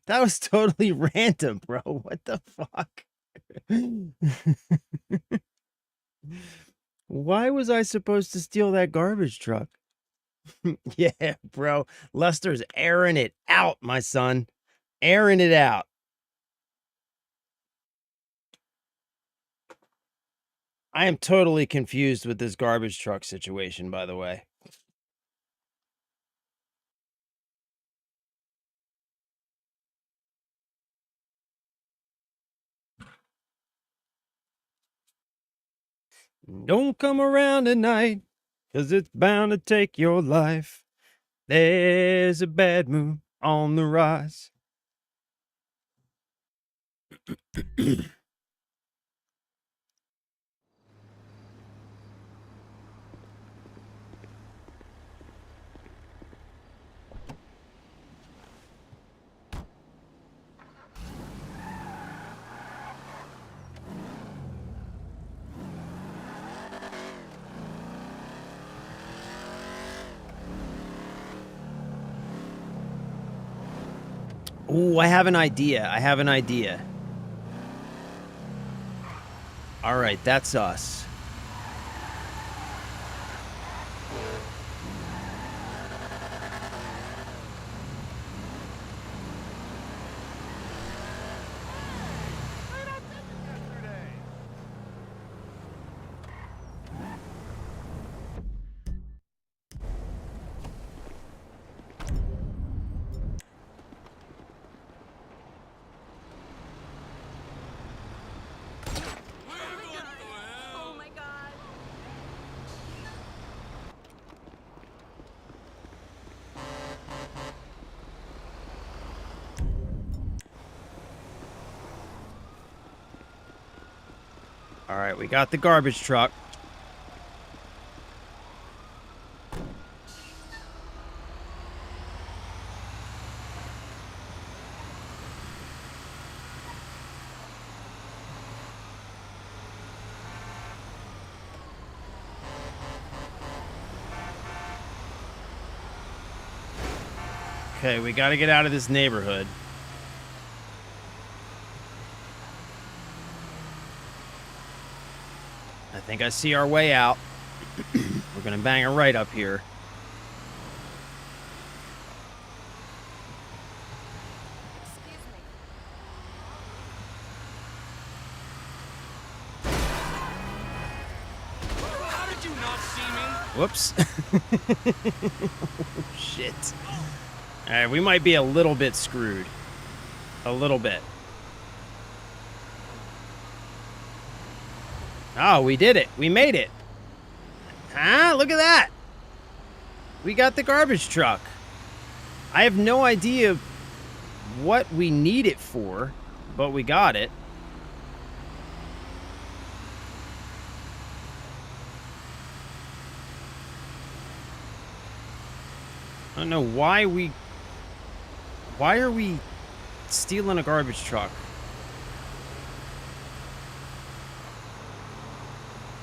A: That was totally random, bro. What the fuck? Why was I supposed to steal that garbage truck? Yeah, bro. Lester's airing it out, my son. Airing it out. I am totally confused with this garbage truck situation, by the way. Don't come around at night, 'cause it's bound to take your life. There's a bad moon on the rise. Ooh, I have an idea. I have an idea. All right, that's us.
D: Oh my god.
A: All right, we got the garbage truck. Okay, we got to get out of this neighborhood. I think I see our way out. We're going to bang a right up here.
J: How did you not see me?
A: Whoops. Oh, shit. All right, we might be a little bit screwed. A little bit. Oh, we did it. We made it. Ah, look at that. We got the garbage truck. I have no idea what we need it for, but we got it. I don't know why are we stealing a garbage truck?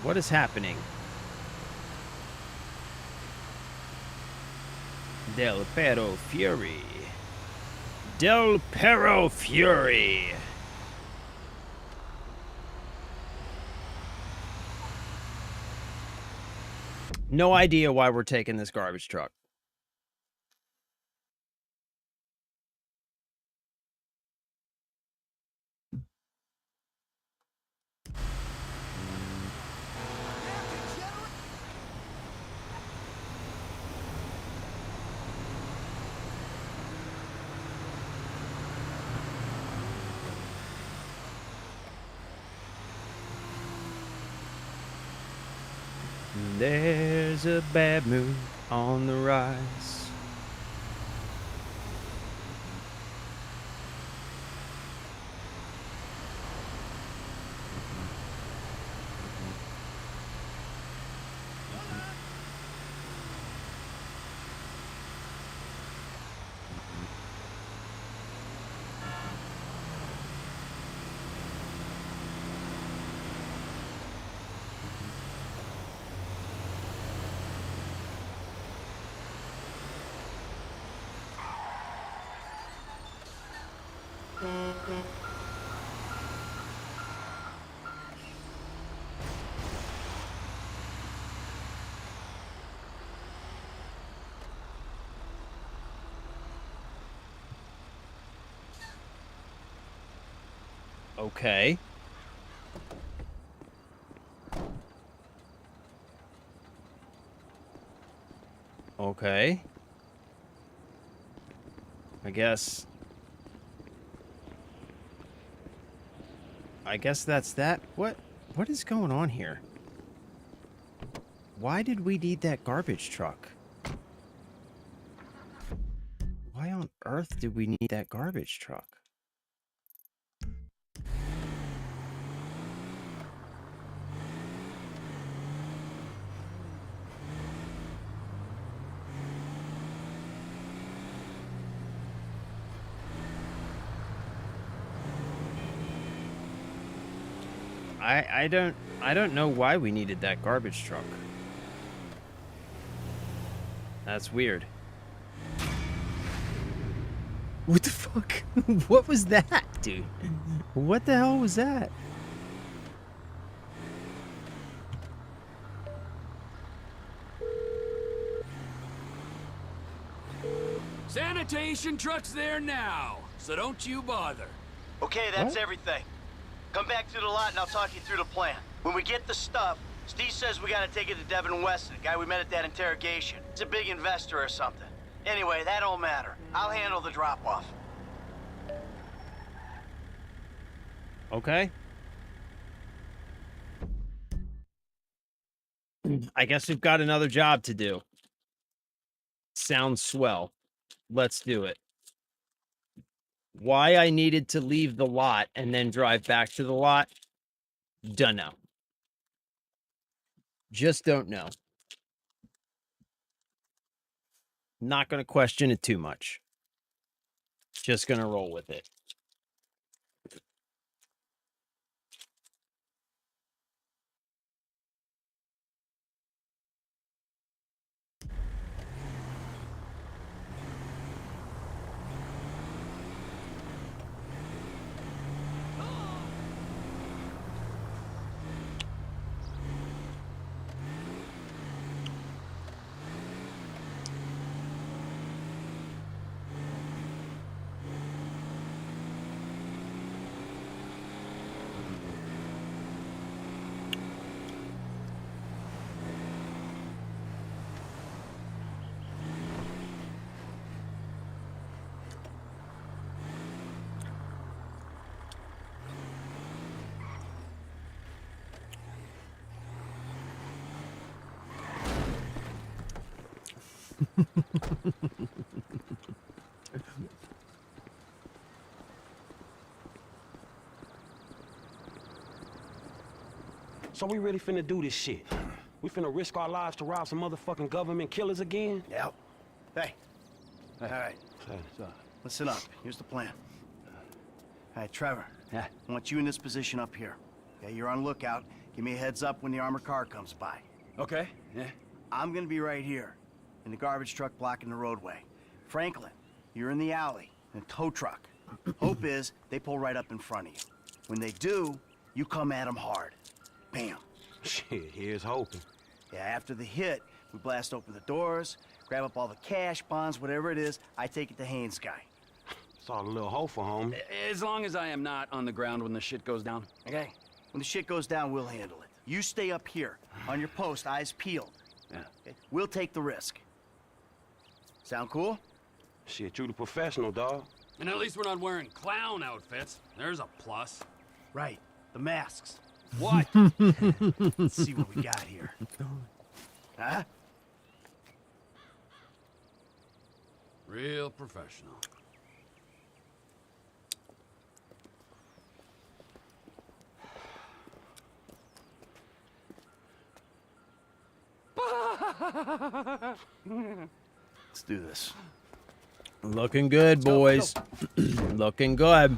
A: What is happening? Del Perro Fury. Del Perro Fury. No idea why we're taking this garbage truck. There's a bad moon on the rise. Okay. Okay. I guess that's that. What is going on here? Why did we need that garbage truck? Why on earth did we need that garbage truck? I don't know why we needed that garbage truck. That's weird. What the fuck? What was that, dude? What the hell was that?
H: Sanitation truck's there now, so don't you bother.
F: Okay, that's everything. Come back to the lot and I'll talk you through the plan. When we get the stuff, Steve says we gotta take it to Devin Weston, the guy we met at that interrogation. He's a big investor or something. Anyway, that don't matter. I'll handle the drop-off.
A: Okay. I guess we've got another job to do. Sounds swell. Let's do it. Why I needed to leave the lot and then drive back to the lot, dunno. Just don't know. Not going to question it too much. Just going to roll with it.
I: So we really finna do this shit? We finna risk our lives to rob some motherfucking government killers again?
F: Yep. Hey. All right. So, listen up. Here's the plan. All right, Trevor.
L: Yeah?
F: I want you in this position up here. Okay, you're on lookout. Give me a heads up when the armored car comes by.
L: Okay, yeah.
F: I'm gonna be right here, in the garbage truck blocking the roadway. Franklin, you're in the alley, in a tow truck. Hope is they pull right up in front of you. When they do, you come at them hard. Bam.
I: Shit, here's hoping.
F: Yeah, after the hit, we blast open the doors, grab up all the cash, bonds, whatever it is. I take it to Haynes' guy.
I: It's all a little hopeful, homie.
L: As long as I am not on the ground when the shit goes down.
F: Okay? When the shit goes down, we'll handle it. You stay up here, on your post, eyes peeled.
L: Yeah.
F: Okay? We'll take the risk. Sound cool?
I: Shit, you the professional, dog.
H: And at least we're not wearing clown outfits. There's a plus.
F: Right. The masks.
H: What?
F: Let's see what we got here. Huh?
H: Real professional.
F: Let's do this.
A: Looking good, boys. Looking good.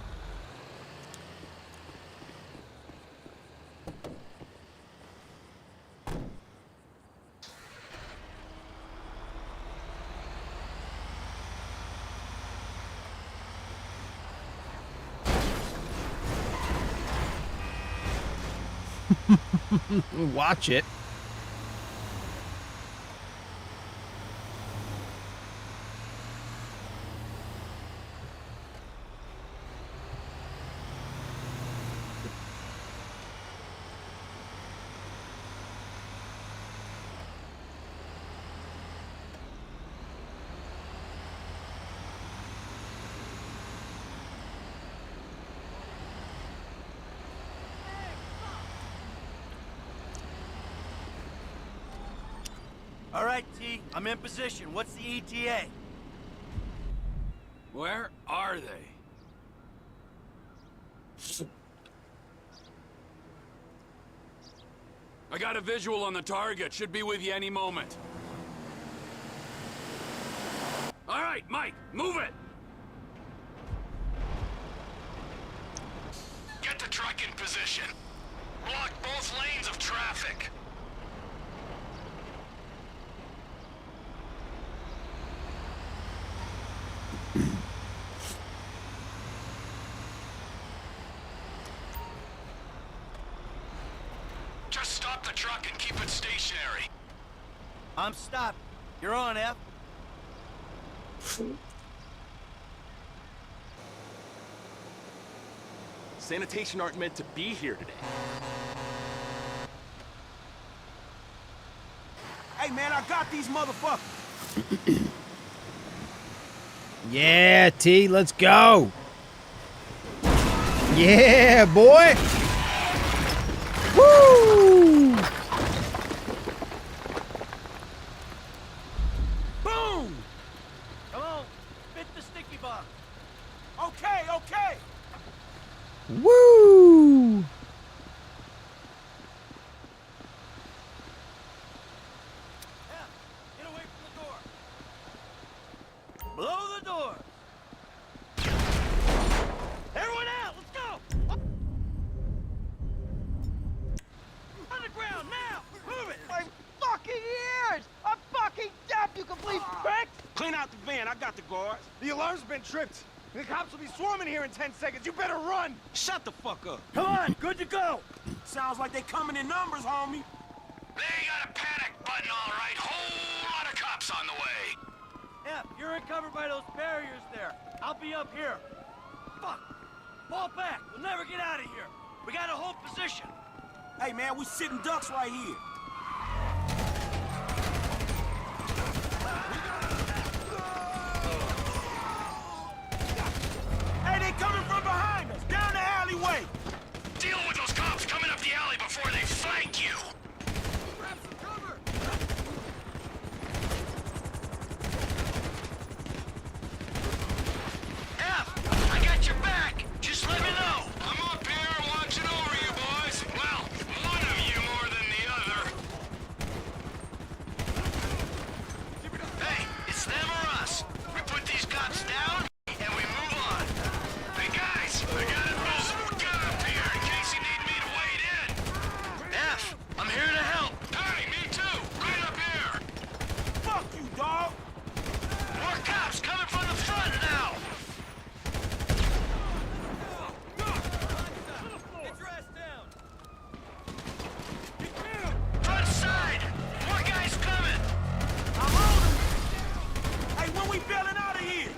A: Watch it.
F: All right, T, I'm in position. What's the ETA?
H: Where are they? I got a visual on the target. Should be with you any moment. All right, Mike, move it!
J: Get the truck in position. Block both lanes of traffic. Just stop the truck and keep it stationary.
F: I'm stopped. You're on, F.
M: Sanitation aren't meant to be here today.
I: Hey, man, I got these motherfuckers.
A: Yeah, T, let's go. Yeah, boy. Woo!
I: Boom!
F: Come on, spit the sticky bomb.
I: Okay, okay.
A: Woo!
F: F, get away from the door. Blow the door. Everyone out, let's go. On the ground now. Move it.
N: My fucking ears! I'm fucking deaf, you complete prick!
I: Clean out the van. I got the guards.
G: The alarm's been tripped. The cops will be swarming here in 10 seconds. You better run.
I: Shut the fuck up.
F: Come on, good to go.
I: Sounds like they coming in numbers, homie.
J: They got a panic button, all right. Whole lot of cops on the way.
F: F, you're covered by those barriers there. I'll be up here. Fuck. Fall back. We'll never get out of here. We gotta hold position.
I: Hey, man, we sitting ducks right here. Hey, they coming from behind us, down the alleyway.
J: Deal with those cops coming up the alley before they flank you.
F: Grab some cover.
J: F, I got your back. Just let me know. I'm up here watching over you boys. Well, one of you more than the other. Hey, it's them or us. We put these cops down, and we move on. Hey guys, I got invisible gun up here in case you need me to wade in. F, I'm here to help. Hey, me too. Right up here.
I: Fuck you, dog.
J: More cops coming from the front now.
F: Get your ass down.
J: Front side. More guys coming.
I: I'm on them. Hey, when we bailing out of here?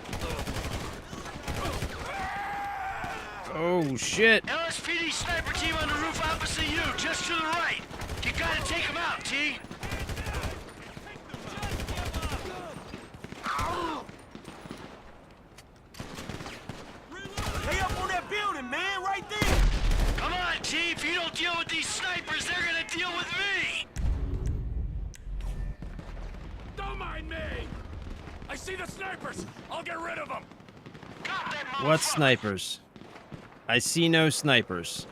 A: Oh, shit.
J: LSPD sniper team on the roof opposite you, just to the right. You gotta take them out, T.
I: They up on that building, man, right there.
J: Come on, T. If you don't deal with these snipers, they're gonna deal with me.
B: Don't mind me! I see the snipers! I'll get rid of them!
J: Got that
A: What
J: motherfucker.
A: snipers? I see no snipers.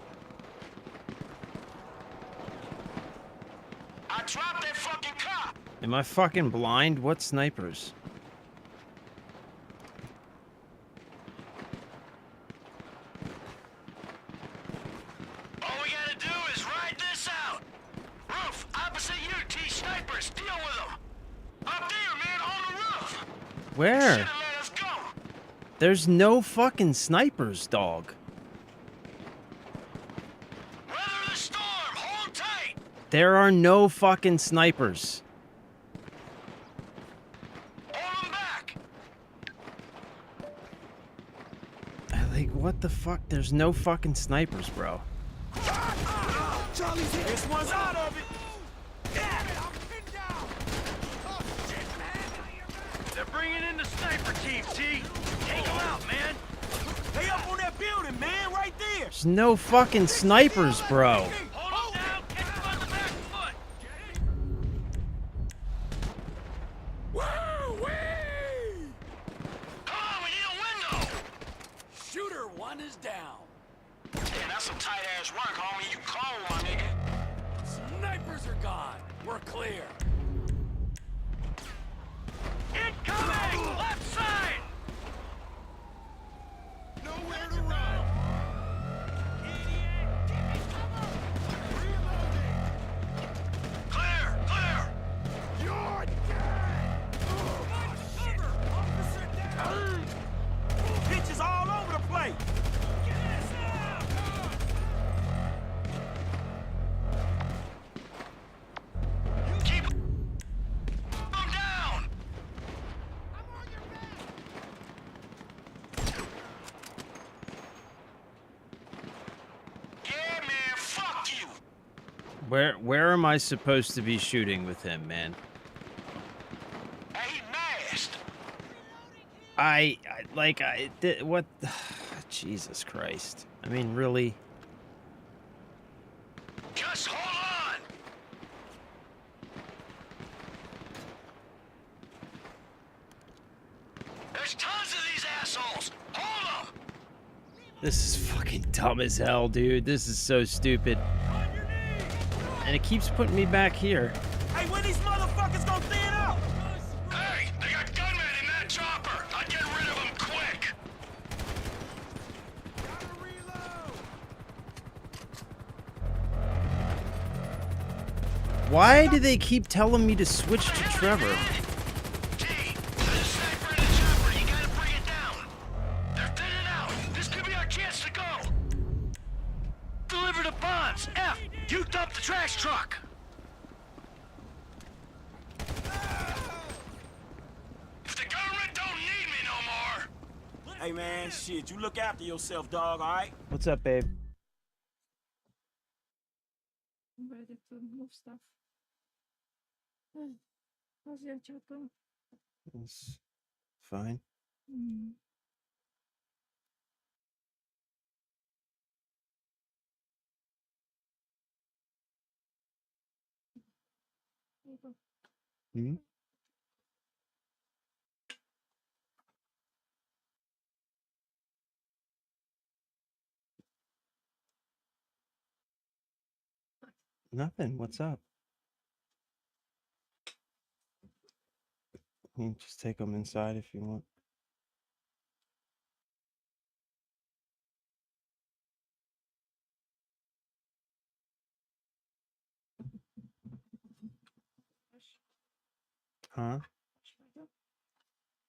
J: I dropped that fucking cop.
A: Am I fucking blind? What snipers?
J: All we gotta do is ride this out. Roof, opposite you, T. Snipers, deal with them. Up there, man, on the roof.
A: Where?
J: Should've let us go.
A: There's no fucking snipers, dog.
J: Weather the storm, hold tight.
A: There are no fucking snipers.
J: Hold them back.
A: Like, what the fuck? There's no fucking snipers, bro.
I: Charlie's here. This one's out of it.
F: They're bringing in the sniper team, T. Take them out, man.
I: They up on that building, man, right there.
A: There's no fucking snipers, bro.
F: Hold them down, catch them on the back foot.
H: Another one is down.
J: Yeah, that's some tight-ass work, homie. You cold, my nigga.
H: Snipers are gone. We're clear.
J: Incoming! Left side!
G: Nowhere to run!
J: Clear! Clear!
G: You're dead!
H: Cover! Officer down!
I: Bitches all over the place.
J: Keep them down! Yeah, man, fuck you!
A: Where am I supposed to be shooting with him, man?
J: Hey, he masked!
A: What? Jesus Christ. I mean, really?
J: Just hold on! There's tons of these assholes! Hold them!
A: This is fucking dumb as hell, dude. This is so stupid. And it keeps putting me back here.
I: Hey, when these motherfuckers gonna thin out?
J: Hey, they got gunmen in that chopper! I'll get rid of them quick!
A: Why do they keep telling me to switch to Trevor?
J: T, there's a sniper in the chopper. You gotta bring it down. They're thinning out. This could be our chance to go. Deliver the bonds. F, you dump the trash truck. If the government don't need me no more.
I: Hey, man, shit, you look after yourself, dog, all right?
A: What's up, babe?
O: I'm ready to move stuff. How's your chat going?
A: It's fine. Hmm? Nothing. What's up? You can just take them inside if you want. Huh?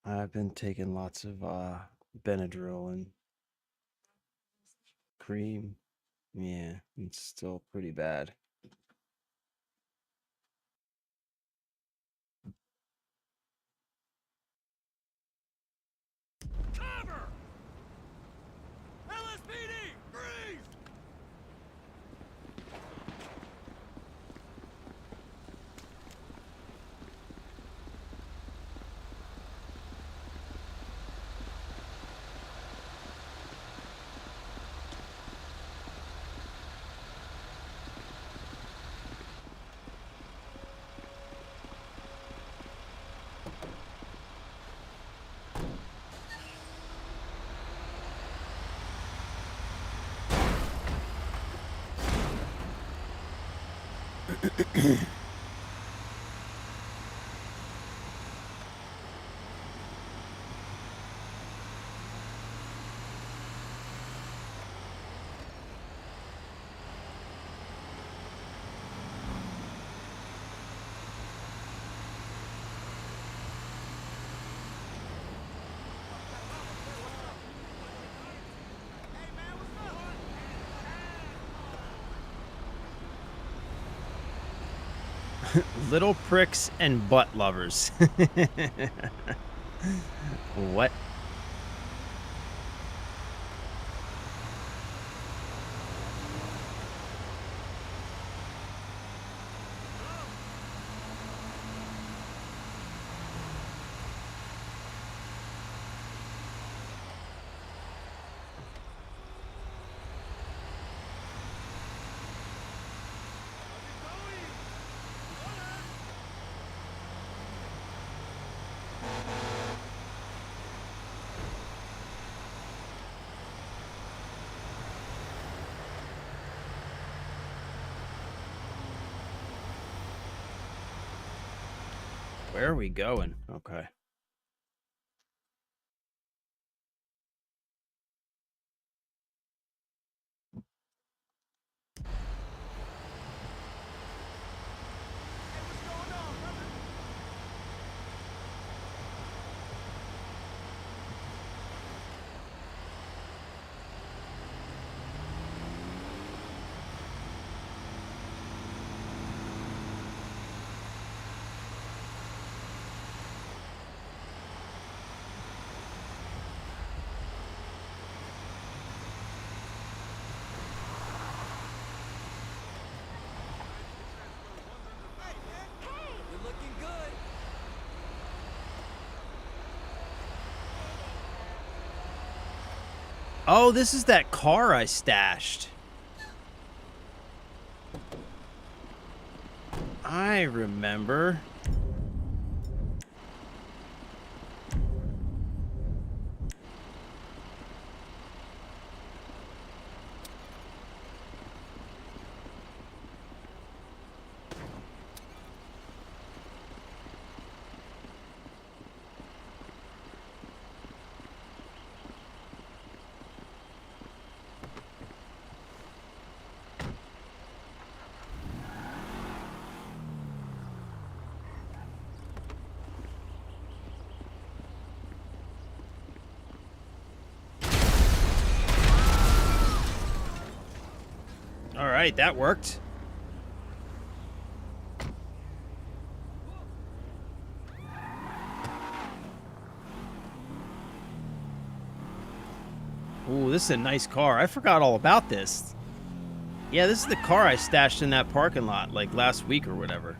A: I've been taking lots of Benadryl and cream. Yeah, it's still pretty bad.
H: Cover! LSPD! Freeze!
A: Little pricks and butt lovers. What? Where are we going? Okay. Oh, this is that car I stashed. I remember. All right, that worked. Ooh, this is a nice car. I forgot all about this. Yeah, this is the car I stashed in that parking lot like last week or whatever.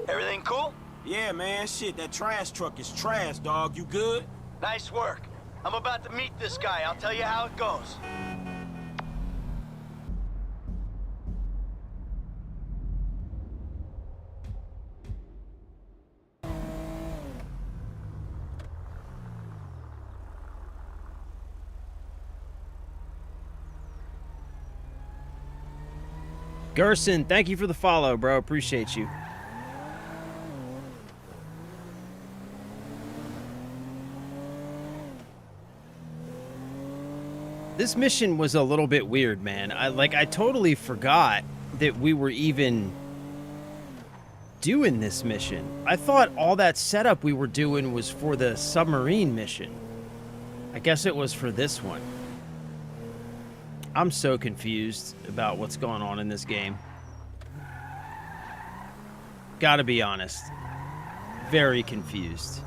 F: Everything cool?
I: Yeah, man, shit, that trash truck is trash, dog. You good?
F: Nice work. I'm about to meet this guy. I'll tell you how it goes.
A: Gerson, thank you for the follow, bro. Appreciate you. This mission was a little bit weird, man. I totally forgot that we were even doing this mission. I thought all that setup we were doing was for the submarine mission. I guess it was for this one. I'm so confused about what's going on in this game. Gotta be honest. Very confused.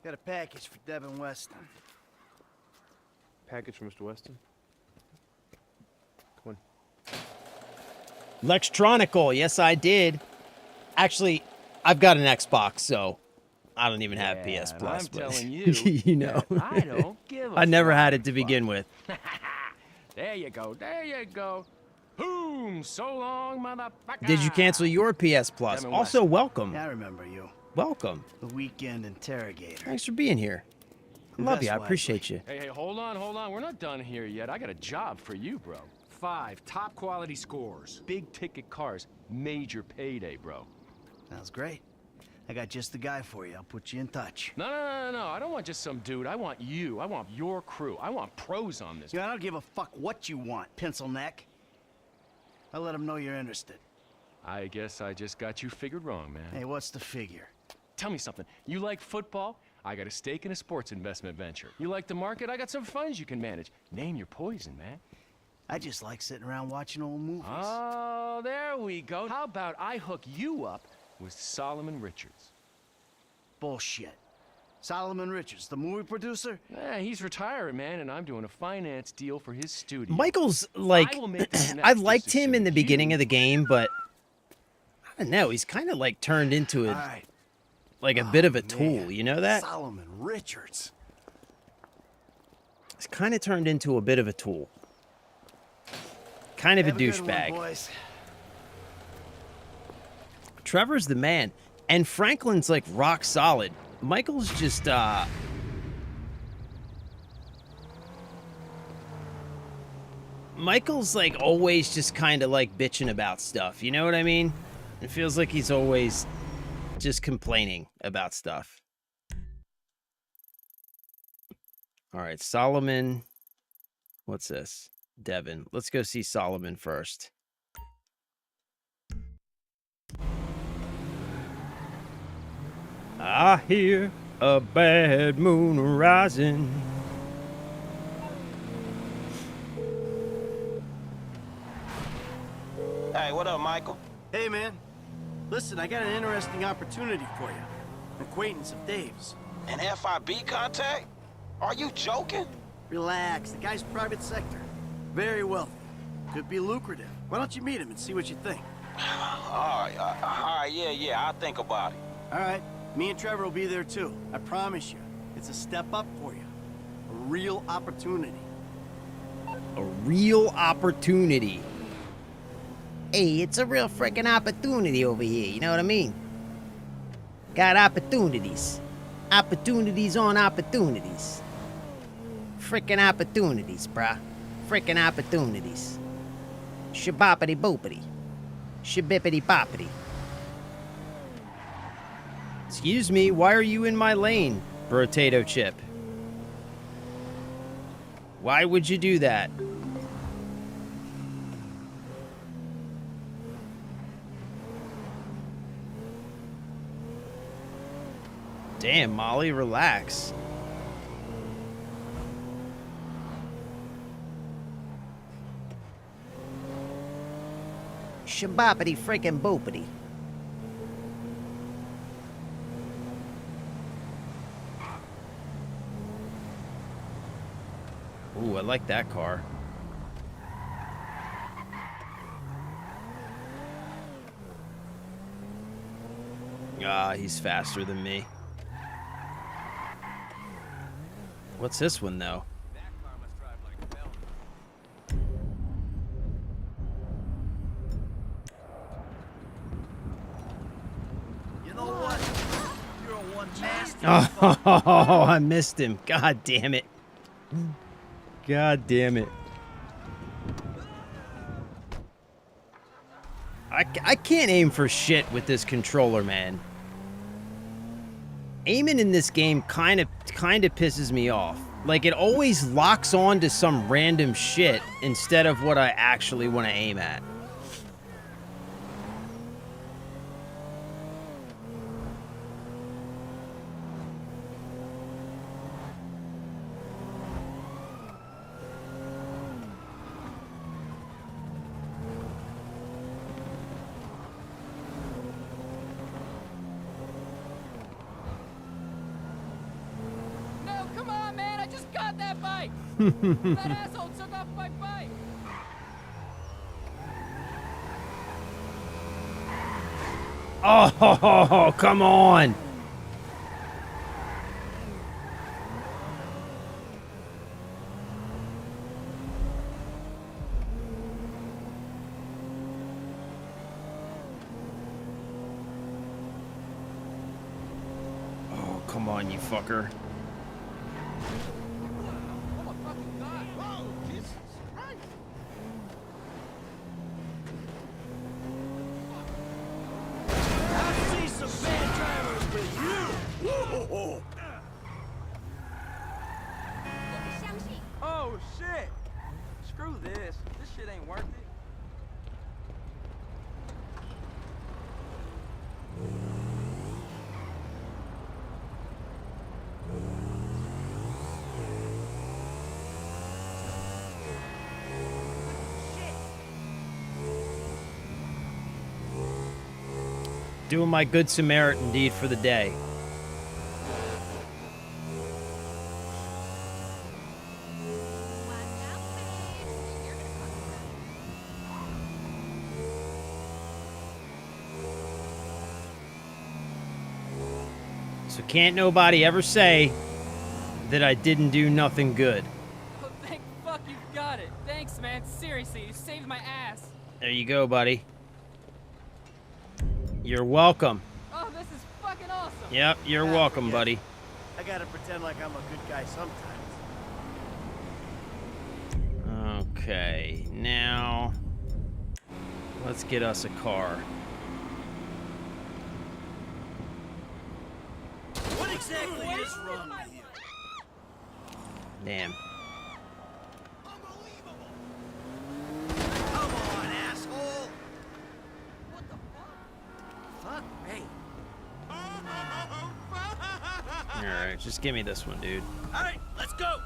F: Got a package for Devin Weston.
M: Package from Mr. Weston? Come on.
A: Lextronical, yes I did. Actually, I've got an Xbox, so I don't even have PS Plus.
P: I'm
A: but
P: telling you,
A: you know.
P: I don't give a
A: I never had
P: flying
A: it to begin with.
P: There you go, there you go. Boom, so long, motherfucker.
A: Did you cancel your PS Plus?
P: Devin
A: Also,
P: Weston.
A: welcome.
F: I remember you.
A: Welcome.
F: The weekend interrogator.
A: Thanks for being here. I love you. I appreciate you.
P: Hey, hold on. We're not done here yet. I got a job for you, bro. 5 top quality scores. Big ticket cars. Major payday, bro.
F: Sounds great. I got just the guy for you. I'll put you in touch.
P: No. I don't want just some dude. I want you. I want your crew. I want pros on this.
F: Yeah, I don't give a fuck what you want, pencil neck. I'll let them know you're interested.
P: I guess I just got you figured wrong, man.
F: Hey, what's the figure?
P: Tell me something. You like football? I got a stake in a sports investment venture. You like the market? I got some funds you can manage. Name your poison, man.
F: I just like sitting around watching old movies.
P: Oh, there we go. How about I hook you up with Solomon Richards?
F: Bullshit. Solomon Richards, the movie producer?
P: Yeah, he's retiring, man, and I'm doing a finance deal for his studio.
A: Michael's like,
P: I will make the connect
A: I
P: just
A: liked
P: as
A: him
P: soon
A: in the
P: as
A: beginning
P: you-
A: of the game, but I don't know. He's kind of like turned into a, like a bit of a tool. You know that?
F: Solomon Richards.
A: He's kind of turned into a bit of a tool. Kind of a
F: Have good one,
A: douchebag.
F: boys.
A: Trevor's the man, and Franklin's like rock solid. Michael's just Michael's like always just kind of like bitching about stuff. You know what I mean? It feels like he's always just complaining about stuff. All right, Solomon. What's this? Devin. Let's go see Solomon first. I hear a bad moon rising.
I: Hey, what up, Michael?
F: Hey, man. Listen, I got an interesting opportunity for you. An acquaintance of Dave's.
I: An FIB contact? Are you joking?
F: Relax. The guy's private sector. Very wealthy. Could be lucrative. Why don't you meet him and see what you think?
I: All right, yeah, I'll think about it.
F: All right. Me and Trevor will be there, too. I promise you. It's a step up for you. A real opportunity.
A: A real opportunity.
Q: Hey, it's a real freaking opportunity over here, you know what I mean? Got opportunities. Opportunities on opportunities. Freaking opportunities, bruh. Freaking opportunities. Shaboppity boopity. Shabippity boppity.
A: Excuse me, why are you in my lane, Potato Chip? Why would you do that? Damn, Molly, relax.
Q: Shaboppity freaking boopity.
A: Ooh, I like that car. Ah, he's faster than me. What's this one, though?
F: You know what? You're one nasty.
A: Oh, I missed him. God damn it. God damn it. I can't aim for shit with this controller, man. Aiming in this game kind of pisses me off. Like, it always locks on to some random shit instead of what I actually want to aim at.
N: No, come on, man! I just got that bike! That asshole took off my bike!
A: Oh, come on. Oh, come on, you fucker.
F: I see some bad drivers with you. Whoa.
N: Oh, shit! Screw this. This shit ain't worth it.
A: Doing my good Samaritan deed for the day. So can't nobody ever say that I didn't do nothing good.
N: Oh, thank fuck you got it. Thanks, man. Seriously, you saved my ass.
A: There you go, buddy. You're welcome.
N: Oh, this is fucking awesome.
A: Yep, you're welcome, buddy.
F: I gotta pretend like I'm a good guy sometimes.
A: Oh, Okay, now let's get us a car.
F: What exactly is wrong with you?
A: Damn.
F: Come on, asshole! What the fuck? Fuck me.
A: Alright, just give me this one, dude.
F: Alright, let's go!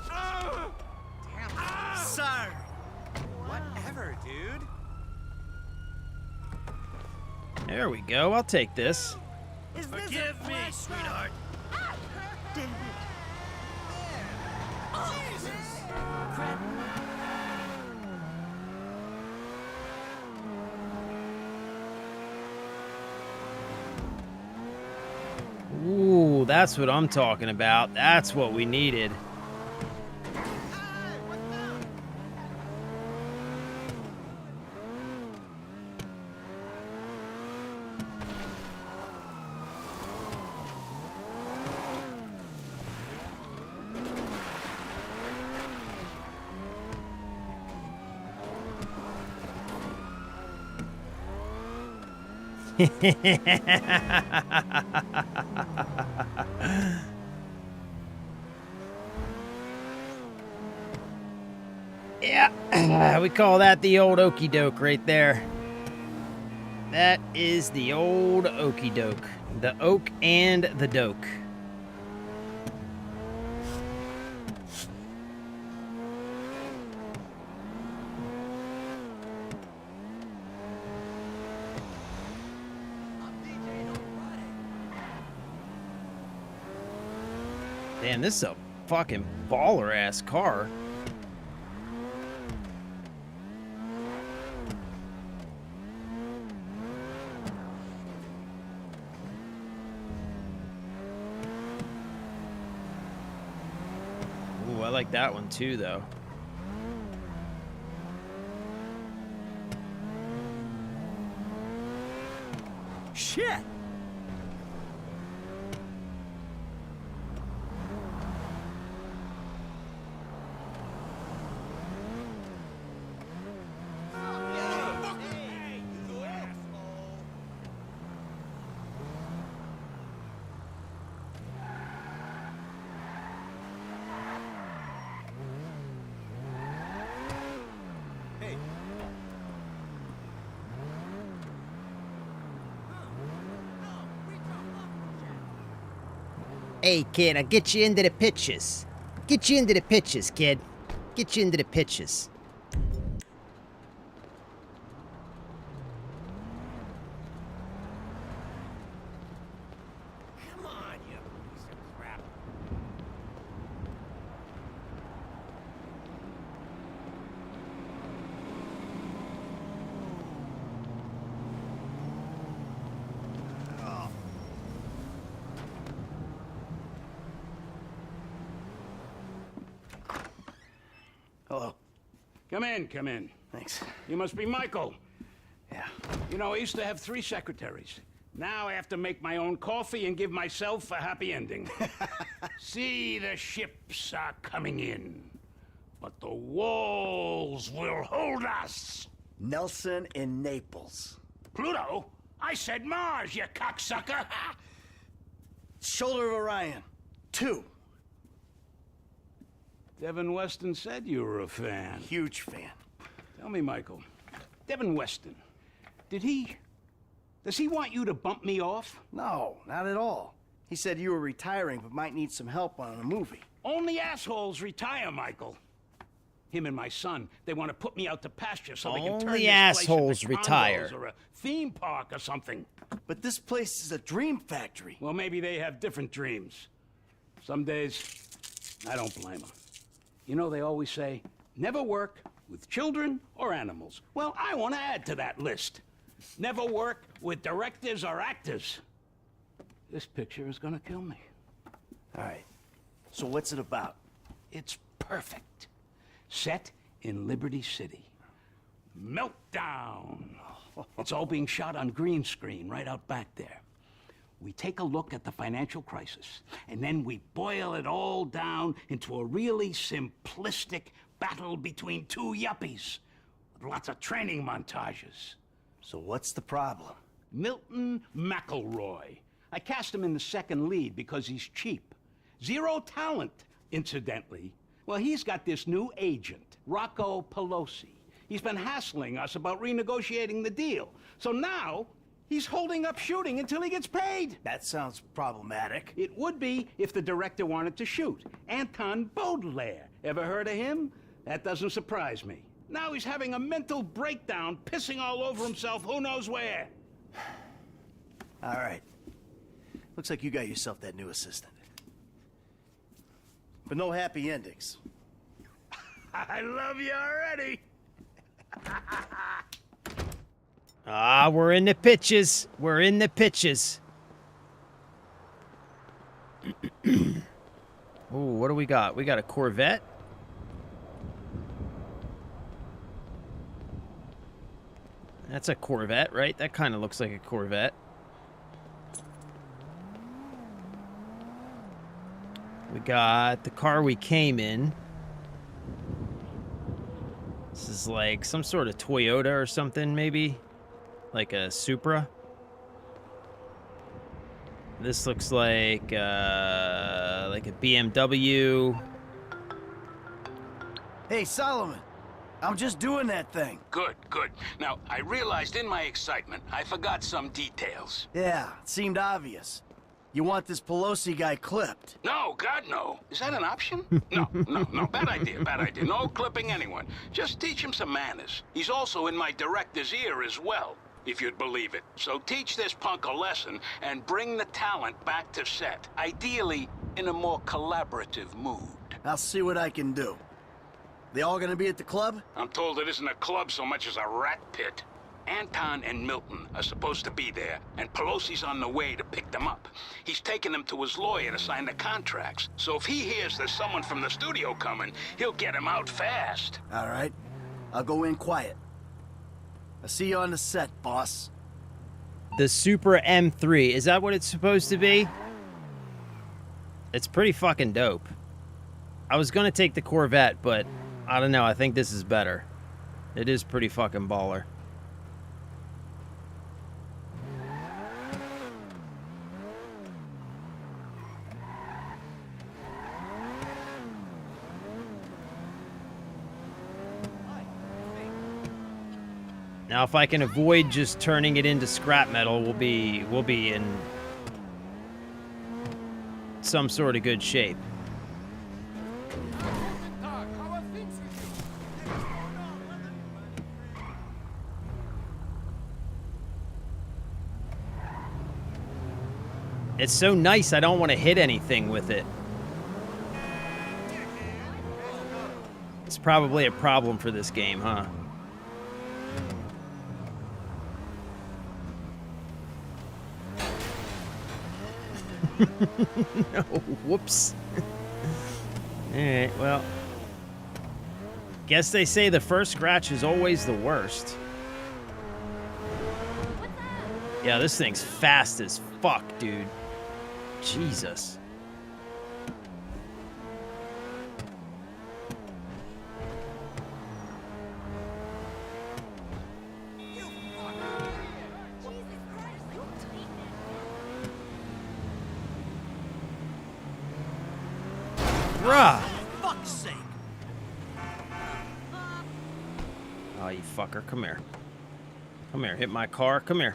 F: Damn, sorry. Whatever, dude.
A: There we go. I'll take this.
F: Forgive me, sweetheart. Damn it. Oh, Jesus. Crap.
A: Ooh, that's what I'm talking about. That's what we needed. Yeah, we call that the old okey doke right there. That is the old okey doke. The oak and the doke. Damn, this is a fucking baller-ass car. Ooh, I like that one too, though.
F: Shit!
Q: Hey, kid, I'll get you into the pictures. Get you into the pictures, kid. Get you into the pictures.
F: Come on, you piece of crap. Hello.
H: Come in, come in.
F: Thanks.
H: You must be Michael.
F: Yeah.
H: You know, I used to have 3 secretaries. Now I have to make my own coffee and give myself a happy ending. See, the ships are coming in, but the walls will hold us.
F: Nelson in Naples.
H: Pluto? I said Mars, you cocksucker!
F: Shoulder of Orion. 2.
H: Devin Weston said you were a fan.
F: Huge fan.
H: Tell me, Michael, Devin Weston, does he want you to bump me off?
F: No, not at all. He said you were retiring but might need some help on a movie.
H: Only assholes retire, Michael. Him and my son, they want to put me out to pasture so they can turn
A: Only
H: this
A: assholes
H: place into
A: retire.
H: condos or a theme park or something.
F: But this place is a dream factory.
H: Well, maybe they have different dreams. Some days, I don't blame them. You know, they always say, never work with children or animals. Well, I want to add to that list. Never work with directors or actors. This picture is gonna kill me.
F: All right. So what's it about?
H: It's perfect. Set in Liberty City. Meltdown. It's all being shot on green screen right out back there.
R: We take a look at the financial crisis, and then we boil it all down into a really simplistic battle between two yuppies, with lots of training montages.
F: So what's the problem?
R: Milton McElroy. I cast him in the second lead because he's cheap. Zero talent, incidentally. Well, he's got this new agent, Rocco Pelosi. He's been hassling us about renegotiating the deal. So now, he's holding up shooting until he gets paid.
F: That sounds problematic.
R: It would be if the director wanted to shoot. Anton Baudelaire. Ever heard of him? That doesn't surprise me. Now he's having a mental breakdown, pissing all over himself who knows where.
F: All right. Looks like you got yourself that new assistant. But no happy endings.
R: I love you already.
A: Ah, we're in the pitches. We're in the pitches. Ooh, what do we got? We got a Corvette. That's a Corvette, right? That kind of looks like a Corvette. We got the car we came in. This is like some sort of Toyota or something, maybe. Like a Supra. This looks like a BMW.
F: Hey, Solomon. I'm just doing that thing.
R: Good, good. Now, I realized in my excitement, I forgot some details.
F: Yeah, it seemed obvious. You want this Pelosi guy clipped.
R: No, God, no. Is that an option? No. Bad idea, bad idea. No clipping anyone. Just teach him some manners. He's also in my director's ear as well, if you'd believe it. So teach this punk a lesson and bring the talent back to set. Ideally, in a more collaborative mood.
F: I'll see what I can do. They all gonna be at the club?
R: I'm told it isn't a club so much as a rat pit. Anton and Milton are supposed to be there, and Pelosi's on the way to pick them up. He's taking them to his lawyer to sign the contracts. So if he hears there's someone from the studio coming, he'll get him out fast.
F: All right. I'll go in quiet. I'll see you on the set, boss.
A: The Supra M3. Is that what it's supposed to be? It's pretty fucking dope. I was gonna take the Corvette, but I don't know. I think this is better. It is pretty fucking baller. Now, if I can avoid just turning it into scrap metal, we'll be in some sort of good shape. It's so nice, I don't want to hit anything with it. It's probably a problem for this game, huh? No, whoops. Alright, well. Guess they say the first scratch is always the worst. Yeah, this thing's fast as fuck, dude. Jesus. Bruh.
F: Fuck's sake.
A: Oh, you fucker. Come here. Come here. Hit my car. Come here.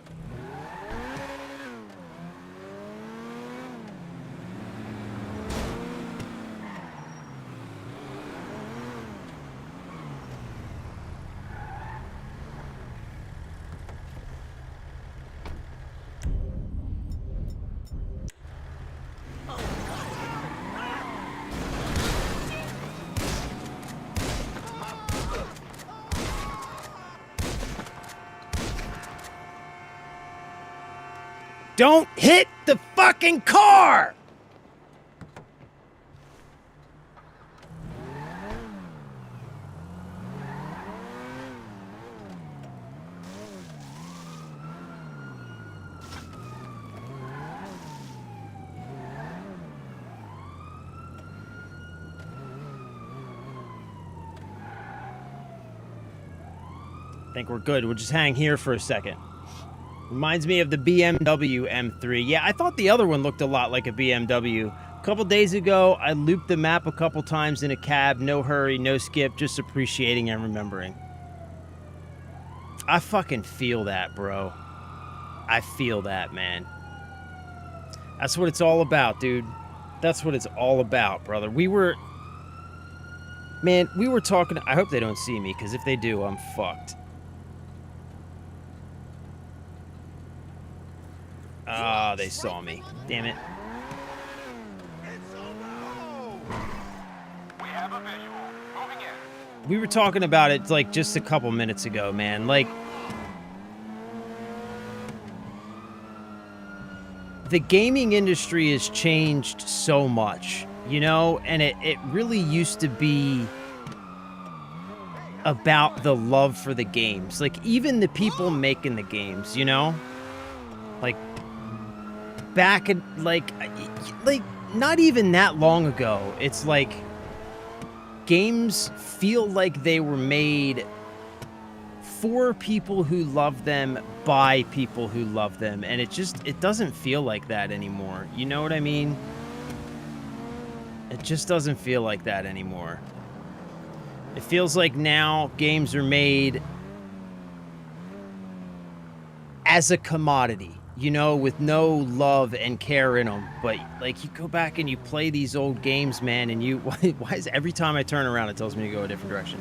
A: Don't hit the fucking car! I think we're good. We'll just hang here for a second. Reminds me of the BMW M3. Yeah, I thought the other one looked a lot like a BMW. A couple days ago, I looped the map a couple times in a cab. No hurry, no skip, just appreciating and remembering. I fucking feel that, bro. I feel that, man. That's what it's all about, dude. That's what it's all about, brother. We were talking... I hope they don't see me, because if they do, I'm fucked. Ah, they saw me. Damn it. We were talking about it, like, just a couple minutes ago, man. Like, the gaming industry has changed so much, you know? And it really used to be about the love for the games. Like, even the people making the games, you know? Like, back in, like, not even that long ago, it's like, games feel like they were made for people who love them, by people who love them, and it doesn't feel like that anymore. You know what I mean? It just doesn't feel like that anymore. It feels like now games are made as a commodity, you know, with no love and care in them. But, like, you go back and you play these old games, man, and you... Why is every time I turn around, it tells me to go a different direction?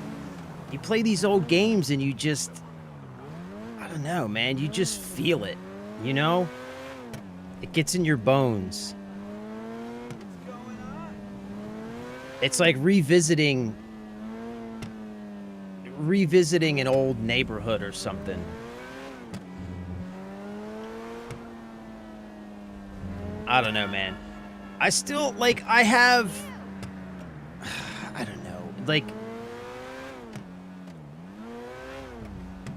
A: You play these old games and you just... I don't know, man. You just feel it, you know? It gets in your bones. It's like revisiting an old neighborhood or something. I don't know, man. I still, like, I have... I don't know. Like...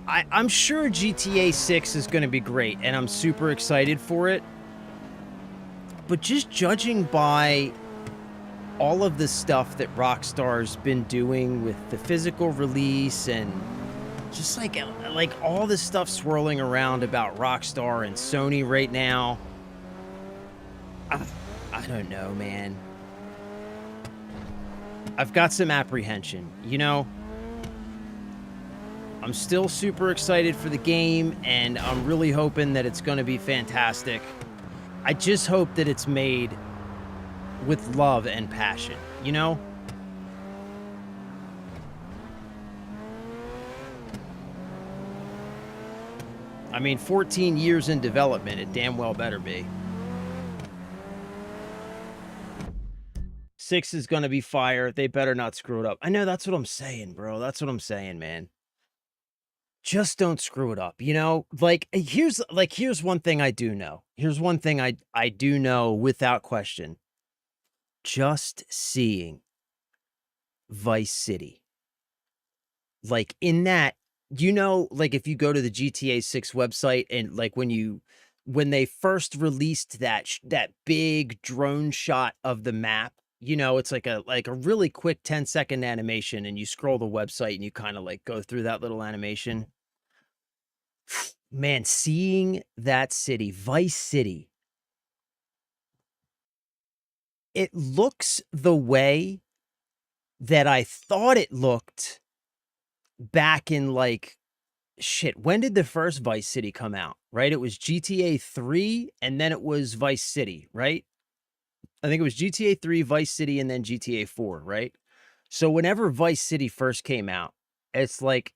A: I'm sure GTA 6 is going to be great, and I'm super excited for it. But just judging by all of the stuff that Rockstar's been doing with the physical release and just like all the stuff swirling around about Rockstar and Sony right now, I don't know, man. I've got some apprehension, you know? I'm still super excited for the game, and I'm really hoping that it's going to be fantastic. I just hope that it's made with love and passion, you know? I mean, 14 years in development, it damn well better be. 6 is going to be fire. They better not screw it up. I know, that's what I'm saying, bro. That's what I'm saying, man. Just don't screw it up, you know? Like, here's one thing I do know. Here's one thing I do know without question. Just seeing Vice City. Like, in that, you know, like, if you go to the GTA 6 website and, like, when they first released that big drone shot of the map, you know, it's like a really quick 10-second animation, and you scroll the website and you kind of, like, go through that little animation. Man, seeing that city, Vice City, it looks the way that I thought it looked back in, like, shit, when did the first Vice City come out, right? It was GTA 3, and then it was Vice City, right? I think it was GTA 3, Vice City, and then GTA 4, right? So whenever Vice City first came out, it's like,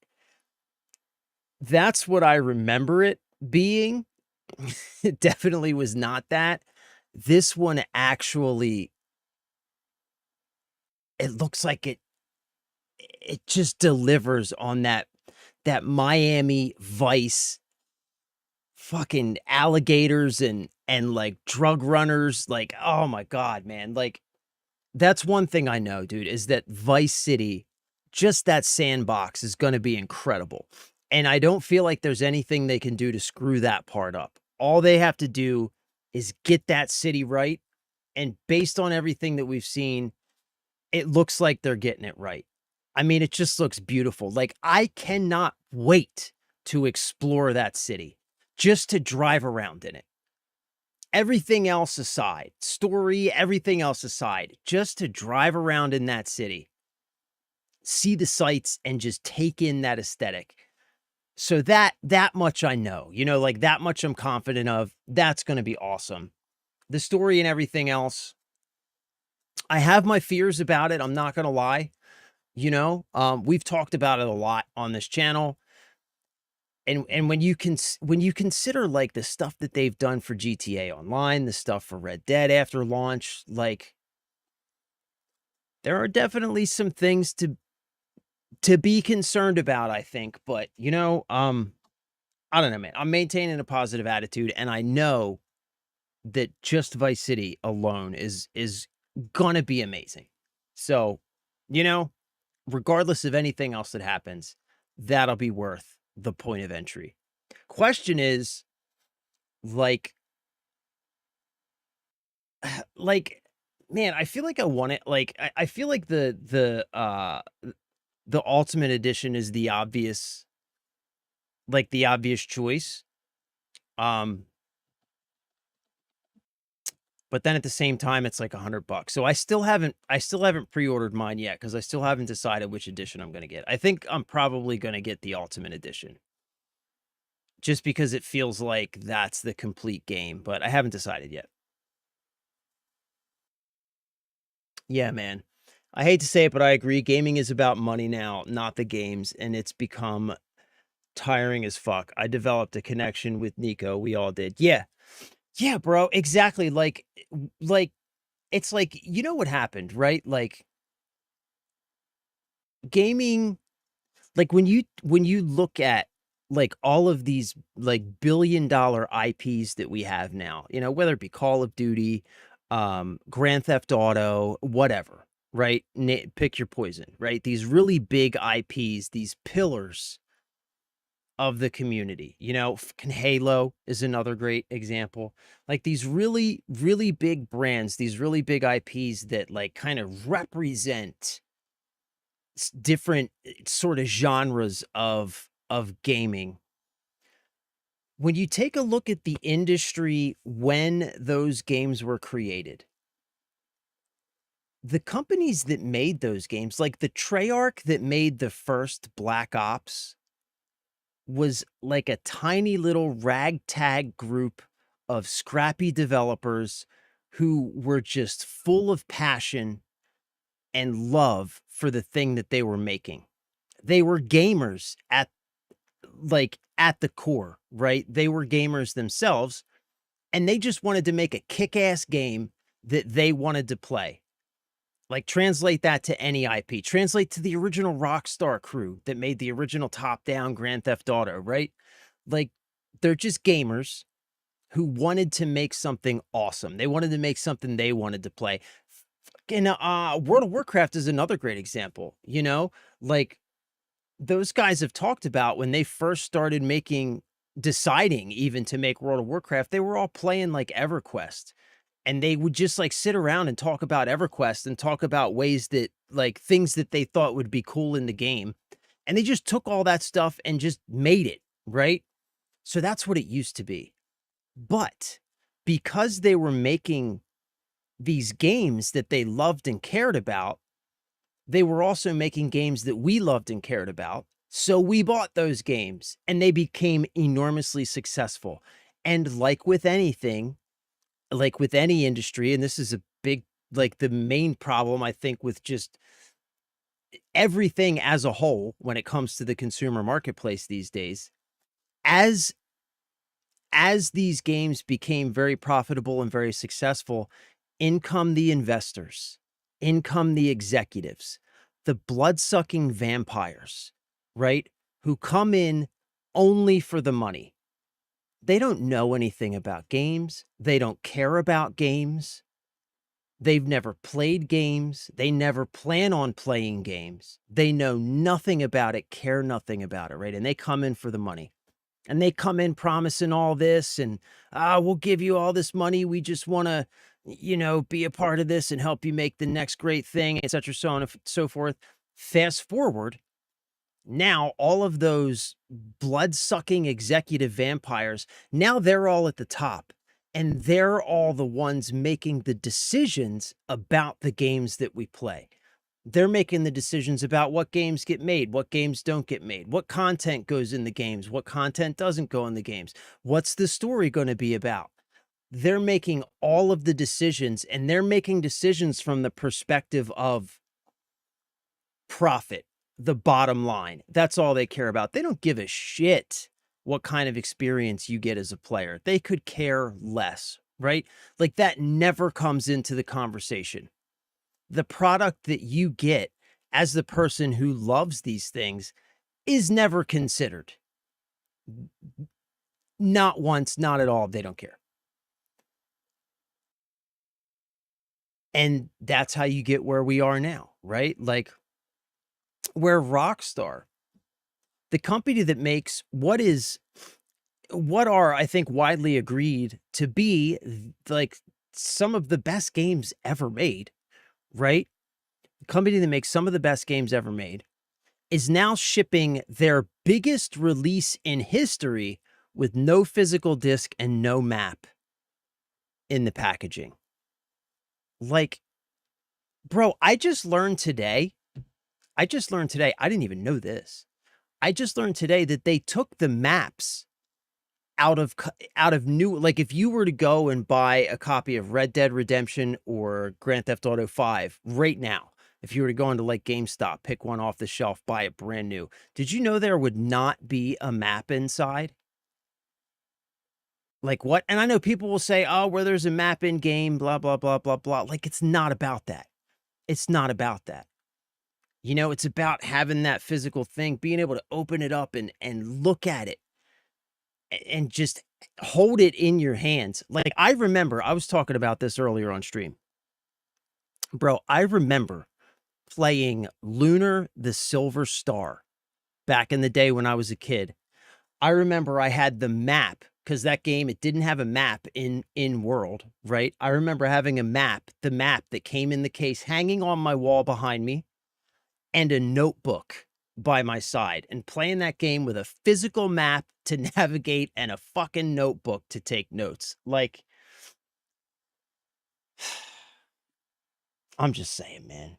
A: that's what I remember it being. It definitely was not that. This one actually, it looks like it just delivers on that Miami Vice fucking alligators and like drug runners. Like, oh my God, man. Like, that's one thing I know, dude, is that Vice City, just that sandbox is going to be incredible. And I don't feel like there's anything they can do to screw that part up. All they have to do is get that city right. And based on everything that we've seen, it looks like they're getting it right. I mean, it just looks beautiful. Like, I cannot wait to explore that city, just to drive around in it. Everything else aside, story, everything else aside, just to drive around in that city, see the sights, and just take in that aesthetic. So that much I know, you know, like that much I'm confident of. That's going to be awesome. The story and everything else, I have my fears about it. I'm not going to lie. You know, we've talked about it a lot on this channel. And when you consider like the stuff that they've done for GTA Online, the stuff for Red Dead after launch, like there are definitely some things to be concerned about, I think. But you know, I don't know, man. I'm maintaining a positive attitude, and I know that just Vice City alone is gonna be amazing. So, you know, regardless of anything else that happens, that'll be worth the point of entry. Question is, like, man, I feel like I want it. Like, I feel like the Ultimate Edition is the obvious, like the obvious choice. But then at the same time, it's like $100. So I still haven't pre-ordered mine yet because I still haven't decided which edition I'm going to get. I think I'm probably going to get the Ultimate Edition just because it feels like that's the complete game, but I haven't decided yet. Yeah, man. I hate to say it, but I agree. Gaming is about money now, not the games, and it's become tiring as fuck. I developed a connection with Nico. We all did. Yeah. Yeah, bro, exactly. Like, it's like, you know what happened, right? Like, gaming, like when you look at like all of these like billion-dollar IPs that we have now, you know, whether it be Call of Duty, Grand Theft Auto, whatever, right? Pick your poison, right? These really big IPs, these pillars of the community, you know, Halo is another great example. Like these really, really big brands, these really big IPs that like kind of represent different sort of genres of gaming. When you take a look at the industry when those games were created, the companies that made those games, like the Treyarch that made the first Black Ops, was like a tiny little ragtag group of scrappy developers who were just full of passion and love for the thing that they were making. They were gamers at the core, right? They were gamers themselves, and they just wanted to make a kick-ass game that they wanted to play. Like, translate that to any IP. Translate to the original Rockstar crew that made the original top-down Grand Theft Auto, right? Like, they're just gamers who wanted to make something awesome. They wanted to make something they wanted to play. And World of Warcraft is another great example, you know? Like, those guys have talked about when they first started deciding even to make World of Warcraft, they were all playing, like, EverQuest. And they would just like sit around and talk about EverQuest and talk about ways that like things that they thought would be cool in the game. And they just took all that stuff and just made it, right? So that's what it used to be. But because they were making these games that they loved and cared about, they were also making games that we loved and cared about. So we bought those games and they became enormously successful. And like with anything, like with any industry, and this is a big, like the main problem, I think, with just everything as a whole when it comes to the consumer marketplace these days, as these games became very profitable and very successful, in come the investors, in come the executives, the blood-sucking vampires, right? Who come in only for the money. They don't know anything about games. They don't care about games. They've never played games. They never plan on playing games. They know nothing about it, care nothing about it, right? And they come in for the money. And they come in promising all this and, we'll give you all this money. We just want to, you know, be a part of this and help you make the next great thing, et cetera, so on and so forth. Fast forward, now all of those blood-sucking executive vampires, now they're all at the top, and they're all the ones making the decisions about the games that we play. They're making the decisions about what games get made, what games don't get made, what content goes in the games, what content doesn't go in the games, what's the story going to be about. They're making all of the decisions, and they're making decisions from the perspective of profit, the bottom line. That's all they care about. They don't give a shit what kind of experience you get as a player. They could care less, right? Like that never comes into the conversation. The product that you get as the person who loves these things is never considered. Not once, not at all. They don't care. And that's how you get where we are now, right? Like where Rockstar, the company that makes what are, I think, widely agreed to be like some of the best games ever made, right? The company that makes some of the best games ever made is now shipping their biggest release in history with no physical disc and no map in the packaging. Like, bro, I just learned today, I didn't even know this. I just learned today that they took the maps out of new, like if you were to go and buy a copy of Red Dead Redemption or Grand Theft Auto 5 right now, if you were to go into like GameStop, pick one off the shelf, buy it brand new, did you know there would not be a map inside? Like what? And I know people will say, oh, where there's a map in game, blah, blah, blah, blah, blah. Like it's not about that. It's not about that. You know, it's about having that physical thing, being able to open it up and look at it and just hold it in your hands. Like I remember, I was talking about this earlier on stream. Bro, I remember playing Lunar the Silver Star back in the day when I was a kid. I remember I had the map because that game, it didn't have a map in world, right? I remember having a map, the map that came in the case hanging on my wall behind me and a notebook by my side and playing that game with a physical map to navigate and a fucking notebook to take notes. Like, I'm just saying, man.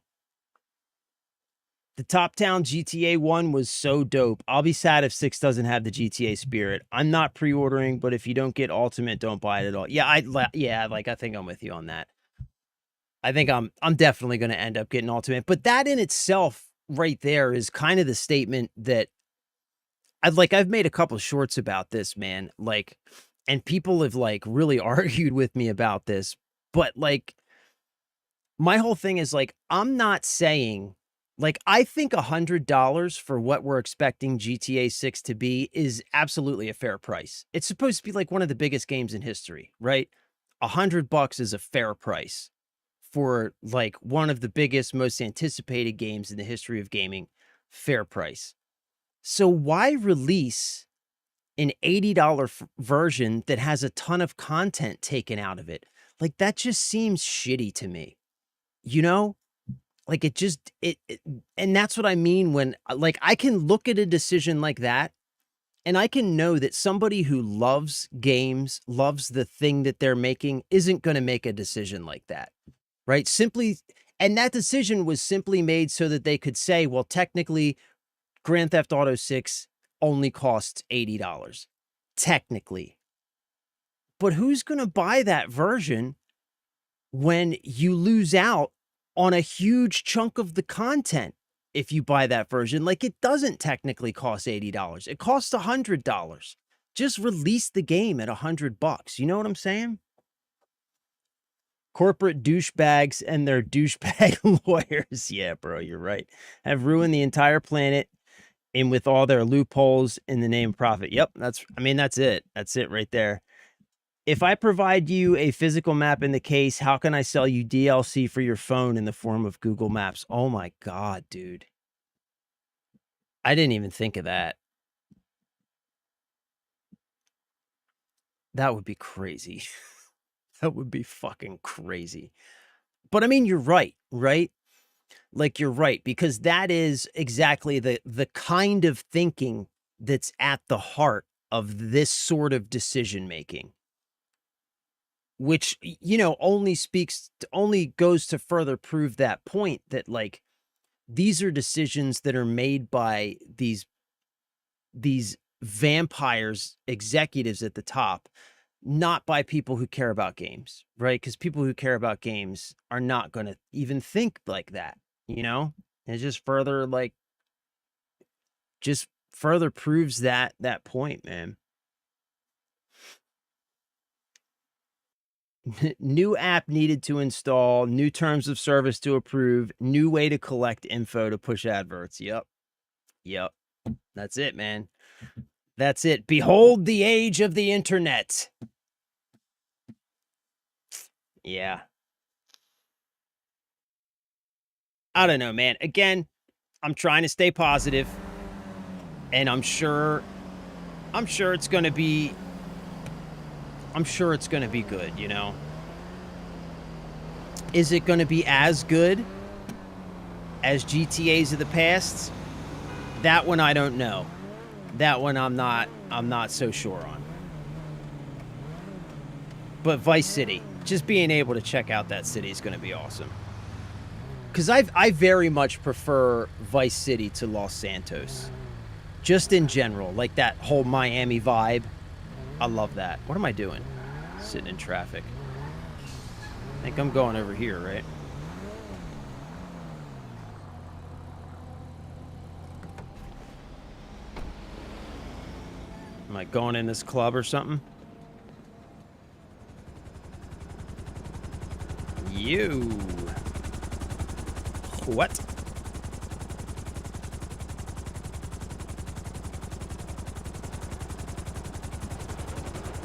A: The Top Town GTA 1 was so dope. I'll be sad if 6 doesn't have the GTA spirit. I'm not pre-ordering, but if you don't get Ultimate, don't buy it at all. Yeah, I think I'm with you on that. I think I'm definitely going to end up getting Ultimate, but that in itself right there is kind of the statement that I've made a couple of shorts about this, man. Like, and people have like really argued with me about this, but like my whole thing is like, I'm not saying like, I think $100 for what we're expecting GTA 6 to be is absolutely a fair price. It's supposed to be like one of the biggest games in history, right? $100 is a fair price for like one of the biggest, most anticipated games in the history of gaming. Fair price. So why release an $80 version that has a ton of content taken out of it? Like that just seems shitty to me, you know? Like it just, and that's what I mean when like I can look at a decision like that and I can know that somebody who loves games, loves the thing that they're making isn't going to make a decision like that, right? Simply, and that decision was simply made so that they could say, well, technically Grand Theft Auto 6 only costs $80, technically. But who's going to buy that version when you lose out on a huge chunk of the content if you buy that version? Like it doesn't technically cost $80. It costs $100. Just release the game at $100. You know what I'm saying? Corporate douchebags and their douchebag lawyers. Yeah, bro, you're right. Have ruined the entire planet and with all their loopholes in the name of profit. Yep, that's it. That's it right there. If I provide you a physical map in the case, how can I sell you DLC for your phone in the form of Google Maps? Oh my God, dude. I didn't even think of that. That would be crazy. That would be fucking crazy. But I mean, you're right, right? Like, you're right, because that is exactly the kind of thinking that's at the heart of this sort of decision making. Which, you know, only goes to further prove that point that, like, these are decisions that are made by these vampires, executives at the top, not by people who care about games, right? Because people who care about games are not going to even think like that, you know? It just further, like, just further proves that point, man. New app needed to install, new terms of service to approve, new way to collect info to push adverts. Yep. That's it, man. That's it. Behold the age of the internet. Yeah. I don't know, man. Again, I'm trying to stay positive, and I'm sure it's going to be good, you know? Is it going to be as good as GTAs of the past? That one I don't know. That one I'm not so sure on. But Vice City, just being able to check out that city is going to be awesome. Because I very much prefer Vice City to Los Santos. Just in general, like that whole Miami vibe. I love that. What am I doing? Sitting in traffic. I think I'm going over here, right? Am I going in this club or something? You. What?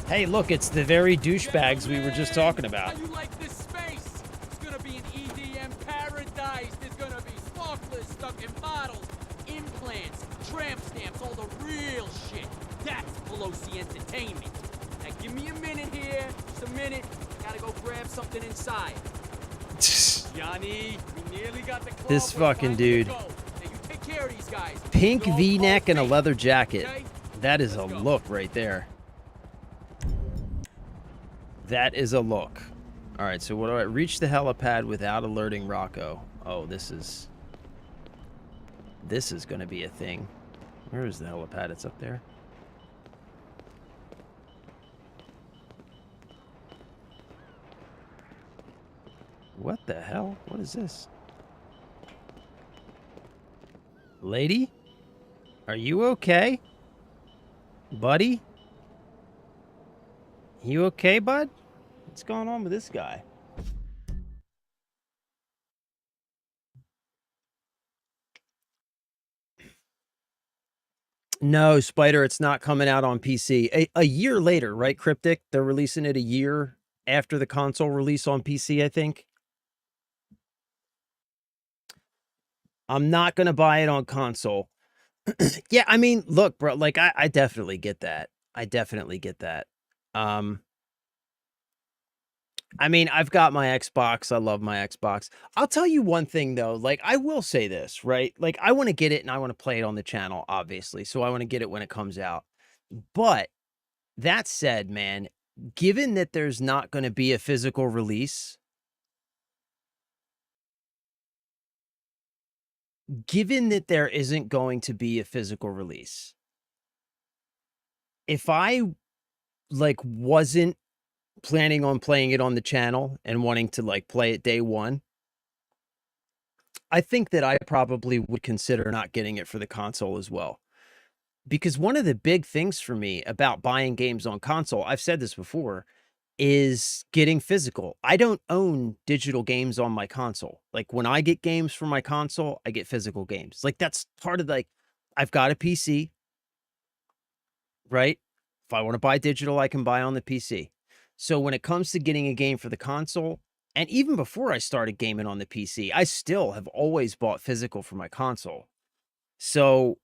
A: Hey, look, it's the very douchebags we were just talking about.
N: How you like this space? It's gonna be an EDM paradise. There's gonna be sparklers stuck in bottles, implants, tramp stamps, all the real shit. That's Pelosi Entertainment. Now give me a minute here, just a minute. Gotta go grab something inside. Johnny, we nearly got the club.
A: This fucking dude.
N: Now you take care of these guys.
A: Pink V-neck and a leather jacket. That is a look right there. That is a look. All right, so what do I reach the helipad without alerting Rocco? Oh, this is going to be a thing. Where is the helipad? It's up there. What the hell? What is this? Lady? Are you okay? Buddy? You okay, bud? What's going on with this guy? No, Spider, it's not coming out on PC. A year later, right, Cryptic? They're releasing it a year after the console release on PC, I think. I'm not going to buy it on console. Yeah, I mean, look, bro, like, I definitely get that. I definitely get that. I mean, I've got my Xbox. I love my Xbox. I'll tell you one thing, though. Like, I will say this, right? Like, I want to get it and I want to play it on the channel, obviously. So I want to get it when it comes out. But that said, man, given that there's not going to be a physical release, given that there isn't going to be a physical release, if I, like, wasn't planning on playing it on the channel and wanting to, like, play it day one, I think that I probably would consider not getting it for the console as well. Because one of the big things for me about buying games on console, I've said this before, is getting physical. I don't own digital games on my console. Like, when I get games for my console, I get physical games. Like, that's part of, like, I've got a PC, right? If I want to buy digital, I can buy on the PC. So when it comes to getting a game for the console, and even before I started gaming on the PC, I still have always bought physical for my console. So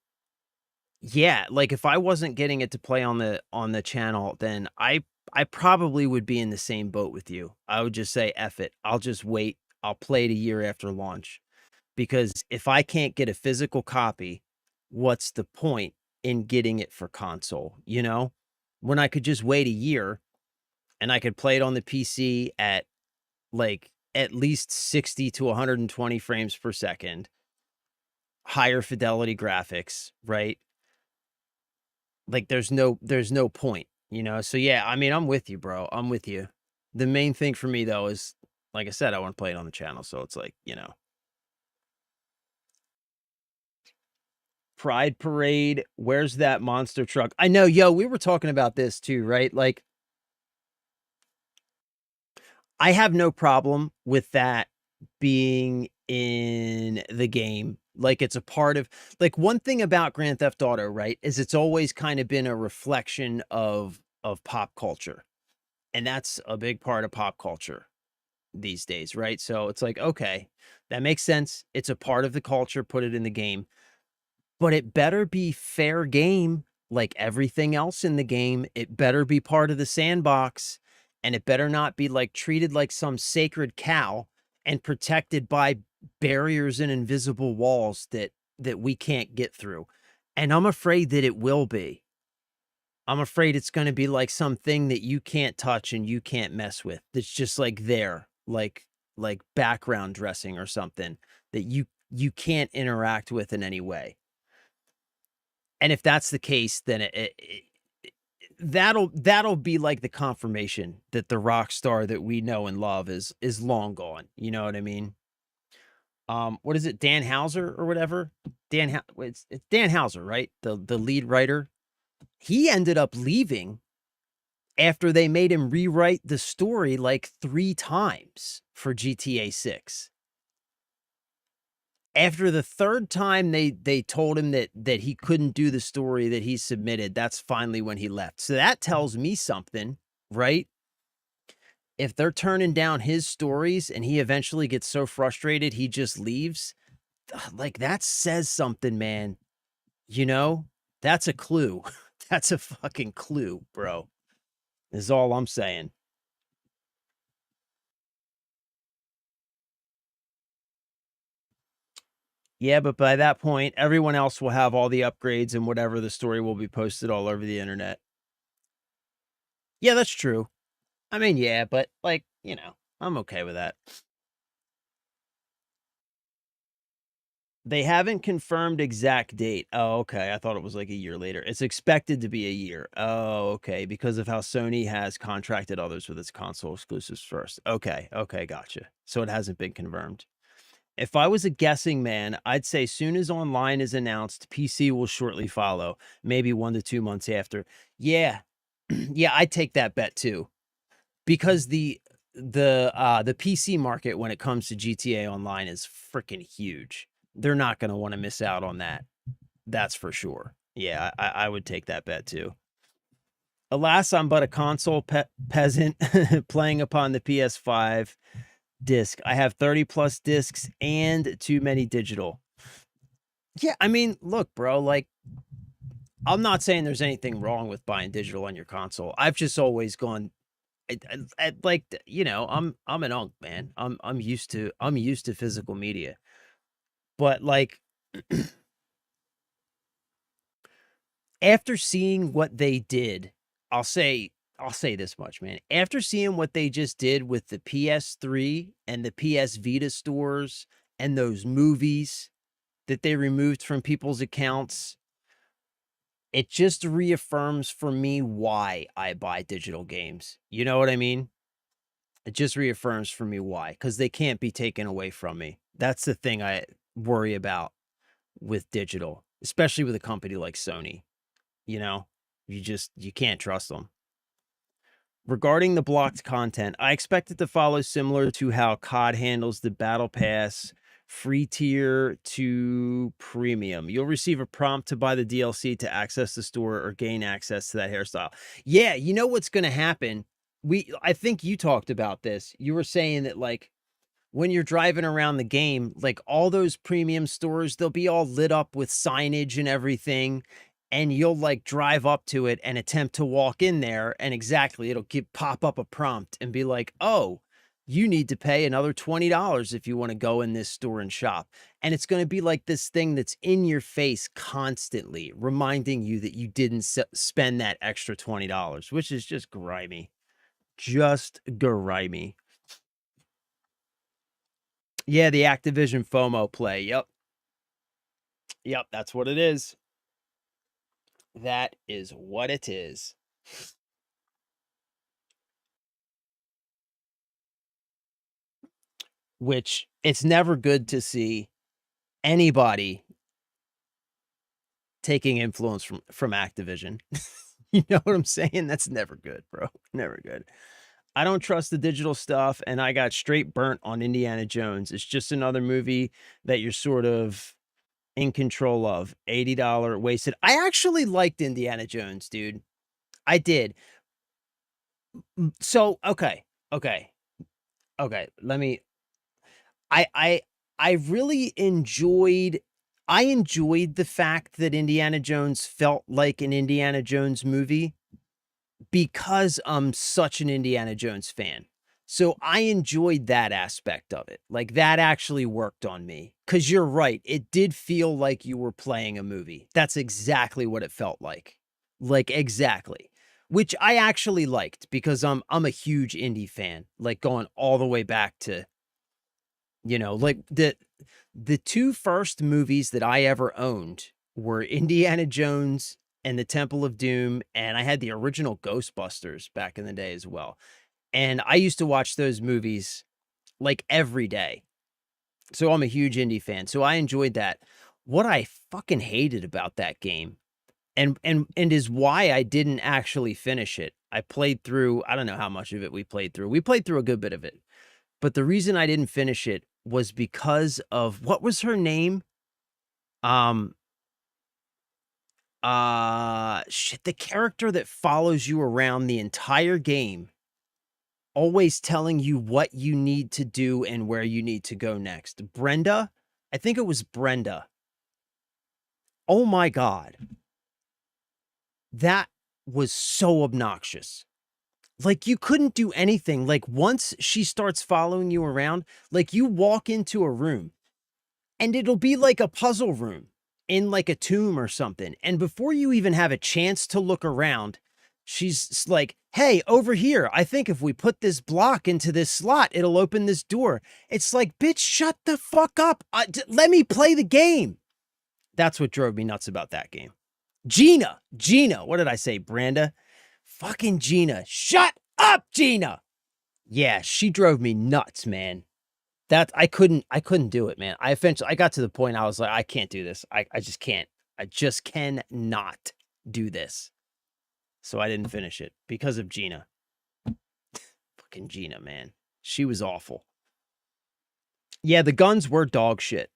A: yeah, like, if I wasn't getting it to play on the channel, then I probably would be in the same boat with you. I would just say, F it. I'll just wait. I'll play it a year after launch. because if I can't get a physical copy, what's the point in getting it for console, you know? When I could just wait a year and I could play it on the PC at like at least 60 to 120 frames per second, higher fidelity graphics, right? Like there's no point, you know? So yeah, I mean, I'm with you, bro. I'm with you. The main thing for me though is, like I said, I want to play it on the channel. So it's like, you know. Pride Parade, where's that monster truck? I know, yo, we were talking about this too, right? Like, I have no problem with that being in the game. Like, it's a part of, like, one thing about Grand Theft Auto, right, is it's always kind of been a reflection of pop culture. And that's a big part of pop culture these days, right? So it's like, okay, that makes sense. It's a part of the culture, put it in the game. But it better be fair game like everything else in the game. It better be part of the sandbox, and it better not be like treated like some sacred cow and protected by barriers and invisible walls that we can't get through. And I'm afraid that it will be. I'm afraid it's going to be like something that you can't touch and you can't mess with. That's just like there, like background dressing or something that you can't interact with in any way. And if that's the case, then that'll be like the confirmation that the rock star that we know and love is long gone. You know what I mean? What is it? Dan Houser or whatever? It's Dan Houser, right? The lead writer. He ended up leaving after they made him rewrite the story like 3 times for GTA 6. After the 3rd time they told him that he couldn't do the story that he submitted, that's finally when he left. So that tells me something, right? If they're turning down his stories and he eventually gets so frustrated he just leaves, like that says something, man. You know, that's a clue. That's a fucking clue, bro. Is all I'm saying. Yeah, but by that point, everyone else will have all the upgrades and whatever. The story will be posted all over the internet. Yeah, that's true. I mean, yeah, but like, you know, I'm okay with that. They haven't confirmed exact date. Oh, okay. I thought it was like a year later. It's expected to be a year. Oh, okay. Because of how Sony has contracted others with its console exclusives first. Okay. Okay. Gotcha. So it hasn't been confirmed. If I was a guessing man, I'd say soon as online is announced, PC will shortly follow, maybe 1 to 2 months after. Yeah. Yeah, I'd take that bet too. Because the PC market when it comes to GTA Online is freaking huge. They're not going to want to miss out on that. That's for sure. Yeah, I would take that bet too. Alas, I'm but a console peasant playing upon the PS5 disc. I have 30 plus discs and too many digital. Yeah, I mean, look, bro, like, I'm not saying there's anything wrong with buying digital on your console. I've just always gone, like, you know, I'm an unk, man. I'm used to physical media. But like, after seeing what they did, I'll say this much, man. After seeing what they just did with the PS3 and the PS Vita stores and those movies that they removed from people's accounts, it just reaffirms for me why I buy digital games. You know what I mean? It just reaffirms for me why, because they can't be taken away from me. That's the thing I worry about with digital, especially with a company like Sony. You know, you can't trust them. Regarding the blocked content, I expect it to follow similar to how COD handles the Battle Pass free tier to premium. You'll receive a prompt to buy the DLC to access the store or gain access to that hairstyle. Yeah, you know what's going to happen? I think you talked about this. You were saying that like when you're driving around the game, like all those premium stores, they'll be all lit up with signage and everything. And you'll like drive up to it and attempt to walk in there. And exactly, it'll pop up a prompt and be like, oh, You need to pay another $20 if you want to go in this store and shop. And it's going to be like this thing that's in your face constantly, reminding you that you didn't spend that extra $20, which is just grimy. Just grimy. Yeah, the Activision FOMO play. Yep. Yep, that's what it is. That is what it is. Which it's never good to see anybody taking influence from Activision. You know what I'm saying? That's never good, bro. Never good. I don't trust the digital stuff, and I got straight burnt on Indiana Jones. It's just another movie that you're sort of in control of. $80 wasted. I actually liked Indiana Jones, dude. I did. So, okay. Let me. I really enjoyed. I enjoyed the fact that Indiana Jones felt like an Indiana Jones movie because I'm such an Indiana Jones fan. So I enjoyed that aspect of it. Like, that actually worked on me. Because you're right. It did feel like you were playing a movie. That's exactly what it felt like. Like, exactly. Which I actually liked because I'm a huge indie fan. Like, going all the way back to, like the two first movies that I ever owned were Indiana Jones and the Temple of Doom, and I had the original Ghostbusters back in the day as well. And I used to watch those movies like every day. So I'm a huge indie fan. So I enjoyed that. What I fucking hated about that game and is why I didn't actually finish it. I played through, I don't know how much of it we played through. We played through a good bit of it. But the reason I didn't finish it was because of, what was her name? The character that follows you around the entire game, always telling you what you need to do and where you need to go next. Brenda? I think it was Brenda. Oh my God. That was so obnoxious. Like, you couldn't do anything. Like, once she starts following you around, like, you walk into a room and it'll be like a puzzle room in like a tomb or something. And before you even have a chance to look around, she's like, hey, over here, I think if we put this block into this slot, it'll open this door. It's like, bitch, shut the fuck up. Let me play the game. That's what drove me nuts about that game. Gina, what did I say? Brenda? Fucking Gina. Shut up, Gina. Yeah, she drove me nuts, man. That I couldn't do it, man. I got to the point I was like, I can't do this. I just can't. I just cannot do this. So I didn't finish it because of Gina. Fucking Gina, man. She was awful. Yeah, the guns were dog shit.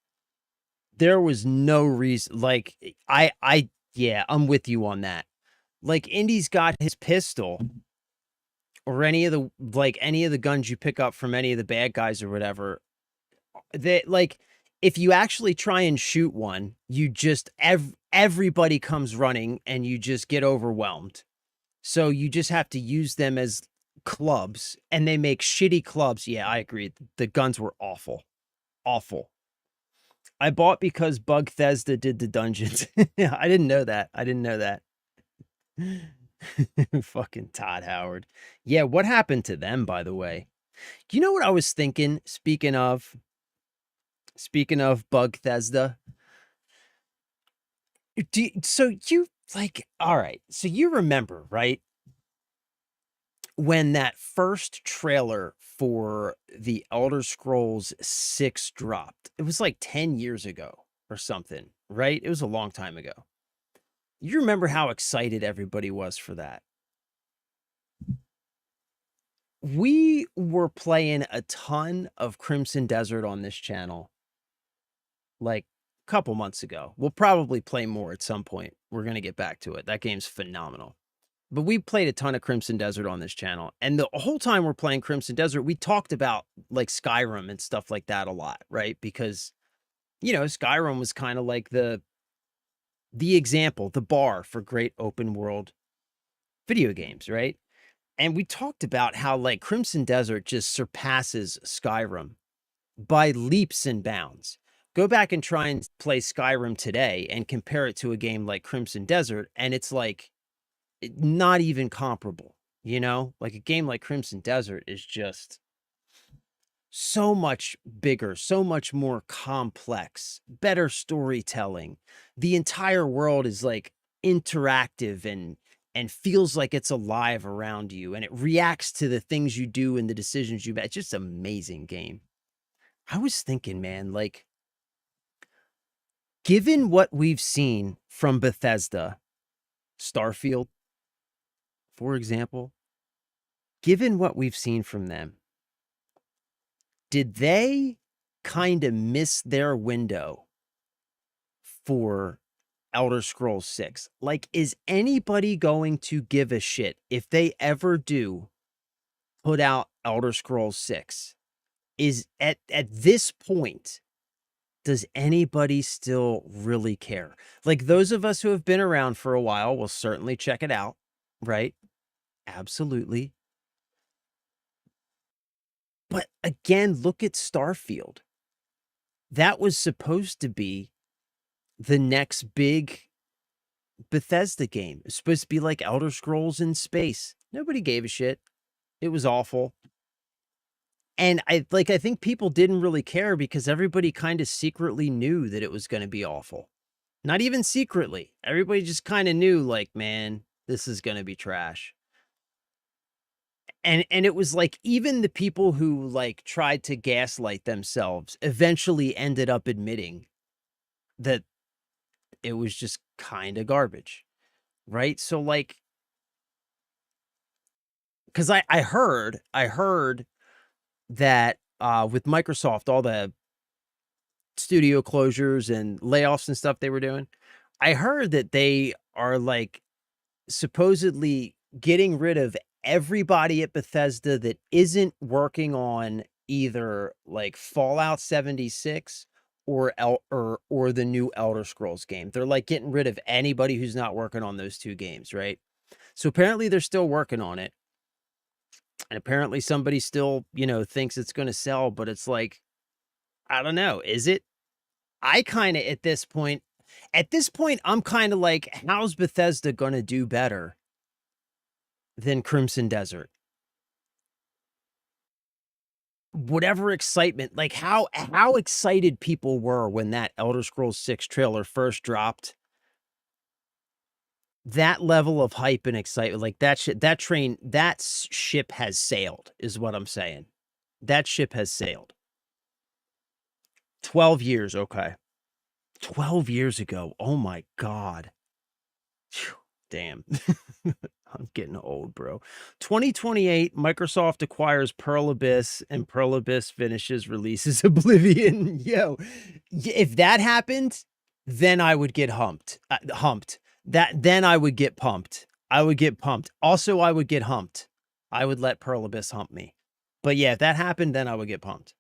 A: There was no reason. Like, yeah, I'm with you on that. Like, Indy's got his pistol or any of the guns you pick up from any of the bad guys or whatever. They, like, if you actually try and shoot one, you just, everybody comes running and you just get overwhelmed. So you just have to use them as clubs, and they make shitty clubs. Yeah, I agree. The guns were awful. Awful. I bought because Bethesda did the dungeons. I didn't know that. Fucking Todd Howard. Yeah, what happened to them, by the way? You know what I was thinking? Speaking of Bethesda. So you, like, all right. So you remember, right? When that first trailer for The Elder Scrolls 6 dropped, it was like 10 years ago or something, right? It was a long time ago. You remember how excited everybody was for that? We were playing a ton of Crimson Desert on this channel like a couple months ago. We'll probably play more at some point. We're going to get back to it. That game's phenomenal. But we played a ton of Crimson Desert on this channel. And the whole time we're playing Crimson Desert, we talked about like Skyrim and stuff like that a lot, right? Because, Skyrim was kind of like the example, the bar for great open world video games, right? And we talked about how like Crimson Desert just surpasses Skyrim by leaps and bounds. Go back and try and play Skyrim today and compare it to a game like Crimson Desert, and it's like not even comparable, you know? Like a game like Crimson Desert is just so much bigger, so much more complex, better storytelling. The entire world is like interactive and feels like it's alive around you, and it reacts to the things you do and the decisions you make. It's just an amazing game. I was thinking, man, like, given what we've seen from Bethesda, Starfield, for example, given what we've seen from them, did they kind of miss their window for Elder Scrolls 6? Like, is anybody going to give a shit if they ever do put out Elder Scrolls 6? Is at this point, does anybody still really care? Like, those of us who have been around for a while will certainly check it out, right? Absolutely. But again, look at Starfield. That was supposed to be the next big Bethesda game. It's supposed to be like Elder Scrolls in space. Nobody gave a shit. It was awful. And I think people didn't really care because everybody kind of secretly knew that it was going to be awful. Not even secretly. Everybody just kind of knew, like, man, this is going to be trash. And it was like even the people who like tried to gaslight themselves eventually ended up admitting that it was just kind of garbage, right? So like, because I heard that with Microsoft, all the studio closures and layoffs and stuff they were doing, I heard that they are like supposedly getting rid of everybody at Bethesda that isn't working on either like Fallout 76 or the new Elder Scrolls game. They're like getting rid of anybody who's not working on those two games, right? So apparently they're still working on it. And apparently somebody still, you know, thinks it's going to sell, but it's like, I don't know. Is it? I kind of at this point, I'm kind of like, how's Bethesda going to do better than Crimson Desert? Whatever excitement, like how excited people were when that Elder Scrolls 6 trailer first dropped. That level of hype and excitement, like that ship has sailed, is what I'm saying. That ship has sailed. 12 years, okay. 12 years ago. Oh my God. Whew, damn. I'm getting old, bro. 2028, Microsoft acquires Pearl Abyss, and Pearl Abyss finishes releases Oblivion. Yo, if that happened, then I would get humped. Then I would get pumped. I would get pumped. Also, I would get humped. I would let Pearl Abyss hump me. But yeah, if that happened, then I would get pumped.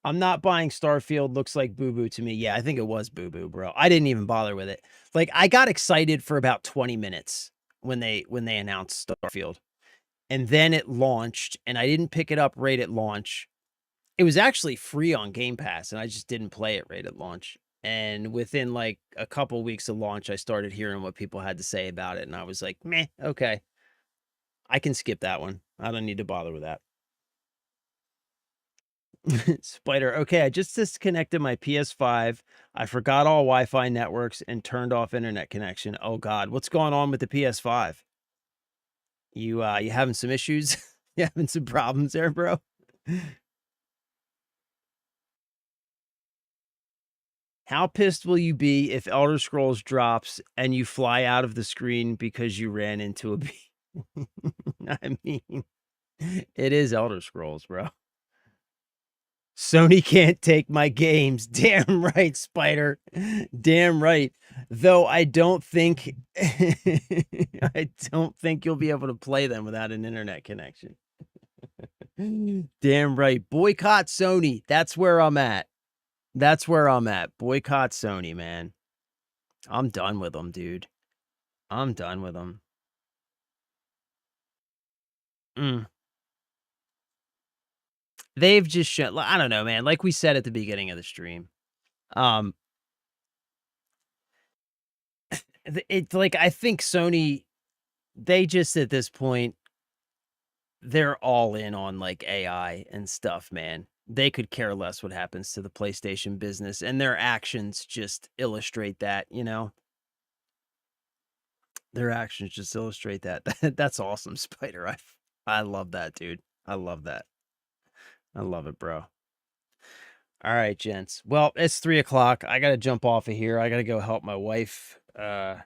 A: I'm not buying Starfield. Looks like boo-boo to me. Yeah, I think it was boo-boo, bro. I didn't even bother with it. Like, I got excited for about 20 minutes when they announced Starfield. And then it launched, and I didn't pick it up right at launch. It was actually free on Game Pass, and I just didn't play it right at launch. And within like a couple weeks of launch, I started hearing what people had to say about it. And I was like, meh, okay. I can skip that one. I don't need to bother with that. Spider, okay, I just disconnected my PS5. I forgot all Wi-Fi networks and turned off internet connection. Oh God, what's going on with the PS5? You having some issues? You having some problems there, bro? How pissed will you be if Elder Scrolls drops and you fly out of the screen because you ran into a bee? I mean, it is Elder Scrolls, bro. Sony can't take my games. Damn right, Spider. Damn right. Though I don't think you'll be able to play them without an internet connection. Damn right. Boycott Sony. That's where I'm at. That's where I'm at. Boycott Sony, man. I'm done with them, dude. I'm done with them. They've just shown, I don't know, man. Like we said at the beginning of the stream, it's like I think Sony, they just at this point, they're all in on like AI and stuff, man. They could care less what happens to the PlayStation business, and their actions just illustrate that, you know? Their actions just illustrate that. That's awesome, Spider. I love that, dude. I love that. I love it, bro. All right, gents. Well, it's 3 o'clock. I got to jump off of here. I got to go help my wife. I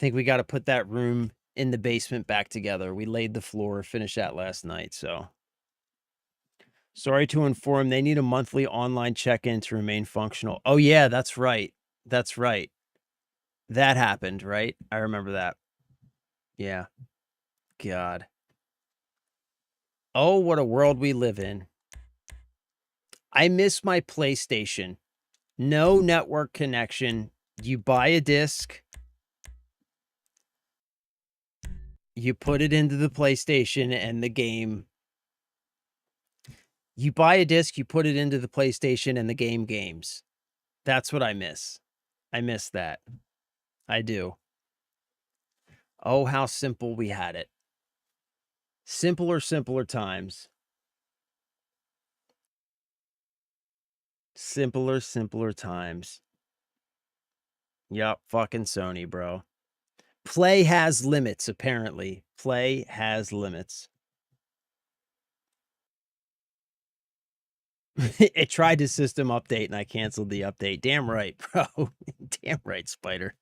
A: think we got to put that room in the basement back together. We laid the floor, finished that last night, so. Sorry to inform, they need a monthly online check-in to remain functional. Oh, yeah, that's right. That's right. That happened, right? I remember that. Yeah. God. Oh, what a world we live in. I miss my PlayStation. No network connection. You buy a disc. You put it into the PlayStation and the game. You buy a disc, you put it into the PlayStation and the game games. That's what I miss. I miss that. I do. Oh, how simple we had it. Simpler times. Simpler times. Yup, fucking Sony, bro. Play has limits, apparently. Play has limits. It tried to system update and I canceled the update. Damn right, bro. Damn right, Spider.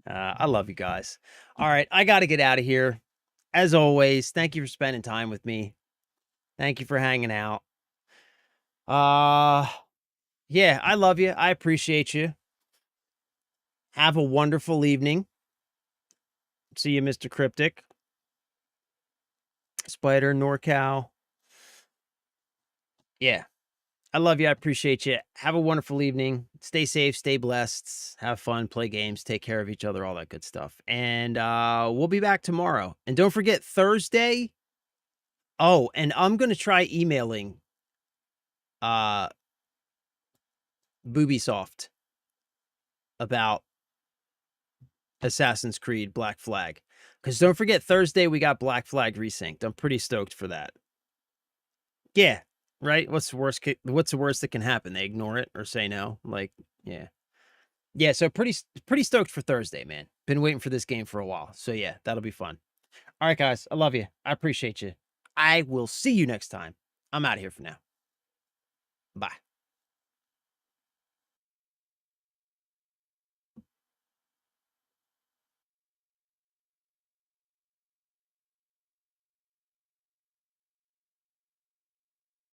A: I love you guys. All right, I got to get out of here. As always, thank you for spending time with me. Thank you for hanging out. Yeah, I love you. I appreciate you. Have a wonderful evening. See you, Mr. Cryptic. Spider, NorCal. Yeah. I love you. I appreciate you. Have a wonderful evening. Stay safe, stay blessed, have fun, play games, take care of each other, all that good stuff. And we'll be back tomorrow. And don't forget Thursday. Oh, and I'm going to try emailing Ubisoft about Assassin's Creed Black Flag. Because don't forget Thursday we got Black Flag resynced. I'm pretty stoked for that. Yeah. Right? What's the worst that can happen? They ignore it or say no? Like, yeah. Yeah, so pretty stoked for Thursday, man. Been waiting for this game for a while. So yeah, that'll be fun. All right, guys. I love you. I appreciate you. I will see you next time. I'm out of here for now. Bye.